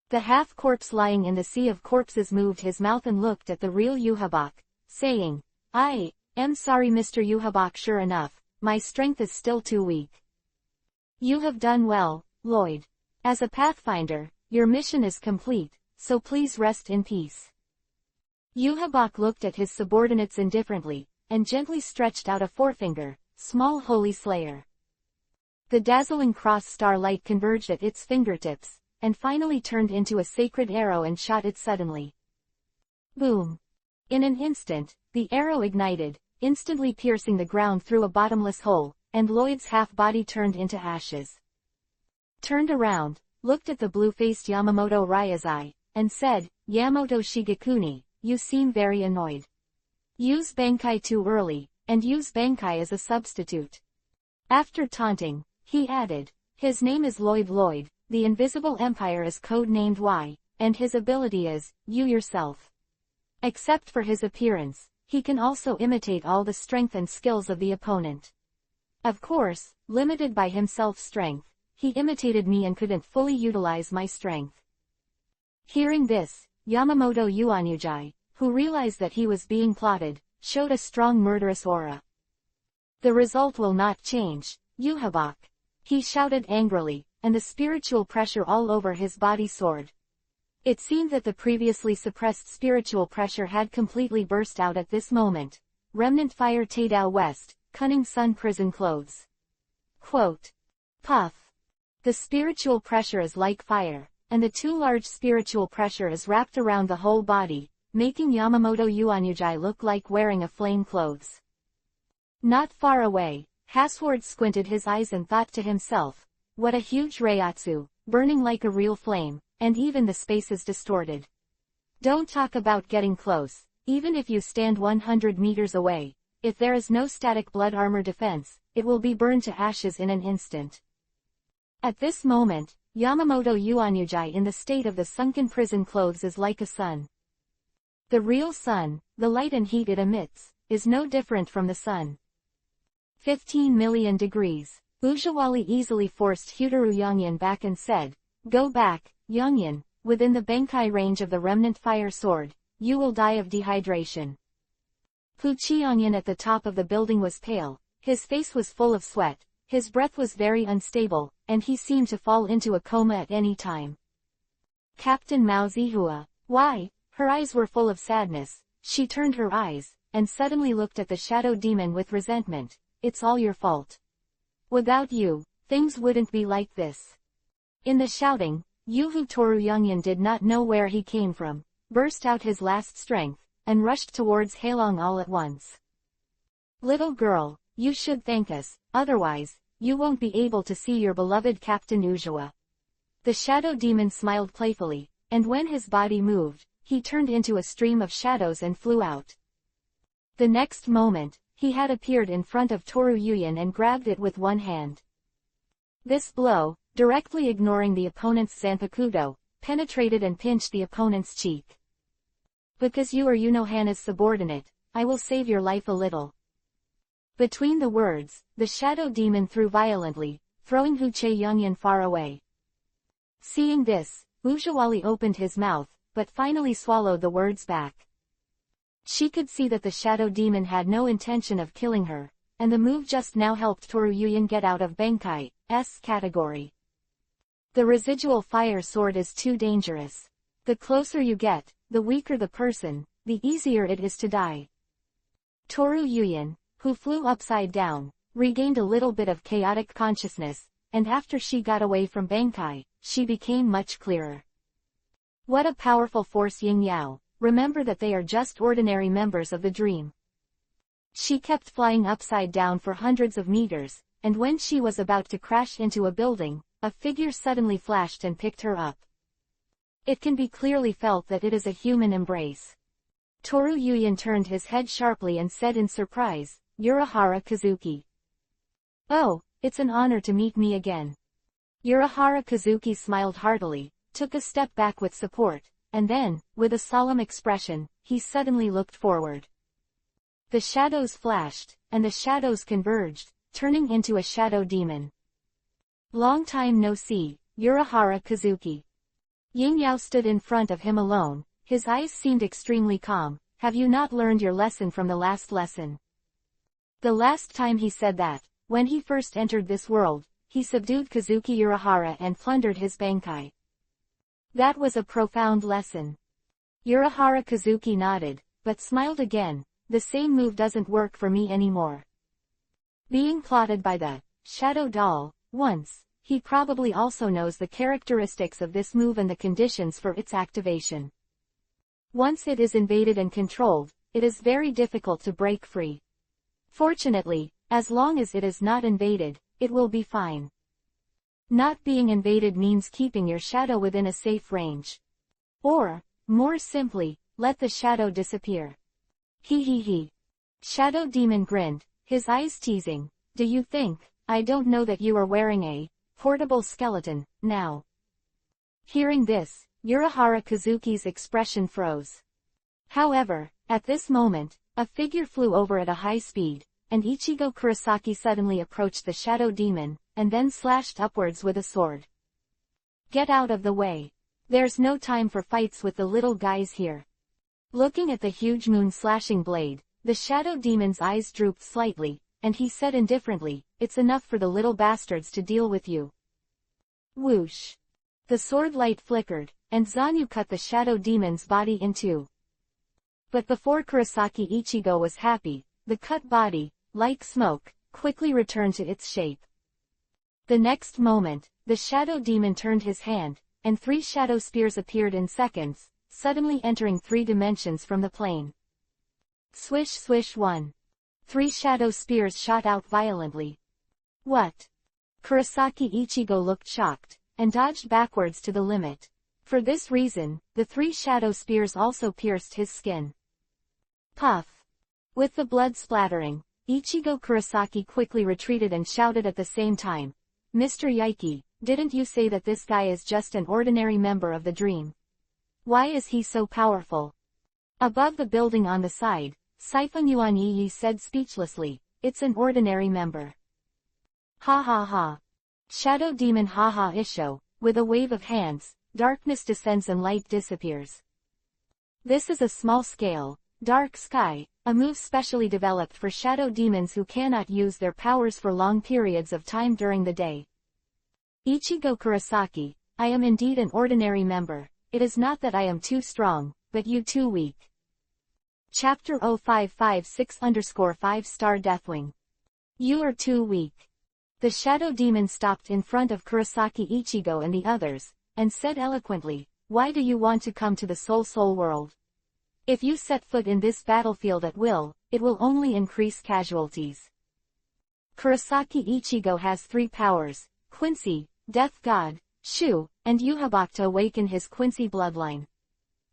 Speaker 1: The half-corpse lying in the sea of corpses moved his mouth and looked at the real Yuhabak, saying, I am sorry Mr. Yuhabak, sure enough, my strength is still too weak. You have done well, Lloyd. As a pathfinder, your mission is complete, so please rest in peace. Yuhabak looked at his subordinates indifferently, and gently stretched out a forefinger, small holy slayer. The dazzling cross-star light converged at its fingertips, and finally turned into a sacred arrow and shot it suddenly. Boom! In an instant, the arrow ignited, instantly piercing the ground through a bottomless hole, and Lloyd's half-body turned into ashes. Turned around, looked at the blue-faced Yamamoto Ryazai, and said, Yamamoto Shigekuni, you seem very annoyed. Use Bankai too early, and use Bankai as a substitute. After taunting, he added, his name is Lloyd, the Invisible Empire is code-named Y, and his ability is, you yourself. Except for his appearance, he can also imitate all the strength and skills of the opponent. Of course, limited by himself's strength, he imitated me and couldn't fully utilize my strength. Hearing this, Yamamoto Yuanyujai, who realized that he was being plotted, showed a strong murderous aura. The result will not change, Yuhabak. He shouted angrily, and the spiritual pressure all over his body soared. It seemed that the previously suppressed spiritual pressure had completely burst out at this moment. Remnant Fire Taidao West, Cunning Sun Prison Clothes. Quote. Puff. The spiritual pressure is like fire, and the too large spiritual pressure is wrapped around the whole body, making Yamamoto Yuanyujai look like wearing a flame clothes. Not far away, Hasward squinted his eyes and thought to himself, what a huge Reiatsu, burning like a real flame, and even the space is distorted. Don't talk about getting close, even if you stand 100 meters away, if there is no static blood armor defense, it will be burned to ashes in an instant. At this moment, Yamamoto Yuanyujai in the state of the sunken prison clothes is like a sun. The real sun, the light and heat it emits, is no different from the sun. 15 million degrees. Ujawali easily forced Hutaru Yongyan back and said, Go back, Yongyan, within the Bankai range of the remnant fire sword, you will die of dehydration. Puchiyongyan at the top of the building was pale, his face was full of sweat, his breath was very unstable, and he seemed to fall into a coma at any time. Captain Mao Zihua, why? Her eyes were full of sadness, she turned her eyes, and suddenly looked at the shadow demon with resentment. It's all your fault. Without you, things wouldn't be like this. In the shouting, Yuhu Toru Yongyan did not know where he came from, burst out his last strength, and rushed towards Halong all at once. Little girl, you should thank us, otherwise, you won't be able to see your beloved Captain Ujawa. The shadow demon smiled playfully, and when his body moved, he turned into a stream of shadows and flew out. The next moment, he had appeared in front of Toru Yuyan and grabbed it with one hand. This blow, directly ignoring the opponent's Zanpakudo, penetrated and pinched the opponent's cheek. Because you are Yunohana's subordinate, I will save your life a little. Between the words, the shadow demon threw violently, throwing Huche Yongyan far away. Seeing this, Ujawali opened his mouth, but finally swallowed the words back. She could see that the shadow demon had no intention of killing her, and the move just now helped Toru Yuyan get out of Bankai's category. The residual fire sword is too dangerous. The closer you get, the weaker the person, the easier it is to die. Toru Yuyan, who flew upside down, regained a little bit of chaotic consciousness, and after she got away from Bankai, she became much clearer. What a powerful force Ying Yao, remember that they are just ordinary members of the dream. She kept flying upside down for hundreds of meters, and when she was about to crash into a building, a figure suddenly flashed and picked her up. It can be clearly felt that it is a human embrace. Toru Yuyan turned his head sharply and said in surprise, Urahara Kazuki. Oh, it's an honor to meet me again. Urahara Kazuki smiled heartily, took a step back with support, and then, with a solemn expression, he suddenly looked forward. The shadows flashed, and the shadows converged, turning into a shadow demon. Long time no see, Urahara Kazuki. Yin Yao stood in front of him alone, his eyes seemed extremely calm. Have you not learned your lesson from the last lesson? The last time he said that, when he first entered this world, he subdued Kazuki Urahara and plundered his bankai. That was a profound lesson. Urahara Kazuki nodded, but smiled again. The same move doesn't work for me anymore. Being plotted by the shadow doll, once, he probably also knows the characteristics of this move and the conditions for its activation. Once it is invaded and controlled, it is very difficult to break free. Fortunately, as long as it is not invaded, it will be fine. Not being invaded means keeping your shadow within a safe range. Or, more simply, let the shadow disappear. He. Shadow Demon grinned, his eyes teasing. Do you think, I don't know that you are wearing a portable skeleton, now? Hearing this, Urahara Kazuki's expression froze. However, at this moment, a figure flew over at a high speed, and Ichigo Kurosaki suddenly approached the shadow demon, and then slashed upwards with a sword. Get out of the way. There's no time for fights with the little guys here. Looking at the huge moon-slashing blade, the shadow demon's eyes drooped slightly, and he said indifferently, it's enough for the little bastards to deal with you. Whoosh. The sword light flickered, and Zanyu cut the shadow demon's body in two. But before Kurosaki Ichigo was happy, the cut body, like smoke, quickly returned to its shape. The next moment, the shadow demon turned his hand, and 3 shadow spears appeared in seconds, suddenly entering 3 dimensions from the plane. Swish swish 1. 3 shadow spears shot out violently. What? Kurosaki Ichigo looked shocked, and dodged backwards to the limit. For this reason, the 3 shadow spears also pierced his skin. Puff. With the blood splattering, Ichigo Kurosaki quickly retreated and shouted at the same time, Mr. Yaiki, didn't you say that this guy is just an ordinary member of the dream? Why is he so powerful? Above the building on the side, Siphon Yuan Yi said speechlessly, it's an ordinary member. Ha ha ha. Shadow Demon ha ha Isho, with a wave of hands, darkness descends and light disappears. This is a small-scale, dark sky, a move specially developed for shadow demons who cannot use their powers for long periods of time during the day. Ichigo Kurosaki, I am indeed an ordinary member. It is not that I am too strong, but you too weak. Chapter 0556_5 Deathwing. You are too weak. The shadow demon stopped in front of Kurosaki Ichigo and the others, and said eloquently, why do you want to come to the Soul world? If you set foot in this battlefield at will, it will only increase casualties. Kurosaki Ichigo has 3 powers, Quincy, Death God, Shu, and Yuhabak to awaken his Quincy bloodline.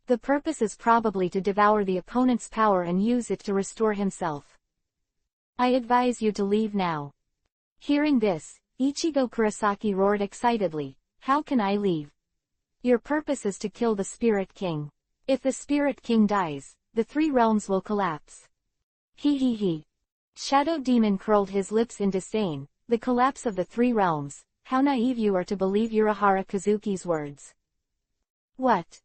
Speaker 1: The purpose is probably to devour the opponent's power and use it to restore himself. I advise you to leave now. Hearing this, Ichigo Kurosaki roared excitedly, how can I leave? Your purpose is to kill the Spirit King. If the Spirit King dies, the 3 realms will collapse. He. Shadow Demon curled his lips in disdain, the collapse of the 3 realms. How naive you are to believe Urahara Kazuki's words. What?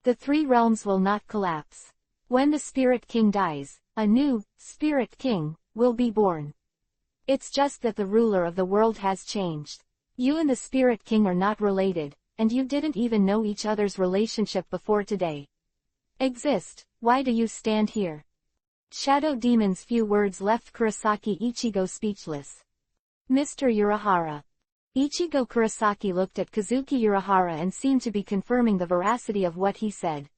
Speaker 1: The 3 realms will not collapse. When the Spirit King dies, a new, Spirit King, will be born. It's just that the ruler of the world has changed. You and the Spirit King are not related, and you didn't even know each other's relationship before today. Exist, why do you stand here? Shadow Demon's few words left Kurosaki Ichigo speechless. Mr. Urahara. Ichigo Kurosaki looked at Kazuki Urahara and seemed to be confirming the veracity of what he said.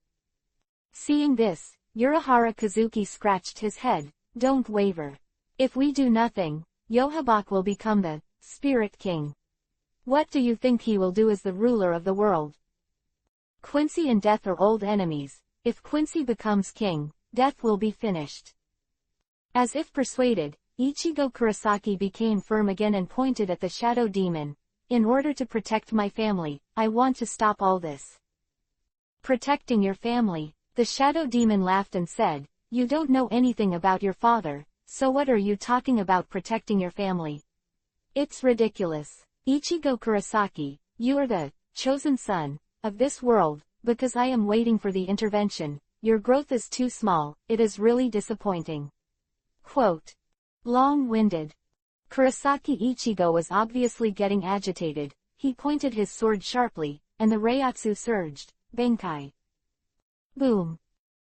Speaker 1: Seeing this, Urahara Kazuki scratched his head, don't waver. If we do nothing, Yuhabak will become the Spirit King. What do you think he will do as the ruler of the world? Quincy and Death are old enemies. If Quincy becomes king, Death will be finished. As if persuaded, Ichigo Kurosaki became firm again and pointed at the shadow demon. In order to protect my family, I want to stop all this. Protecting your family, The shadow demon laughed and said, "You don't know anything about your father, so what are you talking about protecting your family? It's ridiculous. Ichigo Kurosaki, you are the chosen son of this world, because I am waiting for the intervention. Your growth is too small, it is really disappointing." Quote. Long-winded. Kurosaki Ichigo was obviously getting agitated. He pointed his sword sharply, and the Reiatsu surged. Benkai. Boom.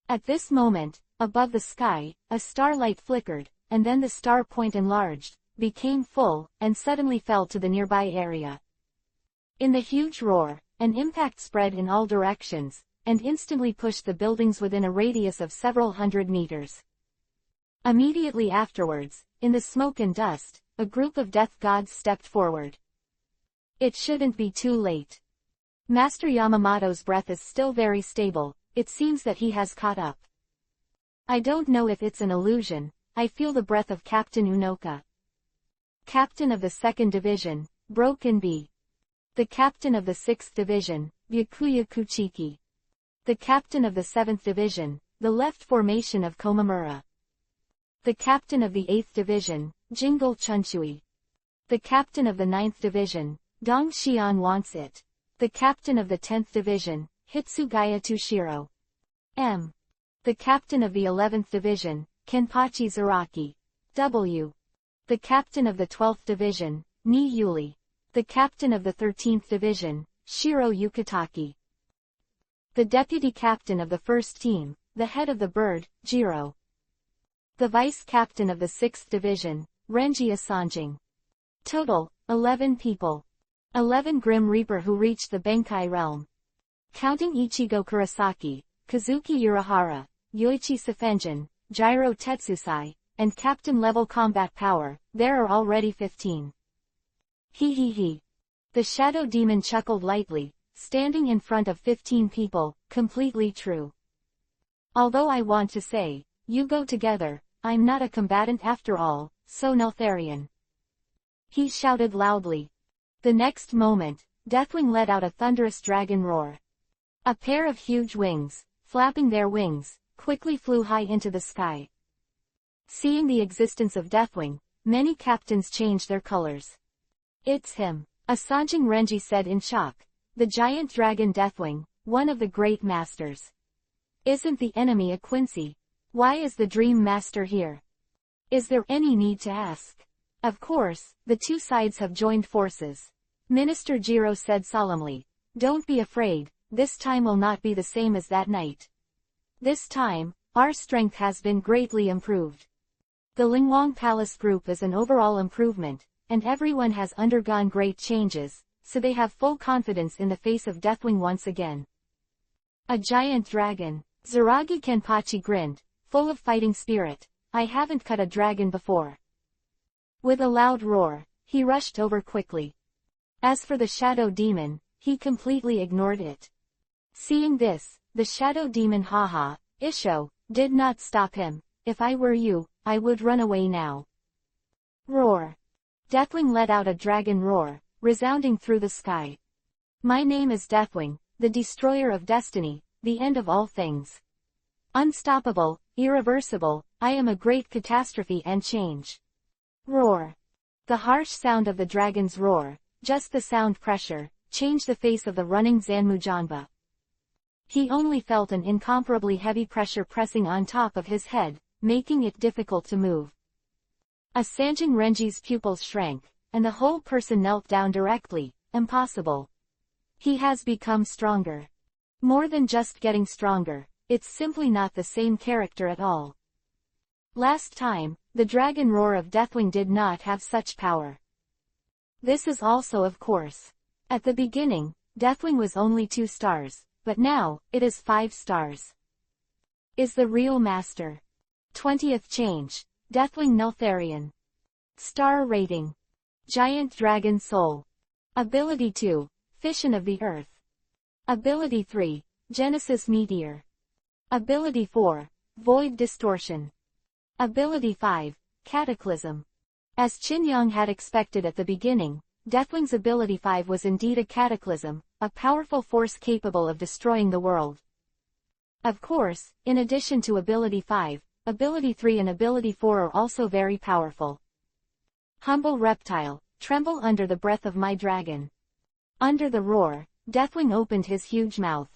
Speaker 1: At this moment, above the sky, a starlight flickered, and then the star point enlarged, became full, and suddenly fell to the nearby area. In the huge roar, an impact spread in all directions, and instantly pushed the buildings within a radius of several hundred meters. Immediately afterwards, in the smoke and dust, a group of death gods stepped forward. It shouldn't be too late. Master Yamamoto's breath is still very stable, it seems that he has caught up. I don't know if it's an illusion, I feel the breath of Captain Unoka. Captain of the 2nd Division, Broken B. The Captain of the 6th Division, Byakuya Kuchiki. The Captain of the 7th Division, the left formation of Komamura. The Captain of the 8th Division, Jingle Chunchui. The Captain of the 9th Division, Dong Xian wants it. The Captain of the 10th Division, Hitsugaya Tushiro. M. The Captain of the 11th Division, Kenpachi Zaraki. W. The Captain of the 12th Division, Ni Yuli. The Captain of the 13th Division, Shiro Yukitaki. The Deputy Captain of the 1st Team, the Head of the Bird, Jiro. The Vice Captain of the 6th Division, Renji Asanjing. Total, 11 people. 11 Grim Reaper who reached the Benkai realm. Counting Ichigo Kurosaki, Kazuki Urahara, Yoichi Safenjin, Jiro Tetsusai, and Captain-level combat power, there are already 15. He. The shadow demon chuckled lightly, standing in front of 15 people, completely true. Although I want to say, you go together, I'm not a combatant after all, so Neltharion. He shouted loudly. The next moment, Deathwing let out a thunderous dragon roar. A pair of huge wings, flapping their wings, quickly flew high into the sky. Seeing the existence of Deathwing, many captains changed their colors. It's him, Asanjing Renji said in shock. The giant dragon Deathwing, one of the great masters. Isn't the enemy a Quincy? Why is the Dream Master here? Is there any need to ask? Of course, the two sides have joined forces. Minister Jiro said solemnly. Don't be afraid, this time will not be the same as that night. This time, our strength has been greatly improved. The Lingwang Palace group is an overall improvement, and everyone has undergone great changes, so they have full confidence in the face of Deathwing once again. A giant dragon. Zaragi Kenpachi grinned, full of fighting spirit. I haven't cut a dragon before. With a loud roar, he rushed over quickly. As for the shadow demon, he completely ignored it. Seeing this, the shadow demon haha, Isho, did not stop him. If I were you, I would run away now. Roar. Deathwing let out a dragon roar, resounding through the sky. My name is Deathwing, the destroyer of destiny, the end of all things. Unstoppable, irreversible, I am a great catastrophe and change. Roar. The harsh sound of the dragon's roar, just the sound pressure, changed the face of the running Zanmujanba. He only felt an incomparably heavy pressure pressing on top of his head, making it difficult to move. Asanjing Renji's pupils shrank, and the whole person knelt down directly. Impossible. He has become stronger. More than just getting stronger, it's simply not the same character at all. Last time, the dragon roar of Deathwing did not have such power. This is also of course. At the beginning, Deathwing was only 2 stars, but now, it is 5 stars. Is the real master. 20th change, Deathwing Neltharion. Star rating. Giant Dragon Soul. Ability 2, Fission of the Earth. Ability 3, Genesis Meteor. Ability 4, Void Distortion. Ability 5, Cataclysm. As Qinyang had expected at the beginning, Deathwing's Ability 5 was indeed a cataclysm, a powerful force capable of destroying the world. Of course, in addition to Ability 5, Ability 3 and Ability 4 are also very powerful. Humble reptile, tremble under the breath of my dragon. Under the roar, Deathwing opened his huge mouth.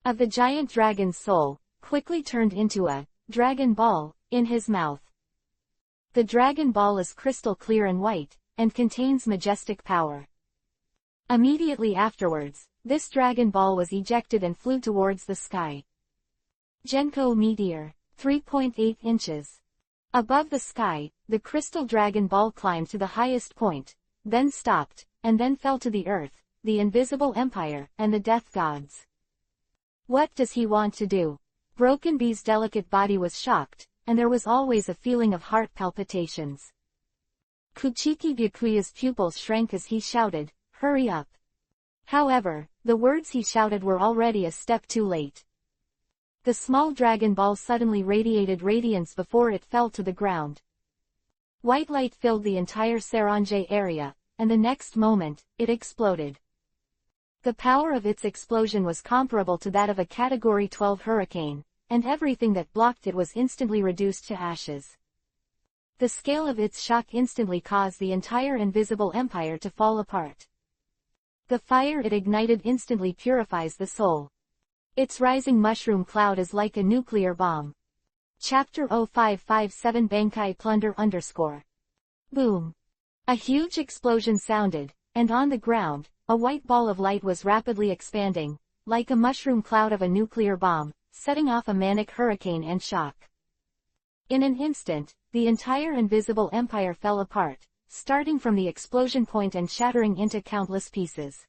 Speaker 1: Of the giant dragon's soul, quickly turned into a dragon ball in his mouth. The dragon ball is crystal clear and white, and contains majestic power. Immediately afterwards, this dragon ball was ejected and flew towards the sky. Genko meteor, 3.8 inches. Above the sky, the crystal dragon ball climbed to the highest point, then stopped, and then fell to the earth, the invisible empire, and the death gods. What does he want to do? Broken Bee's delicate body was shocked, and there was always a feeling of heart palpitations. Kuchiki Byakuya's pupils shrank as he shouted, "Hurry up!" However, the words he shouted were already a step too late. The small dragon ball suddenly radiated radiance before it fell to the ground. White light filled the entire Saranjay area, and the next moment, it exploded. The power of its explosion was comparable to that of a Category 12 hurricane, and everything that blocked it was instantly reduced to ashes. The scale of its shock instantly caused the entire invisible empire to fall apart. The fire it ignited instantly purifies the soul. Its rising mushroom cloud is like a nuclear bomb. Chapter 0557 Bankai Plunder _ Boom. A huge explosion sounded, and on the ground, a white ball of light was rapidly expanding, like a mushroom cloud of a nuclear bomb, setting off a manic hurricane and shock. In an instant, the entire invisible empire fell apart, starting from the explosion point and shattering into countless pieces.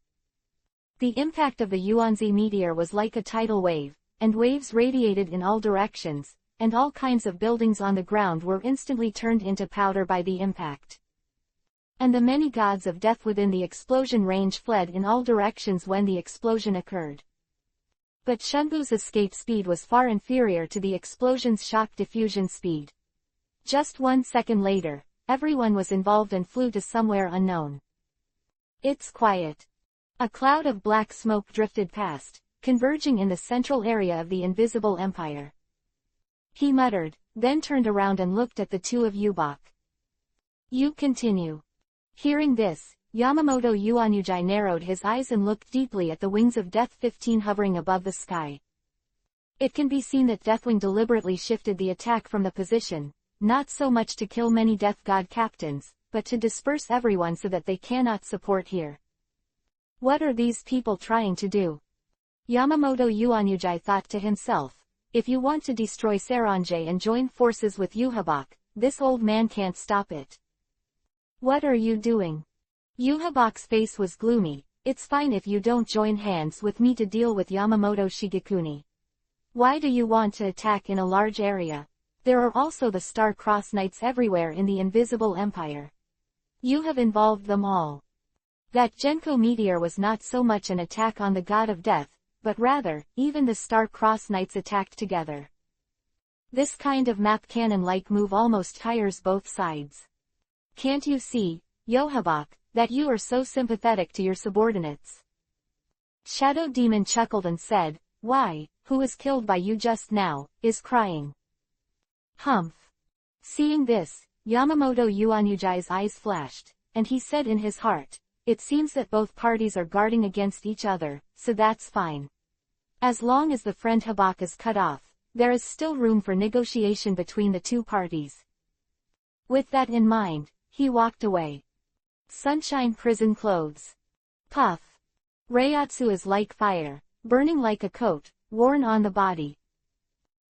Speaker 1: The impact of the Yuanzi meteor was like a tidal wave, and waves radiated in all directions, and all kinds of buildings on the ground were instantly turned into powder by the impact. And the many gods of death within the explosion range fled in all directions when the explosion occurred. But Shunbu's escape speed was far inferior to the explosion's shock diffusion speed. Just 1 second later, everyone was involved and flew to somewhere unknown. It's quiet. A cloud of black smoke drifted past, converging in the central area of the invisible empire. He muttered, then turned around and looked at the two of Yubak. You continue. Hearing this, Yamamoto Yuanyujai narrowed his eyes and looked deeply at the wings of Death 15 hovering above the sky. It can be seen that Deathwing deliberately shifted the attack from the position, not so much to kill many Death God captains, but to disperse everyone so that they cannot support here. What are these people trying to do? Yamamoto Yuanyujai thought to himself, if you want to destroy Saranjay and join forces with Yuhabak, this old man can't stop it. What are you doing? Yuhabak's face was gloomy. It's fine if you don't join hands with me to deal with Yamamoto Shigekuni. Why do you want to attack in a large area? There are also the Star-Crossed Knights everywhere in the Invisible Empire. You have involved them all. That Genko meteor was not so much an attack on the god of death, but rather, even the Star-Crossed Knights attacked together. This kind of map cannon-like move almost tires both sides. Can't you see, Yohabak, that you are so sympathetic to your subordinates? Shadow Demon chuckled and said, why, who was killed by you just now, is crying. Humph. Seeing this, Yamamoto Yuanyujai's eyes flashed, and he said in his heart, it seems that both parties are guarding against each other, so that's fine. As long as the friend Habak is cut off, there is still room for negotiation between the two parties. With that in mind, he walked away. Sunshine Prison Clothes. Puff. Reiatsu is like fire, burning like a coat, worn on the body.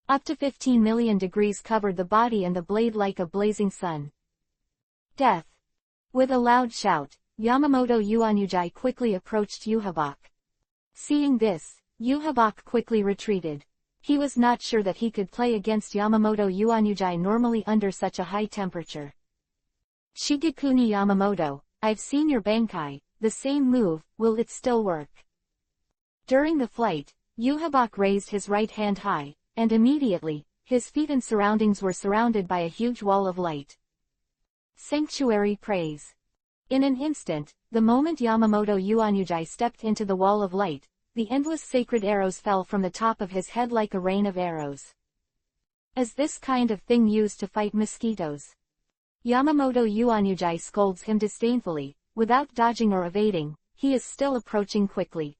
Speaker 1: Up to 15 million degrees covered the body and the blade like a blazing sun. Death. With a loud shout, Yamamoto Yuanyujai quickly approached Yuhabak. Seeing this, Yuhabak quickly retreated. He was not sure that he could play against Yamamoto Yuanyujai normally under such a high temperature. Shigekuni Yamamoto, I've seen your Bankai, the same move, will it still work? During the flight, Yuhabak raised his right hand high, and immediately, his feet and surroundings were surrounded by a huge wall of light. Sanctuary Praise. In an instant, the moment Yamamoto Yuanyujai stepped into the wall of light, the endless sacred arrows fell from the top of his head like a rain of arrows. Is this kind of thing used to fight mosquitoes? Yamamoto Yuanyuji scolds him disdainfully, without dodging or evading, he is still approaching quickly.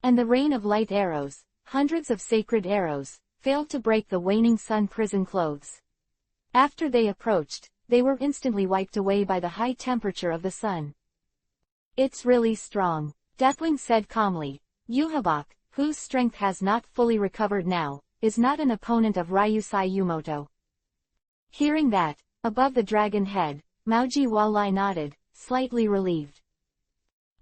Speaker 1: And the rain of light arrows, hundreds of sacred arrows, failed to break the waning sun prison clothes. After they approached, they were instantly wiped away by the high temperature of the sun. It's really strong, Deathwing said calmly. Yhwach, whose strength has not fully recovered now, is not an opponent of Ryusai Yumoto. Hearing that, above the dragon head, Mauji Wallai nodded, slightly relieved.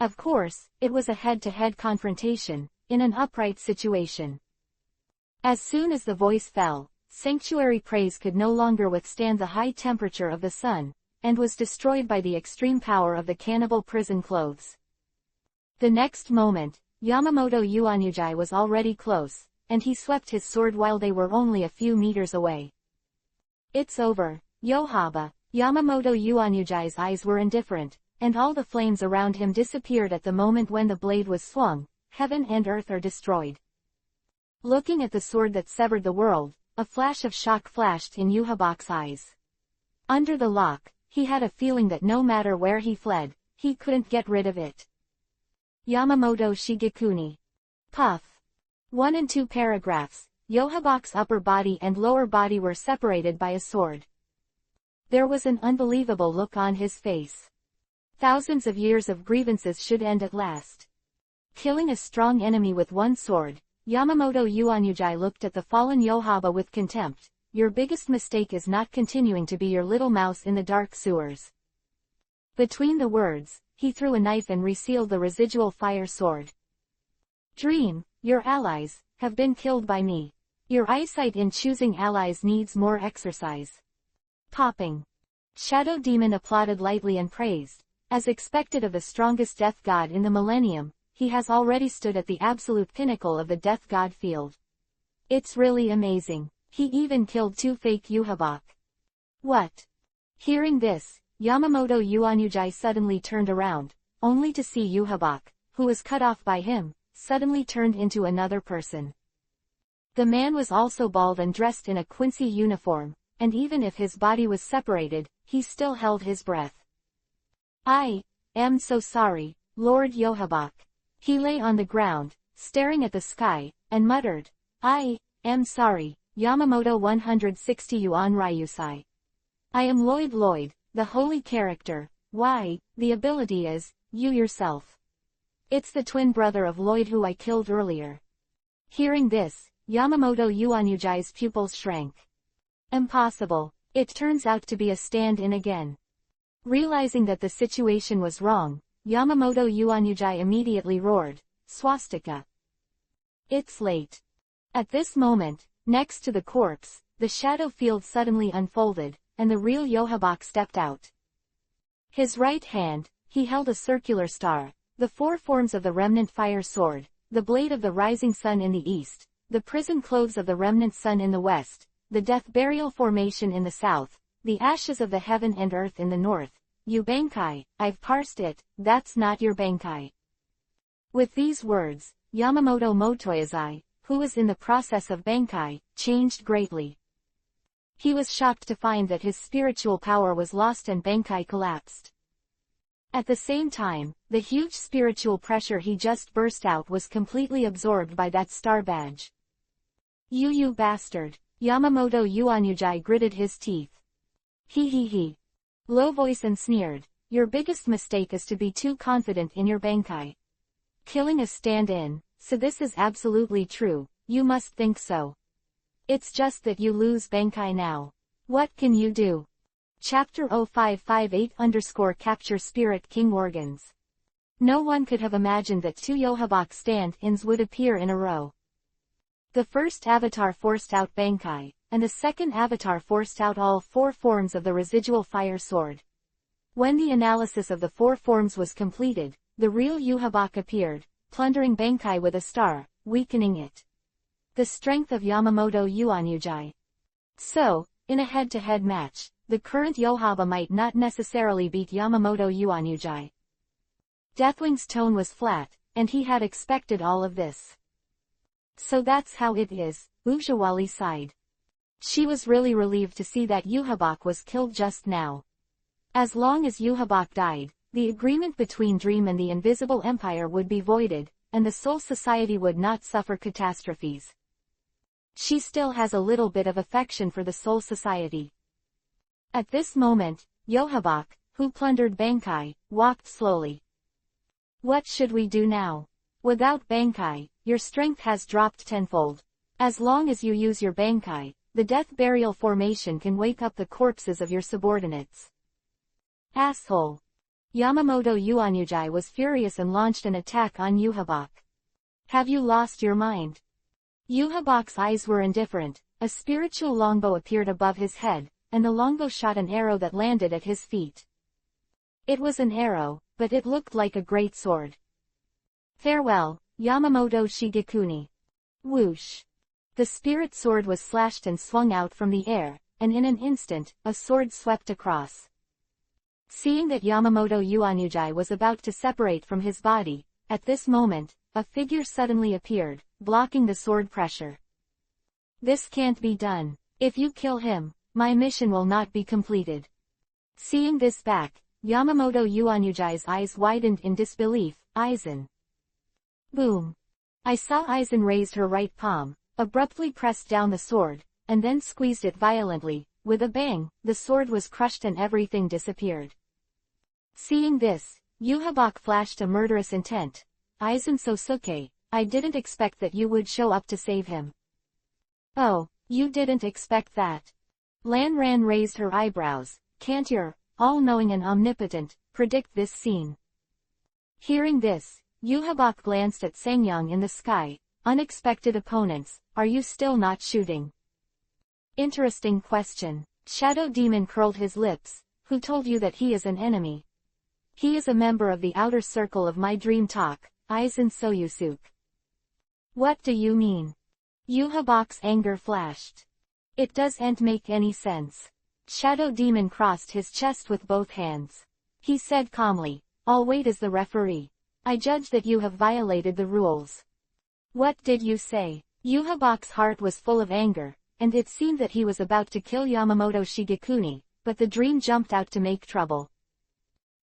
Speaker 1: Of course, it was a head-to-head confrontation, in an upright situation. As soon as the voice fell, Sanctuary Praise could no longer withstand the high temperature of the sun, and was destroyed by the extreme power of the cannibal prison clothes. The next moment, Yamamoto Yuanyuji was already close, and he swept his sword while they were only a few meters away. It's over, Yohaba. Yamamoto Yuanyuji's eyes were indifferent, and all the flames around him disappeared at the moment when the blade was swung. Heaven and earth are destroyed. Looking at the sword that severed the world, a flash of shock flashed in Yhwach's eyes. Under the lock, he had a feeling that no matter where he fled, he couldn't get rid of it. Yamamoto Shigekuni. Puff. 1 and 2 paragraphs. Yhwach's upper body and lower body were separated by a sword. There was an unbelievable look on his face. Thousands of years of grievances should end at last. Killing a strong enemy with one sword, Yamamoto Yuanyuji looked at the fallen Yohaba with contempt. Your biggest mistake is not continuing to be your little mouse in the dark sewers. Between the words, he threw a knife and resealed the residual fire sword. Dream, your allies, have been killed by me. Your eyesight in choosing allies needs more exercise. Popping. Shadow Demon applauded lightly and praised. As expected of the strongest death god in the millennium, he has already stood at the absolute pinnacle of the death god field. It's really amazing. He even killed 2 fake Yhwach. What? Hearing this, Yamamoto Yuanyuji suddenly turned around, only to see Yhwach, who was cut off by him, suddenly turned into another person. The man was also bald and dressed in a Quincy uniform, and even if his body was separated, he still held his breath. I am so sorry, Lord Yhwach. He lay on the ground, staring at the sky, and muttered, I am sorry, Yamamoto 160 Yuan Ryusai. I am Lloyd, the holy character. Why, the ability is, you yourself. It's the twin brother of Lloyd who I killed earlier. Hearing this, Yamamoto Yuanyuji's pupils shrank. Impossible. It turns out to be a stand-in again. Realizing that the situation was wrong, Yamamoto Yuanyuji immediately roared, Swastika. It's late. At this moment, next to the corpse, the shadow field suddenly unfolded, and the real Yhwach stepped out. His right hand, he held a circular star, the 4 forms of the remnant fire sword, the blade of the rising sun in the east, the prison clothes of the remnant sun in the west, the death burial formation in the south, the ashes of the heaven and earth in the north. You Bankai, I've parsed it, that's not your Bankai. With these words, Yamamoto Motoyazai, who was in the process of Bankai, changed greatly. He was shocked to find that his spiritual power was lost and Bankai collapsed. At the same time, the huge spiritual pressure he just burst out was completely absorbed by that star badge. You bastard, Yamamoto Yuanyuji gritted his teeth. He. Low voice and sneered, your biggest mistake is to be too confident in your Bankai. Killing a stand-in, so this is absolutely true, you must think so. It's just that you lose Bankai now. What can you do? Chapter 0558_Capture Spirit King Organs. No one could have imagined that 2 Yhwach stand-ins would appear in a row. The first avatar forced out Bankai, and the second avatar forced out all 4 forms of the residual fire sword. When the analysis of the 4 forms was completed, the real Yhwach appeared, plundering Bankai with a star, weakening it. The strength of Yamamoto Yuanyuji. So, in a head-to-head match, the current Yohaba might not necessarily beat Yamamoto Yuanyuji. Deathwing's tone was flat, and he had expected all of this. So that's how it is, Ujawali sighed. She was really relieved to see that Yuhabak was killed just now. As long as Yuhabak died, the agreement between Dream and the Invisible Empire would be voided, and the Soul Society would not suffer catastrophes. She still has a little bit of affection for the Soul Society. At this moment, Yuhabak, who plundered Bankai, walked slowly. What should we do now? Without Bankai, your strength has dropped tenfold. As long as you use your Bankai, the death burial formation can wake up the corpses of your subordinates. Asshole. Yamamoto Yuanyujai was furious and launched an attack on Yuhabak. Have you lost your mind? Yuhabak's eyes were indifferent. A spiritual longbow appeared above his head, and the longbow shot an arrow that landed at his feet. It was an arrow, but it looked like a great sword. Farewell, Yamamoto Shigekuni. Whoosh. The spirit sword was slashed and swung out from the air, and in an instant, a sword swept across. Seeing that Yamamoto Yuanyujai was about to separate from his body, at this moment, a figure suddenly appeared, blocking the sword pressure. This can't be done. If you kill him, my mission will not be completed. Seeing this back, Yamamoto Yuanyujai's eyes widened in disbelief. Aizen. Boom. I saw Aizen raised her right palm, abruptly pressed down the sword, and then squeezed it violently. With a bang, the sword was crushed and everything disappeared. Seeing this, Yuhabak flashed a murderous intent. Aizen Sosuke, I didn't expect that you would show up to save him. Oh, you didn't expect that? Lanran raised her eyebrows. Can't your, all-knowing and omnipotent, predict this scene? Hearing this, Yuhabak glanced at Sangyang in the sky. Unexpected opponents, are you still not shooting? Interesting question. Shadow Demon curled his lips. Who told you that he is an enemy? He is a member of the outer circle of my dream talk, Aizen Soyusuke. What do you mean? Yuhabak's anger flashed. It doesn't make any sense. Shadow Demon crossed his chest with both hands. He said calmly, I'll wait as the referee. I judge that you have violated the rules. What did you say? Yuhabak's heart was full of anger, and it seemed that he was about to kill Yamamoto Shigekuni, but the dream jumped out to make trouble.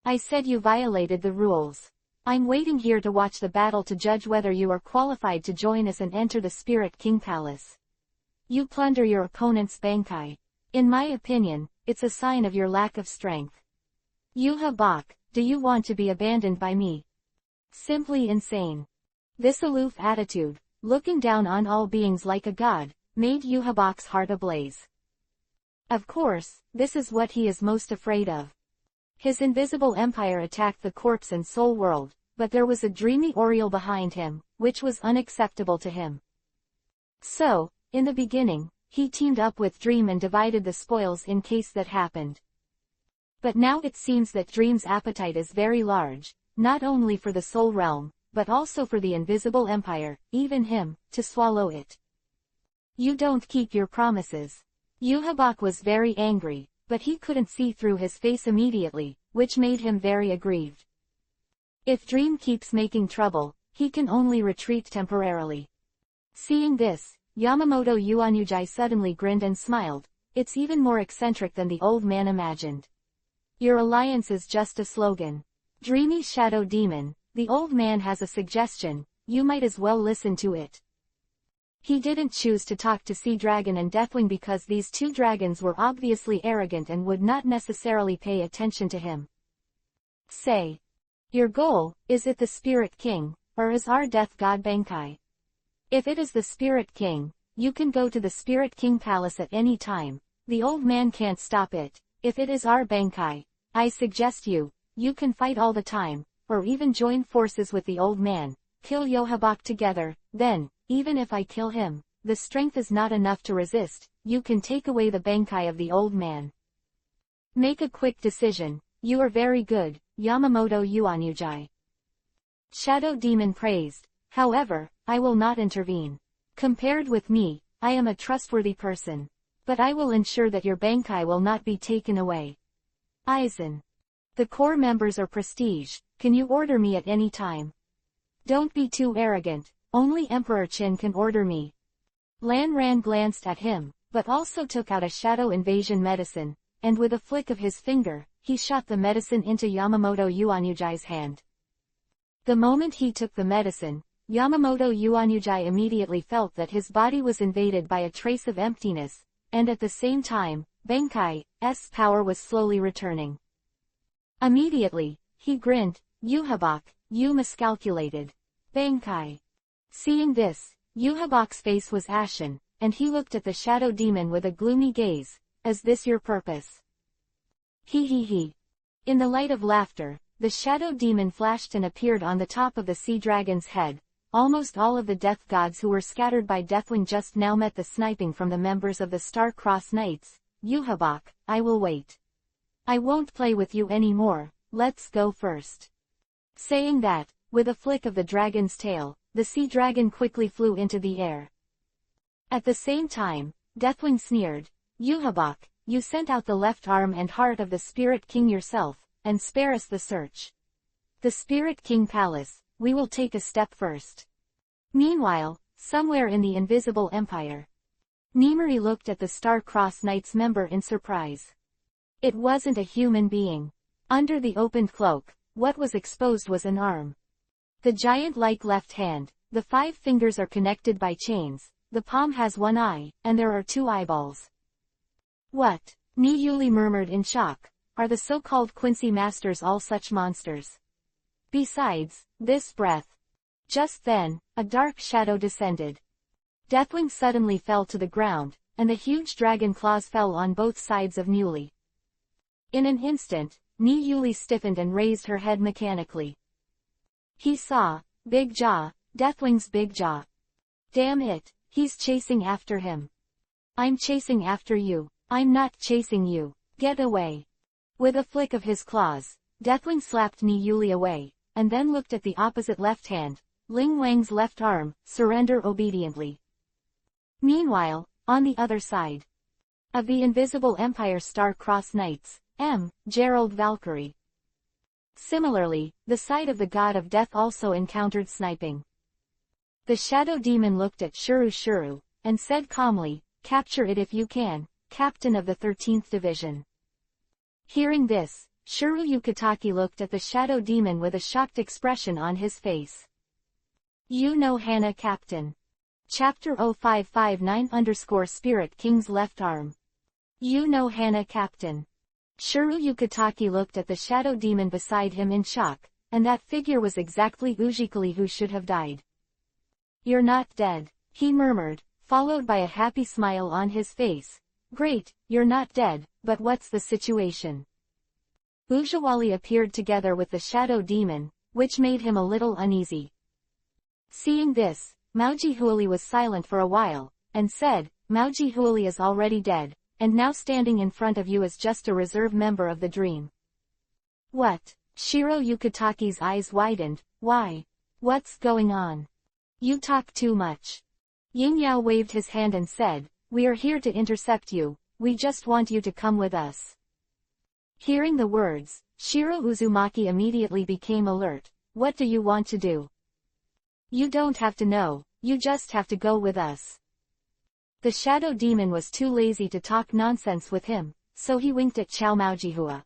Speaker 1: I said you violated the rules. I'm waiting here to watch the battle to judge whether you are qualified to join us and enter the Spirit King Palace. You plunder your opponent's Bankai. In my opinion, it's a sign of your lack of strength. Yuhabak, do you want to be abandoned by me? Simply insane. This aloof attitude, looking down on all beings like a god, made Yuhabak's heart ablaze. Of course, this is what he is most afraid of. His invisible empire attacked the corpse and soul world, but there was a dreamy Oriole behind him, which was unacceptable to him. So, in the beginning, he teamed up with Dream and divided the spoils in case that happened. But now it seems that Dream's appetite is very large, not only for the soul realm, but also for the invisible empire, even him, to swallow it. You don't keep your promises. Yuhabak was very angry, but he couldn't see through his face immediately, which made him very aggrieved. If Dream keeps making trouble, he can only retreat temporarily. Seeing this, Yamamoto Yuanyujai suddenly grinned and smiled. It's even more eccentric than the old man imagined. Your alliance is just a slogan. Dreamy Shadow Demon, the old man has a suggestion, you might as well listen to it. He didn't choose to talk to Sea Dragon and Deathwing because these two dragons were obviously arrogant and would not necessarily pay attention to him. Say. Your goal, is it the Spirit King, or is our death god Bankai? If it is the Spirit King, you can go to the Spirit King Palace at any time. The old man can't stop it. If it is our Bankai, I suggest you can fight all the time, or even join forces with the old man, kill Yuhabak together, then, even if I kill him, the strength is not enough to resist, you can take away the Bankai of the old man. Make a quick decision. You are very good, Yamamoto Yuanyujai. Shadow Demon praised. However, I will not intervene. Compared with me, I am a trustworthy person. But I will ensure that your Bankai will not be taken away. Aizen. The core members are prestige, can you order me at any time? Don't be too arrogant, only Emperor Qin can order me. Lan Ran glanced at him, but also took out a shadow invasion medicine, and with a flick of his finger, he shot the medicine into Yamamoto Yuanyujai's hand. The moment he took the medicine, Yamamoto Yuanyujai immediately felt that his body was invaded by a trace of emptiness, and at the same time, Benkai's power was slowly returning. Immediately, he grinned, "Yuhabak, you miscalculated. Benkai." Seeing this, Yuhabak's face was ashen, and he looked at the shadow demon with a gloomy gaze. "Is this your purpose?" He. In the light of laughter, the shadow demon flashed and appeared on the top of the sea dragon's head. Almost all of the death gods who were scattered by Deathwing just now met the sniping from the members of the Star-Crossed Knights. "Yuhabak, I will wait. I won't play with you anymore, let's go first." Saying that, with a flick of the dragon's tail, the sea dragon quickly flew into the air. At the same time, Deathwing sneered, "Yuhabak, you sent out the left arm and heart of the Spirit King yourself, and spare us the search. The Spirit King Palace, we will take a step first." Meanwhile, somewhere in the Invisible Empire, Nimari looked at the Star-Crossed Knights member in surprise. It wasn't a human being. Under the opened cloak, what was exposed was an arm. The giant-like left hand, the 5 fingers are connected by chains, the palm has 1 eye, and there are 2 eyeballs. "What?" Ni Yuli murmured in shock. "Are the so-called Quincy Masters all such monsters? Besides, this breath." Just then, a dark shadow descended. Deathwing suddenly fell to the ground, and the huge dragon claws fell on both sides of Yuli. In an instant, Ni Yuli stiffened and raised her head mechanically. He saw, Big Jaw, Deathwing's big jaw. "Damn it, he's chasing after him." "I'm chasing after you." "I'm not chasing you. Get away." With a flick of his claws, Deathwing slapped Ni Yuli away, and then looked at the opposite left hand, Ling Wang's left arm. "Surrender obediently." Meanwhile, on the other side of the Invisible Empire Star-Crossed Knights, Gerald Valkyrie. Similarly, the side of the God of Death also encountered sniping. The shadow demon looked at Shuru, and said calmly, "Capture it if you can, Captain of the 13th Division." Hearing this, Shuru Yukitaki looked at the shadow demon with a shocked expression on his face. "You know Hana, Captain." Chapter 0559_Spirit King's Left Arm. "You know Hana, Captain." Shuru Yukitaki looked at the shadow demon beside him in shock, and that figure was exactly Ujikali, who should have died. "You're not dead," he murmured, followed by a happy smile on his face. "Great, you're not dead, but what's the situation?" Ujawali appeared together with the shadow demon, which made him a little uneasy. Seeing this, Maujihuali was silent for a while, and said, "Maujihuali is already dead, and now standing in front of you is just a reserve member of the dream." "What?" Shiro Yukitaki's eyes widened. "Why? What's going on? You talk too much." Yin Yao waved his hand and said, "We are here to intercept you, we just want you to come with us." Hearing the words, Shiro Uzumaki immediately became alert. "What do you want to do?" "You don't have to know, you just have to go with us." The shadow demon was too lazy to talk nonsense with him, so he winked at Chao Maujihua.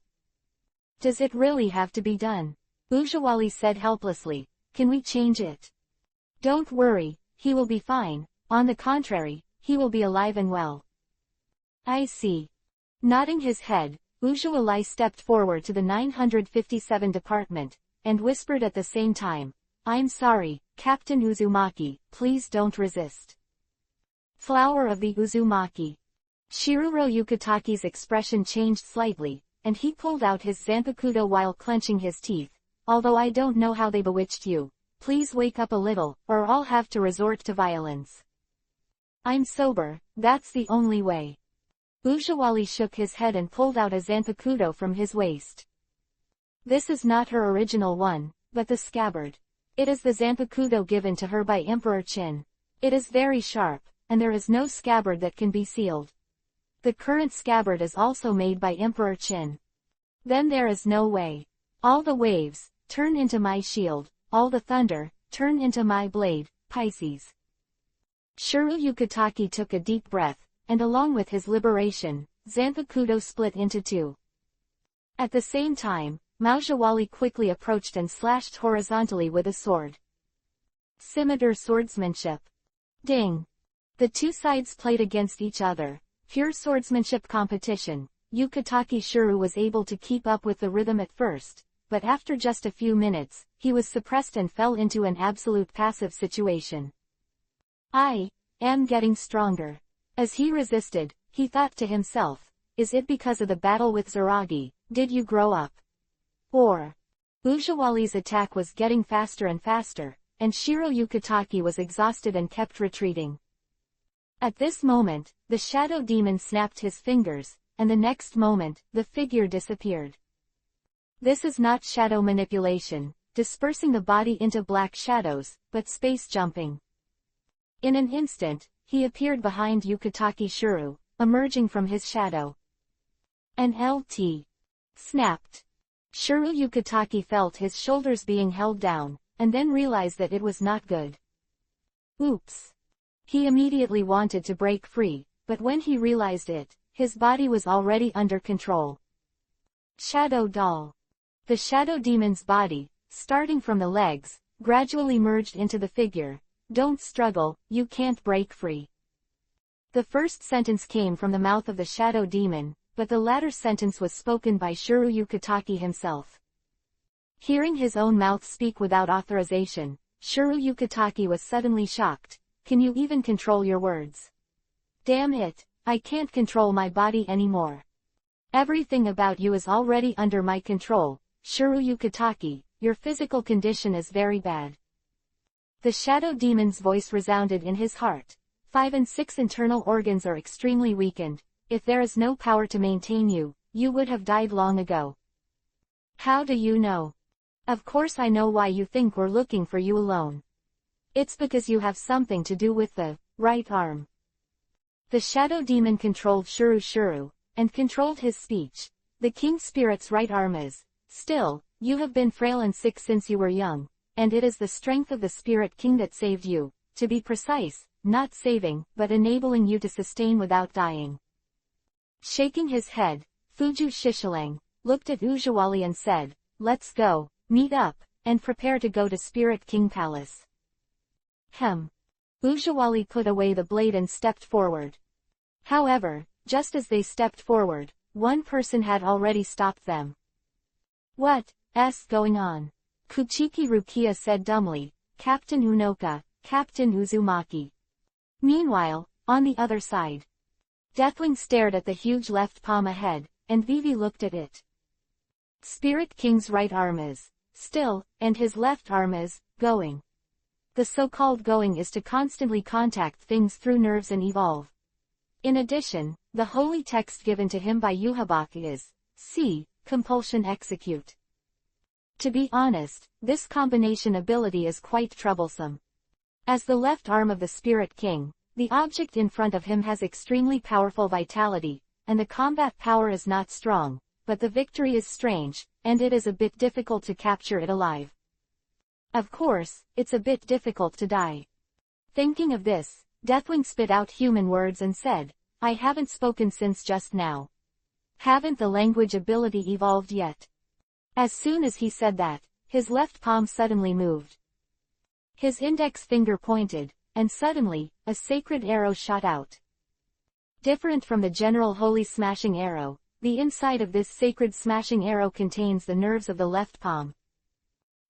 Speaker 1: "Does it really have to be done?" Ujawali said helplessly. "Can we change it?" "Don't worry, he will be fine, on the contrary, he will be alive and well." "I see." Nodding his head, Ujawali stepped forward to the 957 department, and whispered at the same time, "I'm sorry, Captain Uzumaki, please don't resist." Flower of the Uzumaki. Shiruro Yukitaki's expression changed slightly, and he pulled out his Zanpakuto while clenching his teeth. "Although I don't know how they bewitched you, please wake up a little, or I'll have to resort to violence." "I'm sober, that's the only way." Ujawali shook his head and pulled out a Zanpakuto from his waist. This is not her original one, but the scabbard. It is the Zanpakuto given to her by Emperor Qin. It is very sharp, and there is no scabbard that can be sealed. The current scabbard is also made by Emperor Qin. Then there is no way. All the waves, turn into my shield, all the thunder, turn into my blade, Pisces. Shuru Yukatake took a deep breath, and along with his liberation, Zanpakuto split into two. At the same time, Maujawali quickly approached and slashed horizontally with a sword. Scimitar swordsmanship. Ding! The two sides played against each other. Pure swordsmanship competition. Yukatake Shuru was able to keep up with the rhythm at first, but after just a few minutes, he was suppressed and fell into an absolute passive situation. I am getting stronger. As he resisted, he thought to himself, is it because of the battle with Zaragi, did you grow up? Or, Ujawali's attack was getting faster and faster, and Shiro Yukatake was exhausted and kept retreating. At this moment, the shadow demon snapped his fingers, and the next moment, the figure disappeared. This is not shadow manipulation, dispersing the body into black shadows, but space jumping. In an instant, he appeared behind Yukatake Shuru, emerging from his shadow. An LT snapped. Shuru Yukatake felt his shoulders being held down, and then realized that it was not good. Oops. He immediately wanted to break free, but when he realized it, his body was already under control. Shadow Doll. The shadow demon's body, starting from the legs, gradually merged into the figure. Don't struggle, you can't break free. The first sentence came from the mouth of the shadow demon, but the latter sentence was spoken by Shuru Yukatake himself. Hearing his own mouth speak without authorization, Shuru Yukatake was suddenly shocked. Can you even control your words? Damn it, I can't control my body anymore. Everything about you is already under my control, Shuru Yukatake, your physical condition is very bad. The shadow demon's voice resounded in his heart. 5 and 6 internal organs are extremely weakened. If there is no power to maintain you, you would have died long ago. How do you know? Of course I know why you think we're looking for you alone. It's because you have something to do with the right arm. The shadow demon controlled Shuru, and controlled his speech. The king spirit's right arm is, still, you have been frail and sick since you were young, and it is the strength of the spirit king that saved you, to be precise, not saving, but enabling you to sustain without dying. Shaking his head, Fuju Shishilang looked at Ujawali and said, let's go, meet up, and prepare to go to Spirit King Palace. Ujawali put away the blade and stepped forward. However, just as they stepped forward, one person had already stopped them. What's going on? Kuchiki Rukia said dumbly, Captain Unoka, Captain Uzumaki. Meanwhile, on the other side, Deathwing stared at the huge left palm ahead, and Vivi looked at it. Spirit King's right arm is still, and his left arm is going. The so-called going is to constantly contact things through nerves and evolve. In addition, the holy text given to him by Yuhabak is, see, compulsion execute. To be honest, this combination ability is quite troublesome. As the left arm of the Spirit King, the object in front of him has extremely powerful vitality, and the combat power is not strong, but the victory is strange, and it is a bit difficult to capture it alive. Of course, it's a bit difficult to die. Thinking of this, Deathwing spit out human words and said, I haven't spoken since just now. Haven't the language ability evolved yet? As soon as he said that, his left palm suddenly moved. His index finger pointed, and suddenly, a sacred arrow shot out. Different from the general holy smashing arrow, the inside of this sacred smashing arrow contains the nerves of the left palm.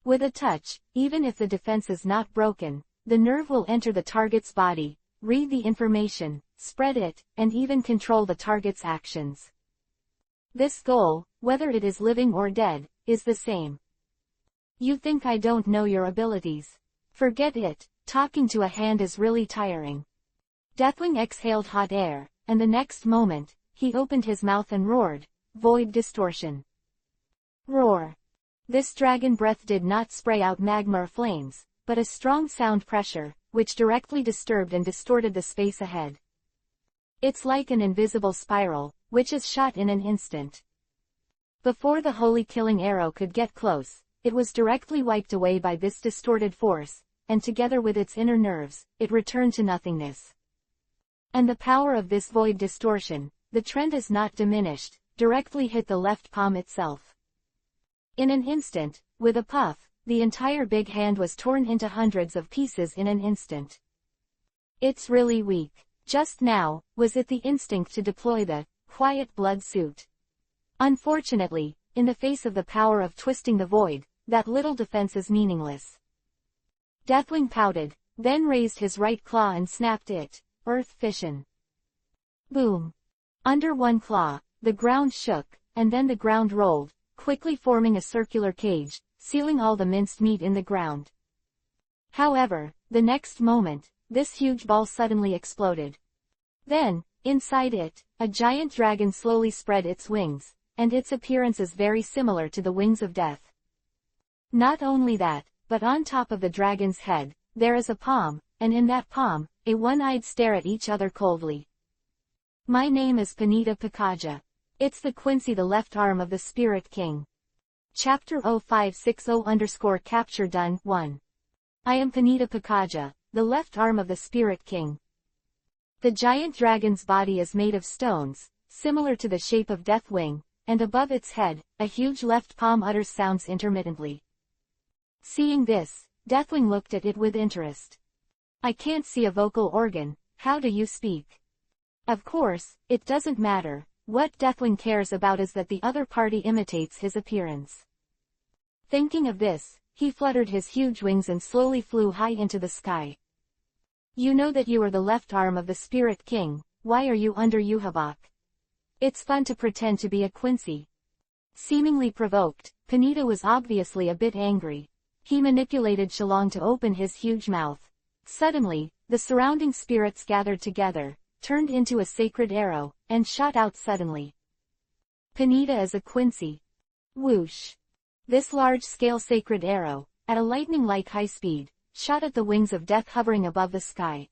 Speaker 1: With a touch, even if the defense is not broken, the nerve will enter the target's body, read the information, spread it, and even control the target's actions. This goal, whether it is living or dead, is the same. You think I don't know your abilities? Forget it, talking to a hand is really tiring. Deathwing exhaled hot air, and the next moment, he opened his mouth and roared, void distortion. Roar. This dragon breath did not spray out magma or flames, but a strong sound pressure, which directly disturbed and distorted the space ahead. It's like an invisible spiral, which is shot in an instant. Before the holy killing arrow could get close, it was directly wiped away by this distorted force, and together with its inner nerves, it returned to nothingness. And the power of this void distortion, the trend is not diminished, directly hit the left palm itself. In an instant, with a puff, the entire big hand was torn into hundreds of pieces in an instant. It's really weak. Just now, was it the instinct to deploy the quiet blood suit? Unfortunately, in the face of the power of twisting the void, that little defense is meaningless. Deathwing pouted, then raised his right claw and snapped it. Earth fission. Boom. Under one claw, the ground shook, and then the ground rolled, quickly forming a circular cage, sealing all the minced meat in the ground. However, the next moment, this huge ball suddenly exploded. Then, inside it, a giant dragon slowly spread its wings, and its appearance is very similar to the wings of death. Not only that, but on top of the dragon's head, there is a palm, and in that palm, a one-eyed stare at each other coldly. My name is Panita Pikaja. It's the Quincy, the left arm of the Spirit King. Chapter 0560_capture done 1. I am Panita Pikaja, the left arm of the Spirit King. The giant dragon's body is made of stones, similar to the shape of Deathwing, and above its head, a huge left palm utters sounds intermittently. Seeing this, Deathwing looked at it with interest. I can't see a vocal organ, how do you speak? Of course, it doesn't matter. What Deathwing cares about is that the other party imitates his appearance. Thinking of this, he fluttered his huge wings and slowly flew high into the sky. You know that you are the left arm of the Spirit King, why are you under Audiobook? It's fun to pretend to be a Quincy. Seemingly provoked, Panita was obviously a bit angry. He manipulated Shalong to open his huge mouth. Suddenly, the surrounding spirits gathered together, turned into a sacred arrow, and shot out suddenly. Panita is a Quincy. Whoosh! This large-scale sacred arrow, at a lightning-like high speed, shot at the wings of death hovering above the sky.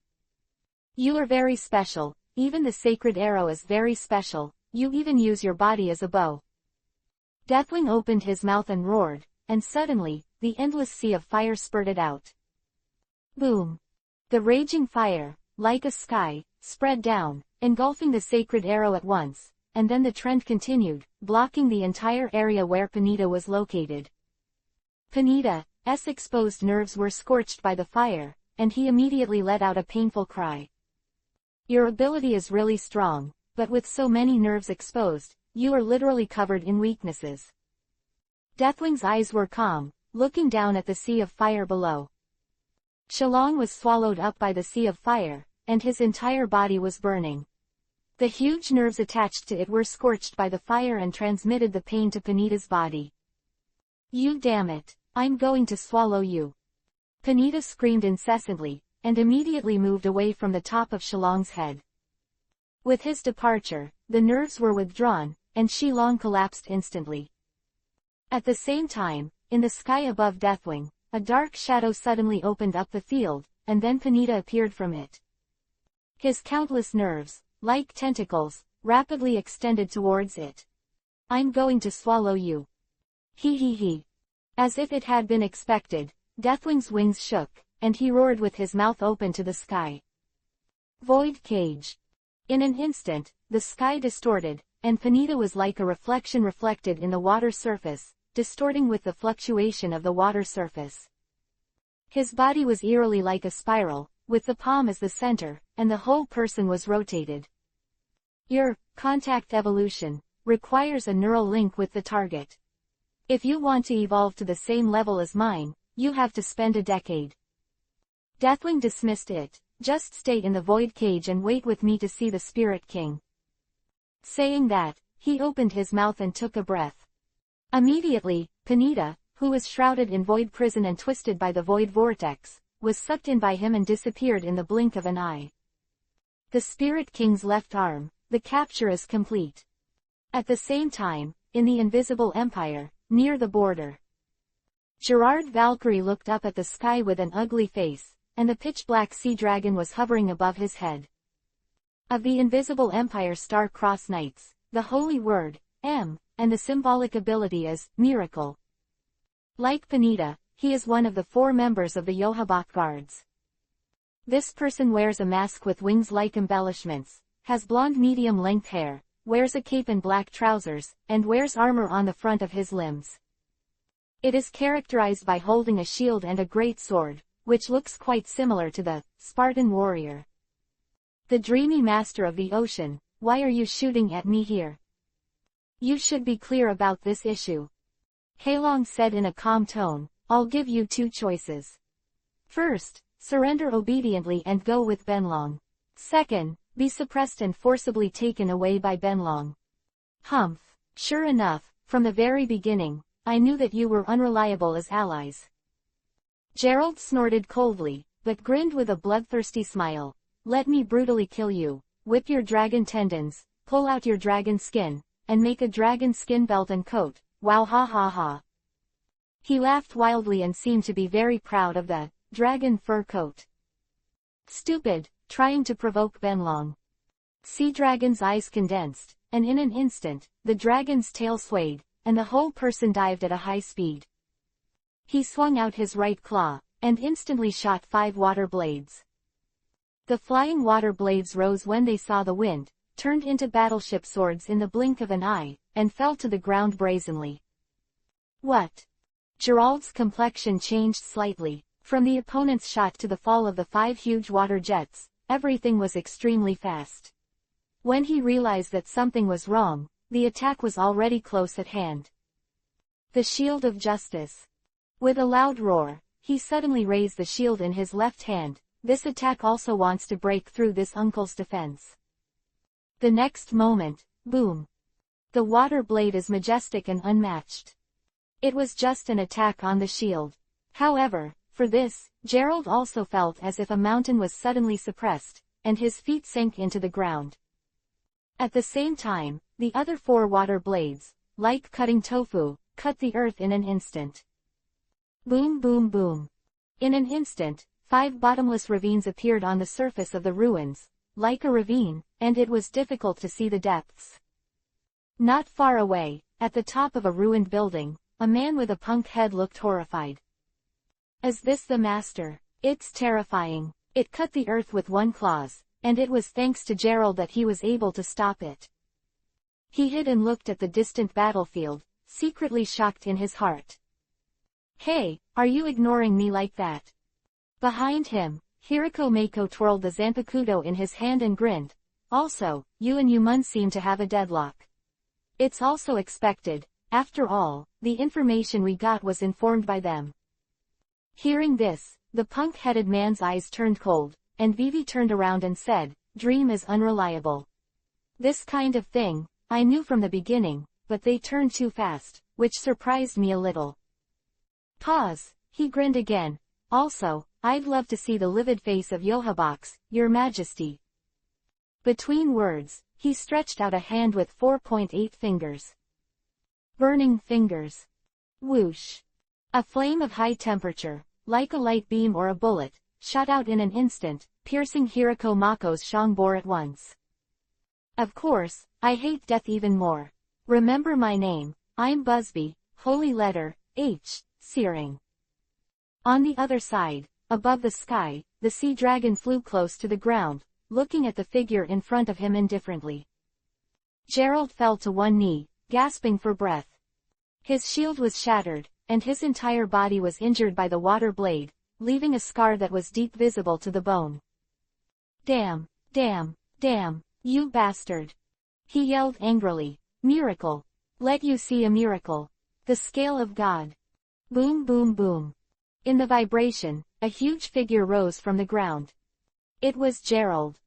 Speaker 1: You are very special, even the sacred arrow is very special, you even use your body as a bow. Deathwing opened his mouth and roared, and suddenly, the endless sea of fire spurted out. Boom! The raging fire, like a sky, spread down, engulfing the sacred arrow at once, and then the trend continued, blocking the entire area where Panita was located. Panita's exposed nerves were scorched by the fire, and he immediately let out a painful cry. Your ability is really strong, but with so many nerves exposed, you are literally covered in weaknesses. Deathwing's eyes were calm, looking down at the sea of fire below. Shalong was swallowed up by the sea of fire, and his entire body was burning. The huge nerves attached to it were scorched by the fire and transmitted the pain to Panita's body. You damn it, I'm going to swallow you. Panita screamed incessantly, and immediately moved away from the top of Shalong's head. With his departure, the nerves were withdrawn, and Shalong collapsed instantly. At the same time, in the sky above Deathwing, a dark shadow suddenly opened up the field, and then Panita appeared from it. His countless nerves, like tentacles, rapidly extended towards it. I'm going to swallow you. He. As if it had been expected, Deathwing's wings shook, and he roared with his mouth open to the sky. Void cage. In an instant, the sky distorted, and Panita was like a reflection reflected in the water surface, distorting with the fluctuation of the water surface. His body was eerily like a spiral, with the palm as the center, and the whole person was rotated. Your contact evolution requires a neural link with the target. If you want to evolve to the same level as mine, you have to spend a decade. Deathwing dismissed it. Just stay in the void cage and wait with me to see the Spirit King. Saying that, he opened his mouth and took a breath. Immediately, Panita, who was shrouded in void prison and twisted by the void vortex, was sucked in by him and disappeared in the blink of an eye. The Spirit King's left arm, the capture is complete. At the same time, in the Invisible Empire, near the border, Gerard Valkyrie looked up at the sky with an ugly face, and the pitch-black sea dragon was hovering above his head. Of the Invisible Empire Star-Crossed Knights, the holy word, and the symbolic ability is, miracle. Like Panita, he is one of the 4 members of the Audiobook Guards. This person wears a mask with wings-like embellishments, has blonde medium-length hair, wears a cape and black trousers, and wears armor on the front of his limbs. It is characterized by holding a shield and a great sword, which looks quite similar to the Spartan warrior. The dreamy master of the ocean, why are you shooting at me here? You should be clear about this issue. Heilong said in a calm tone, I'll give you 2 choices. First, surrender obediently and go with Benlong. Second, be suppressed and forcibly taken away by Benlong. Humph. Sure enough, from the very beginning, I knew that you were unreliable as allies. Gerald snorted coldly, but grinned with a bloodthirsty smile. Let me brutally kill you, whip your dragon tendons, pull out your dragon skin, and make a dragon skin belt and coat. Wow, ha ha ha. He laughed wildly and seemed to be very proud of the dragon fur coat. Stupid, trying to provoke Benlong. Sea Dragon's eyes condensed, and in an instant, the dragon's tail swayed, and the whole person dived at a high speed. He swung out his right claw, and instantly shot 5 water blades. The flying water blades rose when they saw the wind, turned into battleship swords in the blink of an eye, and fell to the ground brazenly. What? Gerald's complexion changed slightly. From the opponent's shot to the fall of the 5 huge water jets, everything was extremely fast. When he realized that something was wrong, the attack was already close at hand. The Shield of Justice. With a loud roar, he suddenly raised the shield in his left hand. This attack also wants to break through this uncle's defense. The next moment, boom. The water blade is majestic and unmatched. It was just an attack on the shield. However, for this, Gerald also felt as if a mountain was suddenly suppressed, and his feet sank into the ground. At the same time, the other 4 water blades, like cutting tofu, cut the earth in an instant. Boom boom boom. In an instant, 5 bottomless ravines appeared on the surface of the ruins, like a ravine, and it was difficult to see the depths. Not far away, at the top of a ruined building, a man with a punk head looked horrified. Is this the master? It's terrifying. It cut the earth with 1 claws, and it was thanks to Gerald that he was able to stop it. He hid and looked at the distant battlefield, secretly shocked in his heart. Hey, are you ignoring me like that? Behind him, Hiriko Mako twirled the Zanpakuto in his hand and grinned. Also, you and Yumun seem to have a deadlock. It's also expected. After all, the information we got was informed by them. Hearing this, the punk-headed man's eyes turned cold, and Vivi turned around and said, Dream is unreliable. This kind of thing, I knew from the beginning, but they turned too fast, which surprised me a little. Pause, he grinned again. Also, I'd love to see the livid face of Yohabox, Your Majesty. Between words, he stretched out a hand with 4.8 fingers. Burning fingers. Whoosh. A flame of high temperature, like a light beam or a bullet, shot out in an instant, piercing Hiriko Mako's Shangbor at once. Of course, I hate death even more. Remember my name, I'm Busby, holy letter, H, searing. On the other side, above the sky, the sea dragon flew close to the ground, looking at the figure in front of him indifferently. Gerald fell to one knee, gasping for breath. His shield was shattered, and his entire body was injured by the water blade, leaving a scar that was deep visible to the bone. Damn, damn, damn, you bastard! He yelled angrily. Miracle! Let you see a miracle. The scale of God. Boom boom boom. In the vibration, a huge figure rose from the ground. It was Gerald.